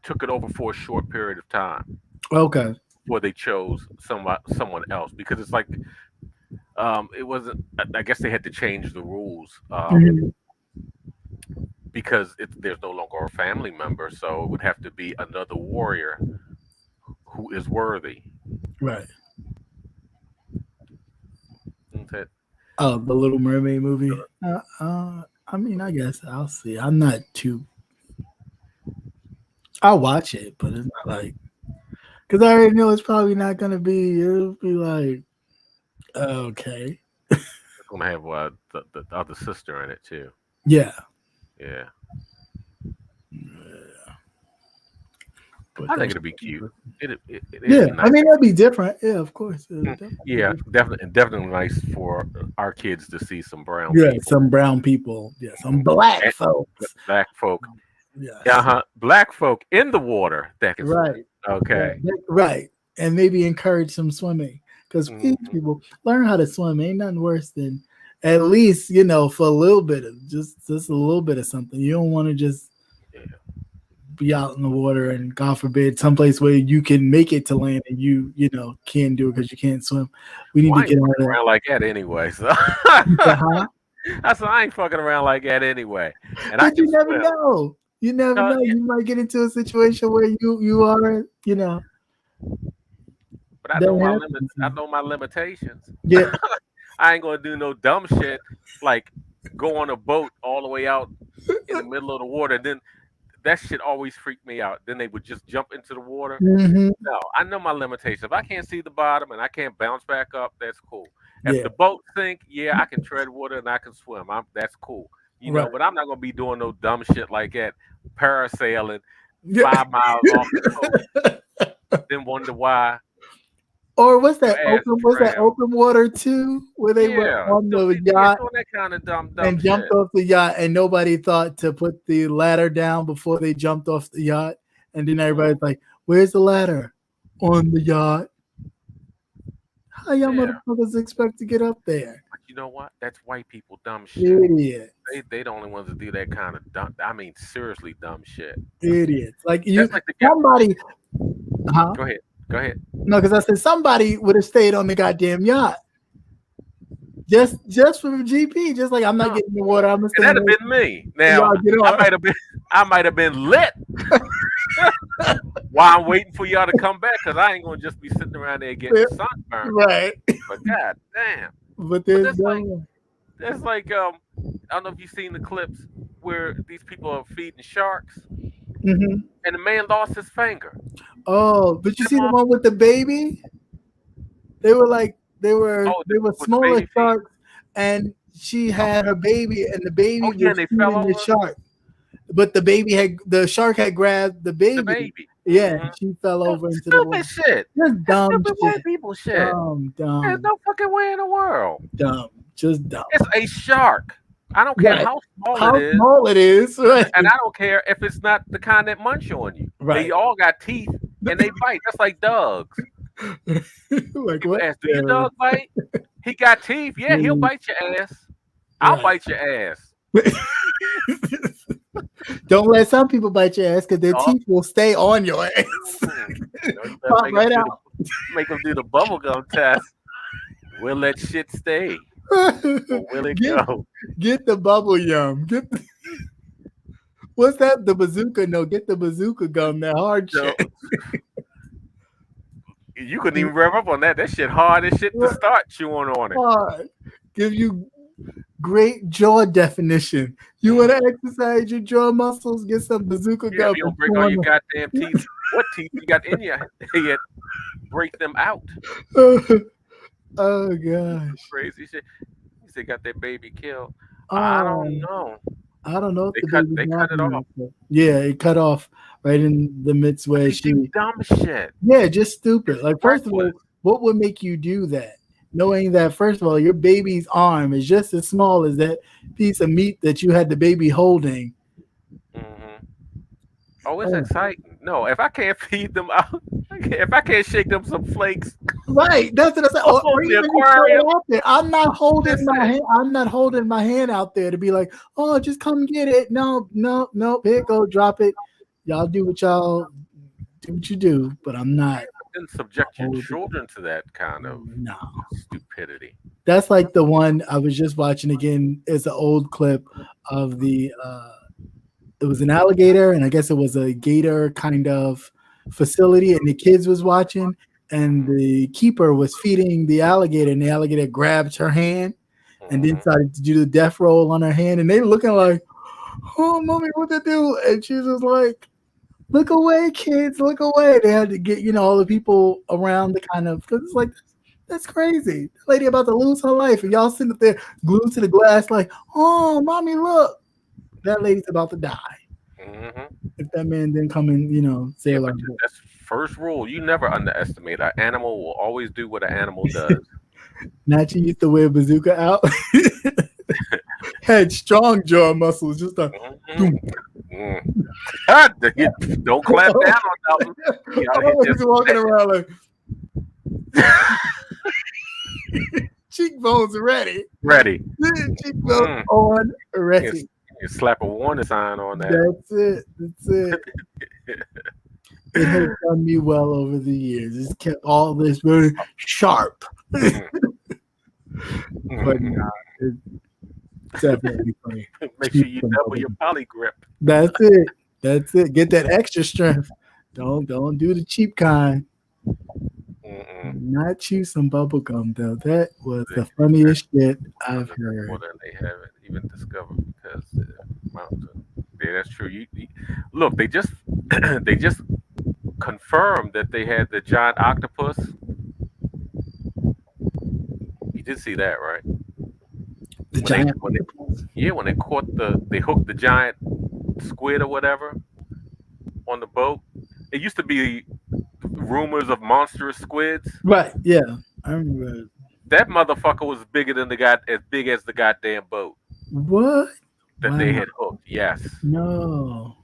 took it over for a short period of time. Okay. Before they chose someone else, because it's like it wasn't. I guess they had to change the rules because there's no longer a family member, so it would have to be another warrior who is worthy. Right. Okay. Oh, the Little Mermaid movie. I mean, I guess I'll see. I'm not too. I'll watch it, but it's not like because I already know it's probably not gonna be. It'll be like, okay. It's gonna have the other sister in it too. Yeah. Yeah. I think it'll be cute. Nice. I mean, it'll be different. Yeah, of course. Definitely nice for our kids to see some brown. Yeah, people. Some brown people. Yeah, some black folks. Black folk. Yeah. Black folk in the water. That can right. Swim. Okay. Yeah, right, and maybe encourage some swimming because people learn how to swim. Ain't nothing worse than at least for a little bit of just a little bit of something. You don't want to just be out in the water and God forbid someplace where you can make it to land and you can't do it because you can't swim. We need Well, I to ain't get out of fucking that. around like that anyway. So Uh-huh. I said I ain't fucking around like that anyway, and I But you can never swim. know. You never know. Yeah. You might get into a situation where you are, But I that know my limit. happens. I know my limitations. Yeah. I ain't gonna do no dumb shit like go on a boat all the way out in the middle of the water. Then that shit always freaked me out. Then they would just jump into the water. Mhm. No, I know my limitations. If I can't see the bottom and I can't bounce back up, that's cool. If Yeah. the boat sink, yeah, I can tread water and I can swim. That's cool. Right. But I'm not gonna be doing no dumb shit like that, parasailing Yeah. 5 miles off the coast, then wonder why Or what's that your ass open? Was that drowned. open water too, where they were Yeah, on the doing yacht that kind of dumb and shit. jumped off the yacht, and nobody thought to put the ladder down before they jumped off the yacht, and then everybody's like, "Where's the ladder?" On the yacht. How y'all motherfuckers expect to get up there? But you know what? That's white people dumb shit. Idiot. They the only ones that do that kind of dumb. I mean, seriously dumb shit. Idiots. Like you, That's like somebody. Huh? Go ahead. Go ahead. No, because I said somebody would have stayed on the goddamn yacht. Just for GP, just like I'm not getting in the water. I'm gonna stay. That'd have been me. Now Y'all get on. I might have been lit while I'm waiting for y'all to come back because I ain't gonna just be sitting around there getting sunburned. Right. But god damn. But there's That's like I don't know if you've seen the clips where these people are feeding sharks Mhm. and the man lost his finger. Oh, but you see the one with the baby? They were smaller sharks, and she had her baby, and the baby was and they fell feeding the over? shark. But the shark had grabbed the baby. Yeah, and she fell over into the water. Stupid shit. Just dumb Stupid shit. white people shit. Dumb. There's no fucking way in the world. Dumb. Just dumb. It's a shark. I don't care Right. how small How it is. small it is, right? And I don't care if it's not the kind that munch on you. Right. They all got teeth and they bite. That's like dogs. Like People what? ask, do your dog bite? He got teeth. Yeah, he'll bite your ass. I'll bite your ass. Don't let some people bite your ass because their teeth will stay on your ass. Pop right out. Make them do the bubblegum test. Will that shit stay? Or will it go? Get the bubble yum. What's that? The bazooka? No, get the bazooka gum. That hard shit. You couldn't even rev up on that. That shit hard as shit to start chewing on it. Hard. Give you great jaw definition. You want to exercise your jaw muscles? Get some bazooka gum. You don't break all your goddamn teeth. What teeth you got in your head? Break them out. Oh gosh. Crazy shit. You said got that baby killed. Oh, I don't know. I don't know if They cut it off. Yeah, it cut off right in the midst where she dumb shit. Yeah, just stupid. Like first of all, what would make you do that? Knowing that first of all, your baby's arm is just as small as that piece of meat that you had the baby holding. Oh, it's exciting. No, if I can't feed them out, if I can't shake them some flakes, right? That's what I said. Or even out there. I'm not holding my hand. I'm not holding my hand out there to be like, oh, just come get it. No. Here, go, drop it. Y'all do what you do, but I'm not. Then subject your children to that kind of stupidity. That's like the one I was just watching again. It's an old clip of the. It was an alligator, and I guess it was a gator kind of facility, and the kids was watching, and the keeper was feeding the alligator, and the alligator grabbed her hand and then started to do the death roll on her hand, and they looking like, oh, mommy, what to do? And she was like, look away, kids, look away. They had to get, all the people around the kind of, because it's like, that's crazy. The lady about to lose her life, and y'all sitting up there glued to the glass like, oh, mommy, look. That lady's about to die. If that man didn't come and, say like that. That's first rule. You never underestimate an animal. Will always do what an animal does. Not you used to wear bazooka out. Had strong jaw muscles, just like don't clamp down on them. Just walking around like she cheekbones ready. Ready. Cheekbones on ready. You slap a warning sign on that. That's it. That's it. It has done me well over the years. It's kept all this very sharp. But nah, it's definitely funny. Make sure you double your poly grip. That's it. That's it. Get that extra strength. Don't do the cheap kind. Not chew some bubble gum though. That was the funniest shit I've heard. More than they haven't even discovered because yeah, that's true. Look, they just they just confirmed that they had the giant octopus. You did see that, right? The giant octopus? When they hooked the giant squid or whatever on the boat. It used to be rumors of monstrous squids. Right, yeah. I remember that motherfucker was bigger than as big as the goddamn boat. What? That they had hooked, yes. No.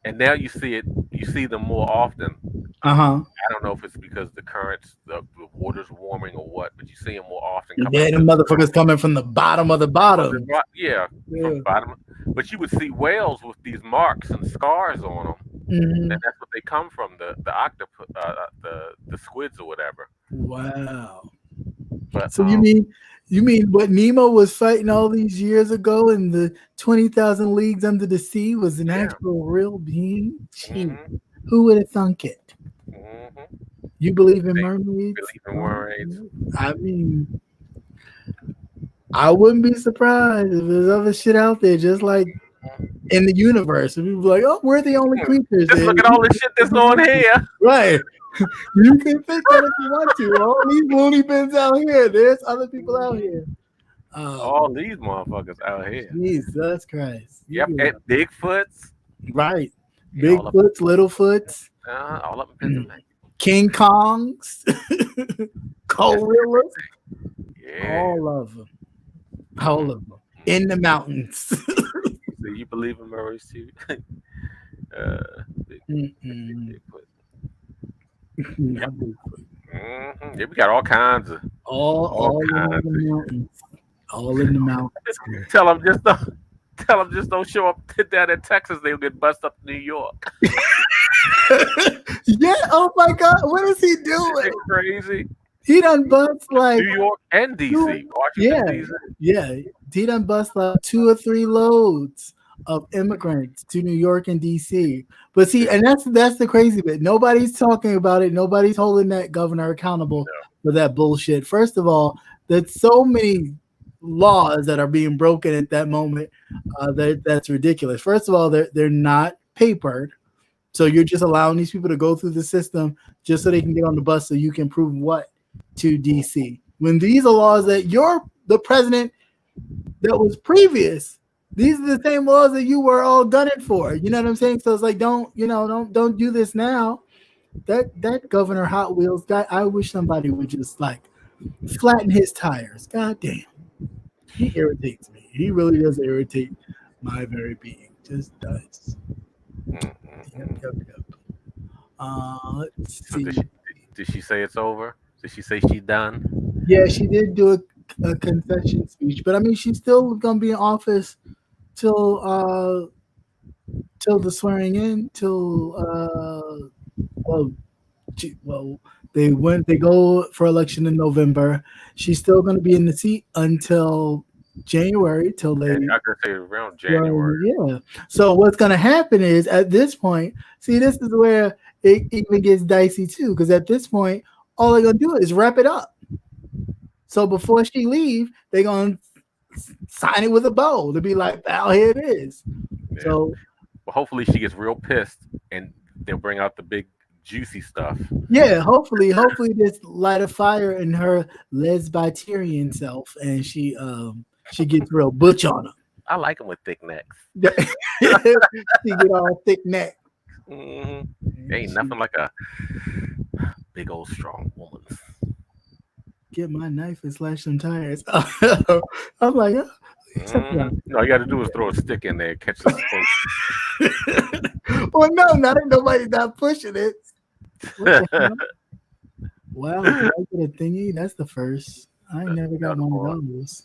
And now you see them more often. Uh-huh. I don't know if it's because the currents, the water's warming or what, but you see them more often. Yeah, the motherfuckers coming from the bottom of the bottom. Yeah, from the bottom. But you would see whales with these marks and scars on them. Mm-hmm. And that's what they come from, the octopus, the squids or whatever. Wow. But, so you mean what Nemo was fighting all these years ago in the 20,000 Leagues Under the Sea was an actual real being? Mm-hmm. Who would have thunk it? Mm-hmm. You believe in mermaids? Believe in mermaids. I mean, I wouldn't be surprised if there's other shit out there just like in the universe. And people like, oh, we're the only creatures. Just look at all the shit that's on here. Right. You can think that if you want to. All these loony bins out here. There's other people out here. All these motherfuckers out here. Jesus Christ. Yep, and Bigfoots. Right. Bigfoots, Littlefoots. All up in Pennsylvania. King Kongs. Gorillas. Yeah. All of them. All of them. In the mountains. So you believe in mermaids too? Bigfoot. Yep. Mm-hmm. Yeah, we got all kinds of all kinds in the mountains. All in the mountains. Tell them just don't show up down in Texas. They'll get busted up in New York. Yeah. Oh my God. What is he doing? It's crazy. He done bust like New York and DC. Washington, DC. Yeah. He done bust like 2 or 3 loads of immigrants to New York and DC. But see, and that's the crazy bit. Nobody's talking about it. Nobody's holding that governor accountable for that bullshit. First of all, there's so many laws that are being broken at that moment. That's ridiculous. First of all, they're not papered. So you're just allowing these people to go through the system just so they can get on the bus so you can prove what to DC. When these are laws that you're the president that was previous, these are the same laws that you were all gunning for. You know what I'm saying? So it's like, don't do this now. That Governor Hot Wheels guy, I wish somebody would just like flatten his tires. God damn. He irritates me. He really does irritate my very being. Just does. Yep. Let's see. Did she say it's over? Did she say she's done? Yeah, she did do a concession speech, but I mean, she's still gonna be in office till the swearing in, they go for election in November. She's still gonna be in the seat until January, till they. I could say around January. Yeah. So what's gonna happen is at this point, see, this is where it even gets dicey too, because at this point, all they're gonna do is wrap it up. So before she leave, they're gonna sign it with a bow to be like, "Oh, here it is." Yeah. So, well, hopefully she gets real pissed and they'll bring out the big juicy stuff. Yeah, hopefully this light a fire in her lesbian self, and she gets real butch on her. I like them with thick necks. She get all thick neck. Mm-hmm. Ain't nothing like a big old strong woman. Get my knife and slash some tires. I'm like, no, you got to do is throw a stick in there, catch the smoke. Well, no, not nobody's not pushing it. Wow, did I get a thingy? That's the first. I never got one of those.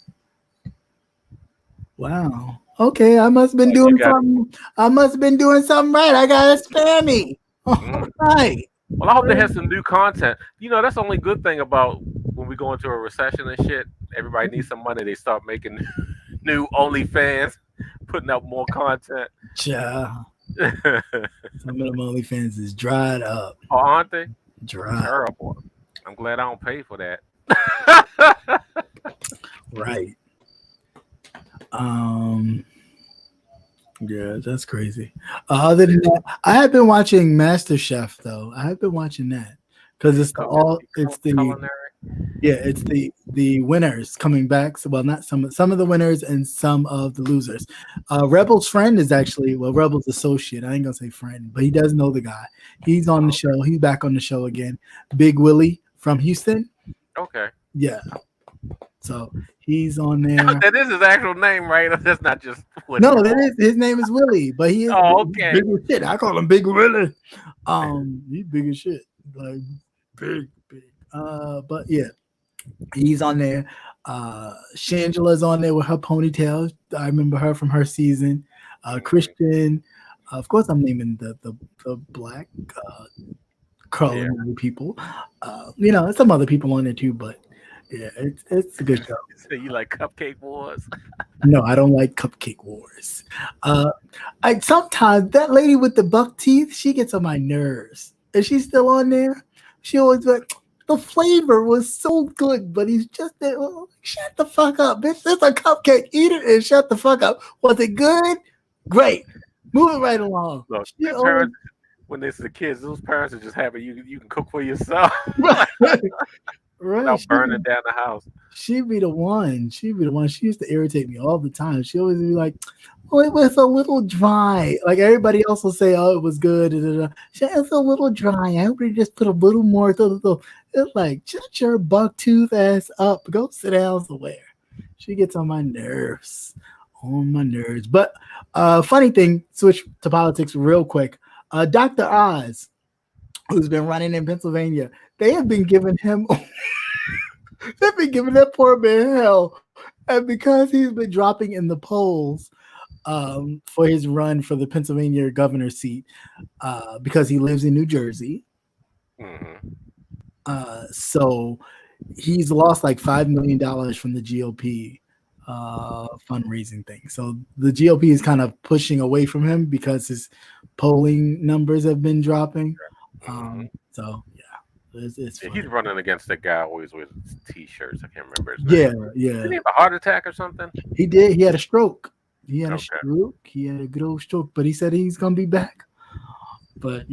Wow. Okay, I must have been doing something. I must have been doing something right. I got a spammy. All right. Well, I hope they have some new content. That's the only good thing about when we go into a recession and shit. Everybody needs some money. They start making new OnlyFans, putting out more content. Yeah. Some of them OnlyFans is dried up. Oh, aren't they? Dry. Terrible. I'm glad I don't pay for that. Right. Yeah, that's crazy. Other than that, I have been watching MasterChef though. I have been watching that because it's the winners coming back. So, well, not some of the winners and some of the losers. Rebel's friend is actually Rebel's associate. I ain't gonna say friend, but he does know the guy. He's on the show. He's back on the show again. Big Willie from Houston. Okay. Yeah. So he's on there. That is his actual name, right? That's not just his name is Willie, but he is okay. big as shit. I call him Big Willie. He's big as shit. Like big. But yeah, he's on there. Shangela's on there with her ponytail. I remember her from her season. Christian. Of course, I'm naming the black culinary people. Some other people on there too, but yeah, it's a good show. So you like Cupcake Wars? No, I don't like Cupcake Wars. I sometimes that lady with the buck teeth, she gets on my nerves. Is she still on there? She always like, the flavor was so good, but he's just there. Oh, shut the fuck up, bitch. It's a cupcake. Eat it and shut the fuck up. Was it good? Great. Move it right along. Look, parents, when they're the kids, those parents are just happy you can cook for yourself. Right. Without burning down the house. She'd be the one. She used to irritate me all the time. She always be like, "Oh, it was a little dry." Like everybody else will say, "Oh, it was good." It's a little dry. I hope you just put a little more. It's like, shut your buck tooth ass up. Go sit down somewhere. She gets on my nerves. But funny thing, switch to politics real quick. Dr. Oz, who's been running in Pennsylvania, they have been giving him they've been giving that poor man hell. And because he's been dropping in the polls for his run for the Pennsylvania governor seat, because he lives in New Jersey. So he's lost like $5 million from the GOP fundraising thing. So the GOP is kind of pushing away from him because his polling numbers have been dropping. So yeah, he's running against that guy always with T-shirts. I can't remember his name. Yeah. Did he have a heart attack or something? He did. He had a stroke. He had a good old stroke, but he said he's gonna be back. But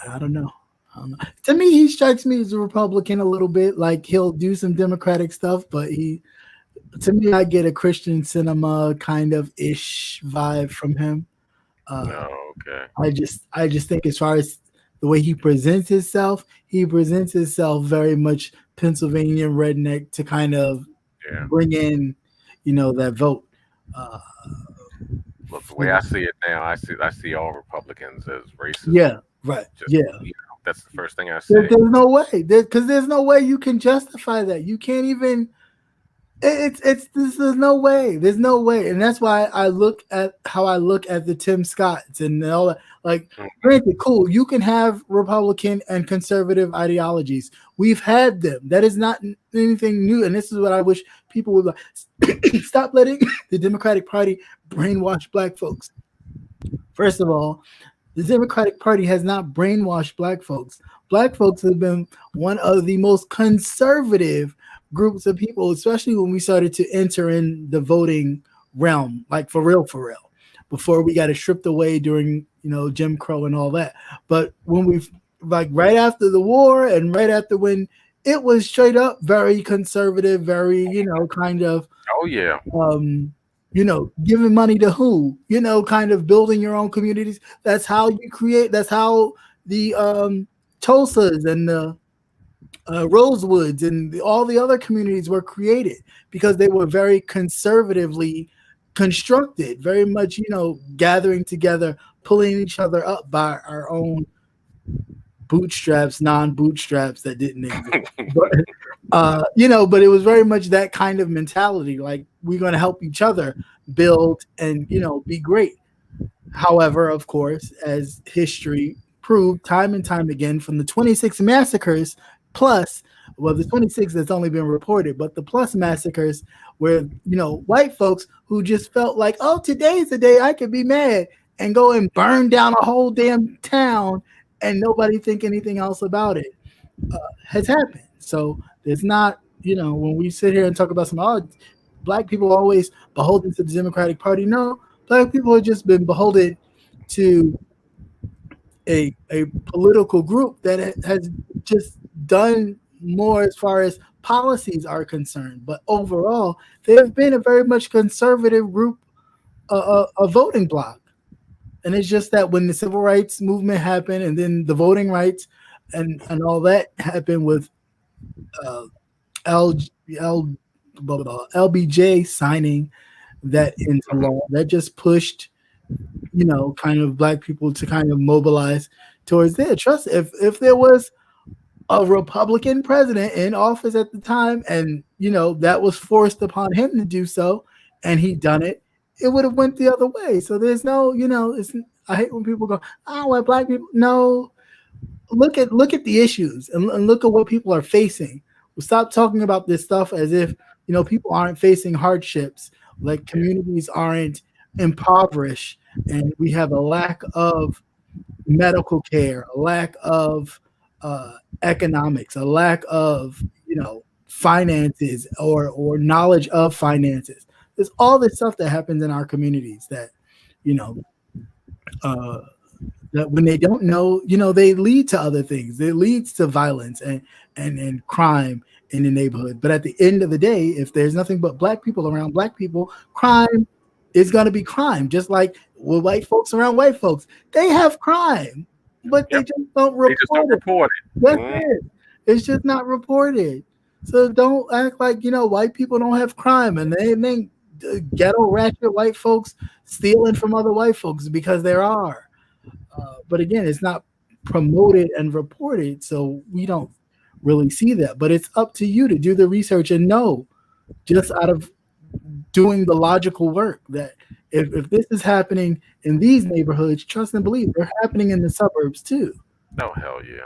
I don't know. To me, he strikes me as a Republican a little bit. Like he'll do some Democratic stuff, but to me, I get a Christian cinema kind of ish vibe from him. Okay. I just think as far as the way he presents himself very much Pennsylvania redneck to kind of bring in, that vote. Look, the way I see it now, I see all Republicans as racist. Yeah, right. That's the first thing I see. There's no way, because there's no way you can justify that. You can't even. There's no way. There's no way, and that's why I look at the Tim Scotts and all that. Like, granted, cool. You can have Republican and conservative ideologies. We've had them. That is not anything new. And this is what I wish people would stop letting the Democratic Party brainwash black folks. First of all, the Democratic Party has not brainwashed black folks. Black folks have been one of the most conservative groups of people, especially when we started to enter in the voting realm, like for real, before we got it stripped away during, Jim Crow and all that. But when we right after the war and right after when it was straight up very conservative, very, kind of, oh yeah, giving money to who, kind of building your own communities. That's how you create. That's how the Tulsas and the Rosewoods and all the other communities were created, because they were very conservatively constructed, very much, gathering together, pulling each other up by our own bootstraps, non-bootstraps that didn't exist. But it was very much that kind of mentality. Like, we're going to help each other build and, be great. However, of course, as history proved time and time again, from the 26 massacres plus, well, the 26 that's only been reported, but the plus massacres where, white folks who just felt like, oh, today's the day I could be mad and go and burn down a whole damn town and nobody think anything else about it, has happened. So there's not, when we sit here and talk about black people are always beholden to the Democratic Party. No, black people have just been beholden to a political group that has just done more as far as policies are concerned. But overall, they have been a very much conservative group, a voting bloc. And it's just that when the civil rights movement happened and then the voting rights and all that happened with LBJ signing that into law, that just pushed, kind of black people to kind of mobilize towards their trust. If there was a Republican president in office at the time and, that was forced upon him to do so and he done it, it would have went the other way. So there's no, I hate when people go, oh, well, black people. No, look at the issues and look at what people are facing. We'll stop talking about this stuff as if, people aren't facing hardships, like communities aren't impoverished, and we have a lack of medical care, a lack of economics, a lack of, finances or knowledge of finances. There's all this stuff that happens in our communities that, that when they don't know, they lead to other things. It leads to violence and crime in the neighborhood. But at the end of the day, if there's nothing but black people around black people, crime is going to be crime. Just like with white folks around white folks, they have crime, but they just don't report it. That's it. It's just not reported. So don't act like, white people don't have crime and they ain't ghetto ratchet white folks stealing from other white folks, because there are. But again, it's not promoted and reported, so we don't really see that. But it's up to you to do the research and know, just out of doing the logical work, that if this is happening in these neighborhoods, trust and believe they're happening in the suburbs too. Oh, hell yeah.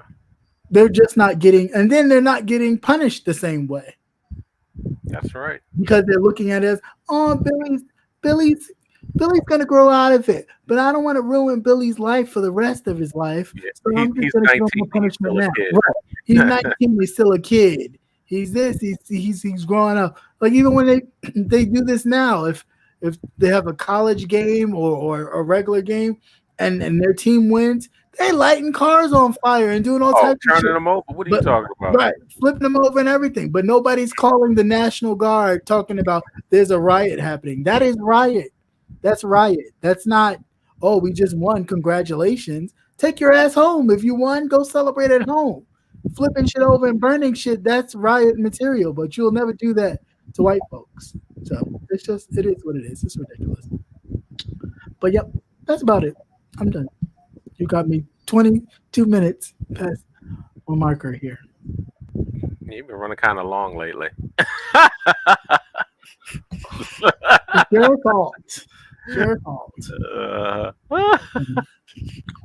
They're just not getting, and then they're not getting punished the same way. That's right. Because they're looking at it as, oh, Billy's gonna grow out of it, but I don't want to ruin Billy's life for the rest of his life. Yeah, so I'm just gonna give him a punishment now. Right. He's 19, he's still a kid. He's this, he's growing up. Like, even when they do this now, if they have a college game or a regular game and their team wins, they lighting cars on fire and doing all types of shit. Turning them over. What are you talking about? Right, flipping them over and everything. But nobody's calling the National Guard talking about there's a riot happening. That is riot. That's riot. That's not, oh, we just won, congratulations. Take your ass home. If you won, go celebrate at home. Flipping shit over and burning shit, that's riot material. But you'll never do that to white folks. So it is what it is. It's ridiculous. But yep, that's about it. I'm done. You got me 22 minutes past my marker here. You've been running kind of long lately. It's your fault. Your fault.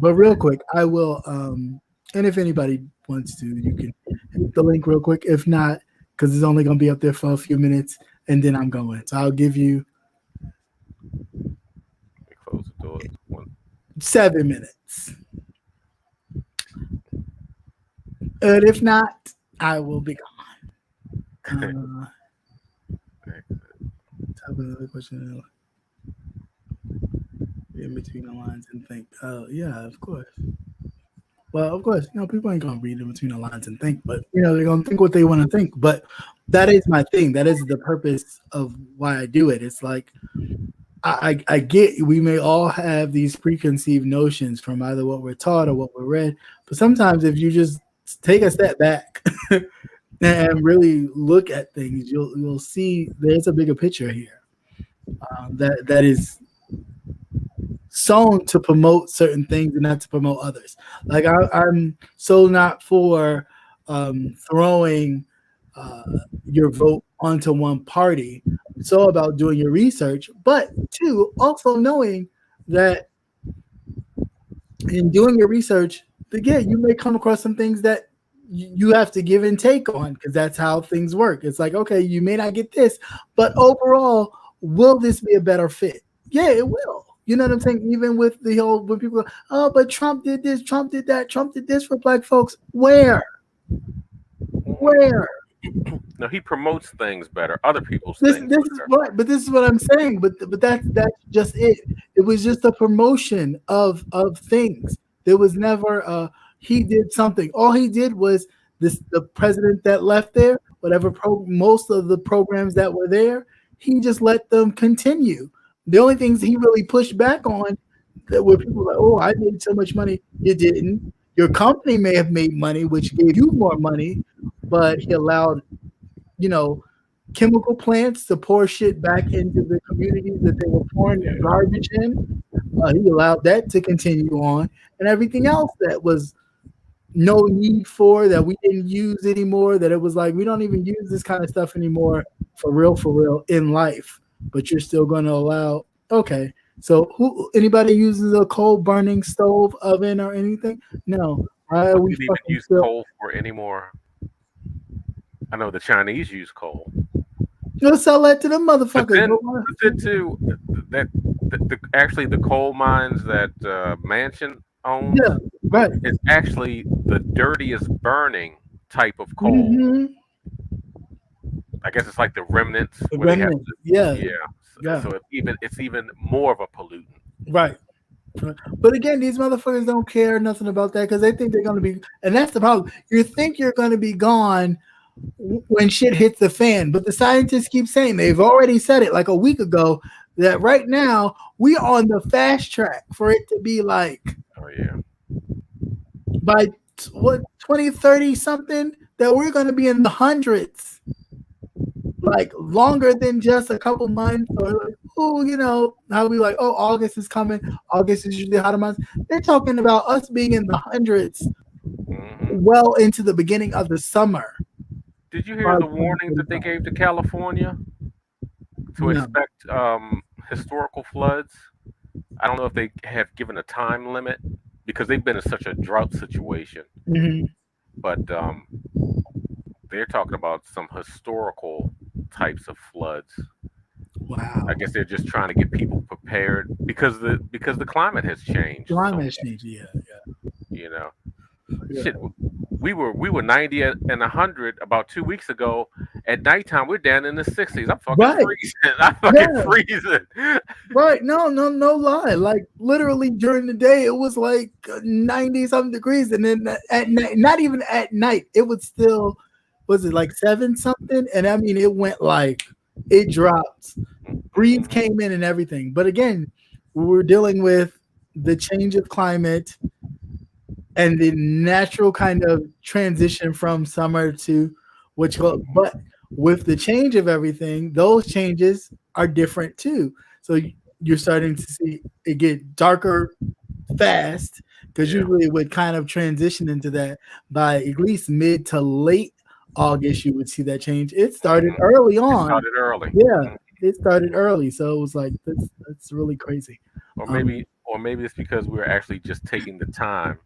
But real quick, I will, and if anybody wants to, you can hit the link real quick. If not, because it's only going to be up there for a few minutes, and then I'm going. So I'll give you 7 minutes. And if not, I will be gone. Have another question. In between the lines and think. Oh, yeah, of course. Well, of course, people ain't gonna read in between the lines and think, but they're gonna think what they want to think. But that is my thing. That is the purpose of why I do it. It's like I get we may all have these preconceived notions from either what we're taught or what we're read, but sometimes if you just take a step back and really look at things, you'll see there's a bigger picture here that is sown to promote certain things and not to promote others. Like I'm so not for throwing your vote onto one party. It's all about doing your research, but two, also knowing that in doing your research, again, you may come across some things that you have to give and take on because that's how things work. It's like, okay, you may not get this, but overall, will this be a better fit? Yeah, it will. You know what I'm saying? Even with the whole, when people go, oh, but Trump did this, Trump did that, Trump did this for black folks. Where? No, he promotes things better. Other people's This things. is what, but this is what I'm saying. But that's just it. It was just a promotion of things. There was never he did something. All he did was the president that left there, most of the programs that were there, he just let them continue. The only things he really pushed back on that were people like, oh, I made so much money. You didn't. Your company may have made money, which gave you more money, but he allowed, chemical plants to pour shit back into the communities that they were pouring their garbage in. He allowed that to continue on, and everything else that was no need for, that we didn't use anymore, that it was like, we don't even use this kind of stuff anymore for real in life, but you're still going to allow. Okay, so anybody uses a coal burning stove, oven, or anything? No. Why are we even use coal for anymore? I know the Chinese use coal. You'll sell that to them motherfuckers. But then too, actually the coal mines that Manchin owns, yeah, right, is actually the dirtiest burning type of coal. Mm-hmm. I guess it's like the remnants. Yeah. So it's even more of a pollutant. Right. But again, these motherfuckers don't care nothing about that because they think they're going to be, and that's the problem. You think you're going to be gone when shit hits the fan, but the scientists keep saying, they've already said it like a week ago, that right now we are on the fast track for it to be like, by 2030 something, that we're going to be in the hundreds, like longer than just a couple months, or like, how we like, oh, August is coming. August is usually hotter months. They're talking about us being in the hundreds well into the beginning of the summer. Did you hear the warnings that they gave to California to expect historical floods? I don't know if they have given a time limit because they've been in such a drought situation. Mm-hmm. But they're talking about some historical types of floods. Wow. I guess they're just trying to get people prepared because the climate has changed. Yeah. Shit, we were 90 and 100 about 2 weeks ago. At nighttime, we're down in the 60s. I'm fucking freezing. I'm fucking freezing. Right. No lie. Like literally during the day, it was like 90 something degrees, and then at night, not even at night, it would still, was it like 7 something? And I mean, it went like, it dropped. Breeze came in and everything. But again, we're dealing with the change of climate and the natural kind of transition from summer to but with the change of everything, those changes are different too. So you're starting to see it get darker fast, because usually it would kind of transition into that by at least mid to late August. You would see that change. It started early on. It started early. Yeah, it started early. So it was like, that's really crazy. Or maybe it's because we're actually just taking the time.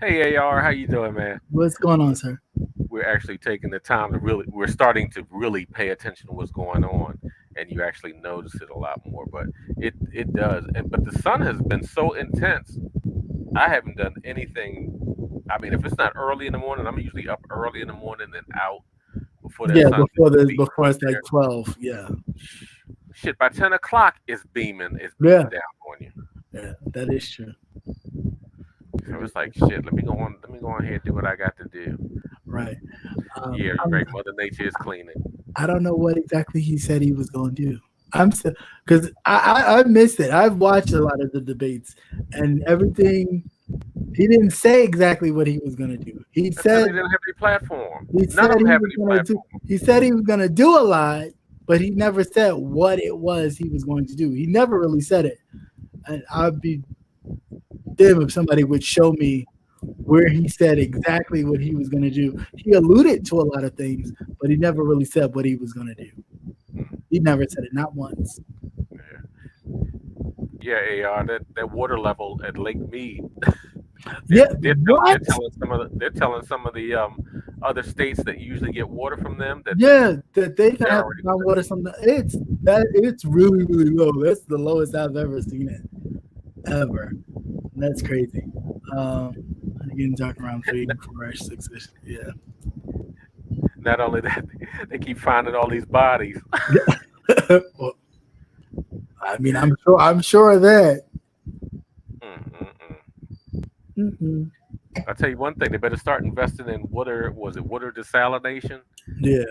Hey AR, how you doing, man? What's going on, sir? We're actually taking the time to we're starting to really pay attention to what's going on, and you actually notice it a lot more. But it does. But the sun has been so intense. I haven't done anything. I mean, if it's not early in the morning, I'm usually up early in the morning and out before that. Yeah, before it's like 12. Yeah. Shit, by 10 o'clock, it's beaming. It's beaming down on you. Yeah, that is true. So it's like, shit, let me go on here and do what I got to do. Right. Yeah, you're right. Mother Nature is cleaning. I don't know what exactly he said he was going to do. I'm still, because I missed it. I've watched a lot of the debates and everything. He didn't say exactly what he was going to do. He said he didn't have any platform. He said he was going to do a lot, but he never said what it was he was going to do. He never really said it. And I'd be damn if somebody would show me where he said exactly what he was going to do. He alluded to a lot of things, but he never really said what he was going to do. He never said it, not once. Yeah, AR, that water level at Lake Mead. Yeah, they're what? telling some of the other states that usually get water from them that Yeah, that they can they're have already. groundwater. Something it's really really low. That's the lowest I've ever seen it ever. That's crazy. Getting dark around 3 4 6. Yeah. Not only that, they keep finding all these bodies. Well, I mean, I'm sure of that. Mm-hmm. I'll tell you one thing: they better start investing in water. Was it water desalination? Yeah.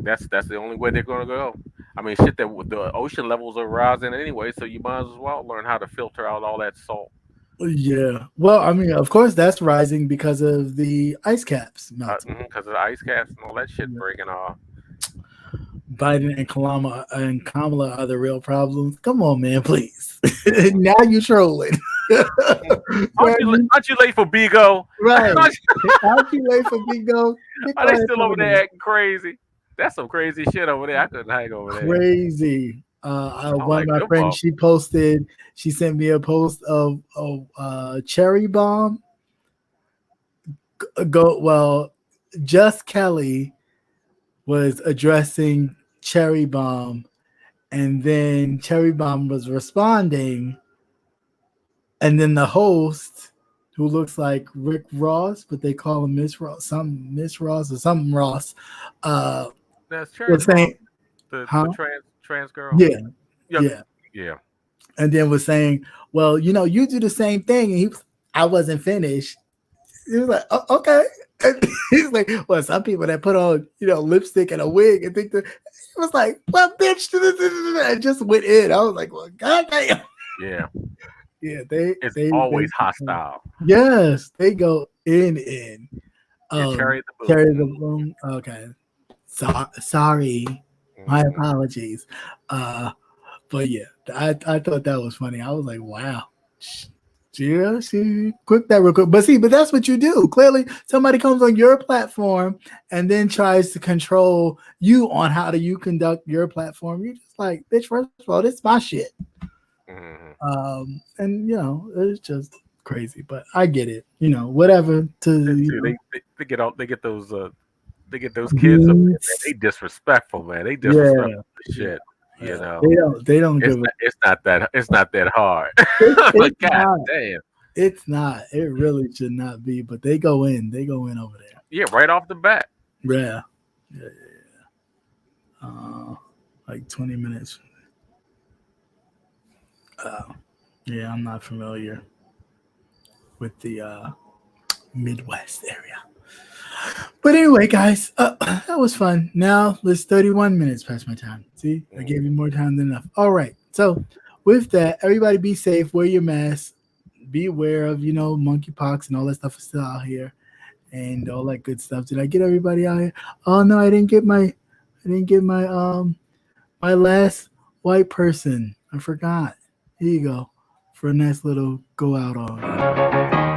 That's the only way they're going to go. I mean, shit, the ocean levels are rising anyway, so you might as well learn how to filter out all that salt. Yeah. Well, I mean, of course, that's rising because of the ice caps melting. Because of the ice caps and all that shit breaking off. Biden and Kamala are the real problems. Come on, man, please. Now you trolling. Aren't you late for Bigo? Right. Aren't you late for Bigo? Are they still over there acting crazy? That's some crazy shit over there. I couldn't hang over there. Crazy. One of my friends, she sent me a post of Cherry Bomb. Just Kelly was addressing Cherry Bomb, and then Cherry Bomb was responding, and then the host, who looks like Rick Ross, but they call him Miss Ross or something Ross, that's Cherry was saying, the trans girl. Yeah. And then was saying, well, you do the same thing, and I wasn't finished. He was like, oh, okay. And he's like, well, some people that put on, lipstick and a wig and think that it was like, well, bitch, and just went in. I was like, well, goddamn. Yeah. Yeah, it's always hostile. Yes, they go in. Cherry the boom. Okay. Sorry. My apologies. But yeah, I thought that was funny. I was like, wow. Yeah, she quick that real quick. But that's what you do. Clearly, somebody comes on your platform and then tries to control you on how do you conduct your platform. You're just like, bitch, first of all, this is my shit. And it's just crazy. But I get it. Whatever. They get those kids up there. They disrespectful, man. They disrespectful shit. They don't give it's not that hard. God damn. It's not. It really should not be, but they go in over there. Yeah, right off the bat. Yeah. Like 20 minutes. Yeah, I'm not familiar with the Midwest area. But anyway, guys, that was fun. Now it's 31 minutes past my time. See, I gave you more time than enough. All right. So with that, everybody be safe. Wear your mask. Be aware of, monkeypox and all that stuff is still out here and all that good stuff. Did I get everybody out here? Oh no, I didn't get my my last white person. I forgot. Here you go for a nice little go out on.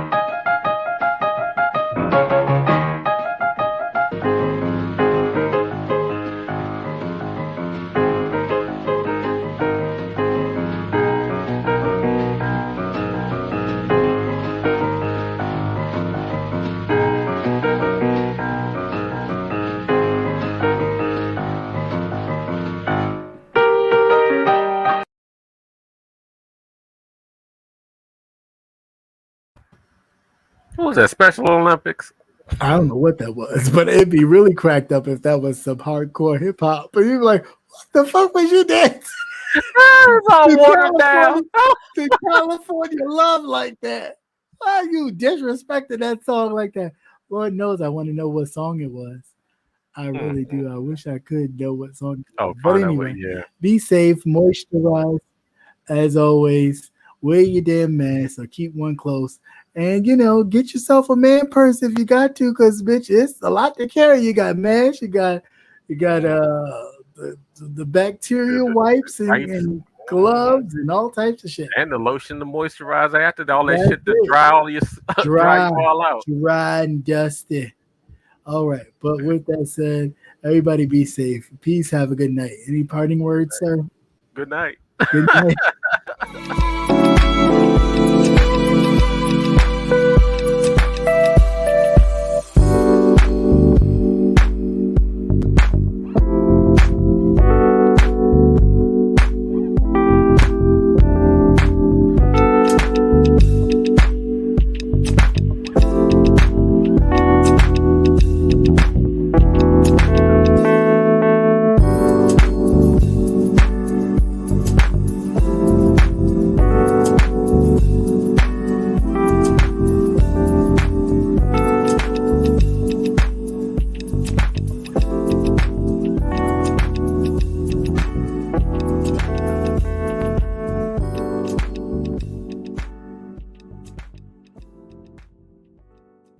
What was that, Special Olympics? I don't know what that was, but it'd be really cracked up if that was some hardcore hip hop. But you'd be like, what the fuck was you dancing? It's all watered down. To California love like that. Why are you disrespecting that song like that? Lord knows I want to know what song it was. I really do. I wish I could know what song it was. But anyway, be safe, moisturize, as always. Wear your damn mask or keep one close. And, get yourself a man purse if you got to, because, bitch, it's a lot to carry. You got masks, you got the bacterial wipes and gloves, and all types of shit. And the lotion to moisturize after all that That's shit to it. dry all your dry you all out. Dry and dusty. All right. But with that said, everybody be safe. Peace. Have a good night. Any parting words, sir? Good night. Good night.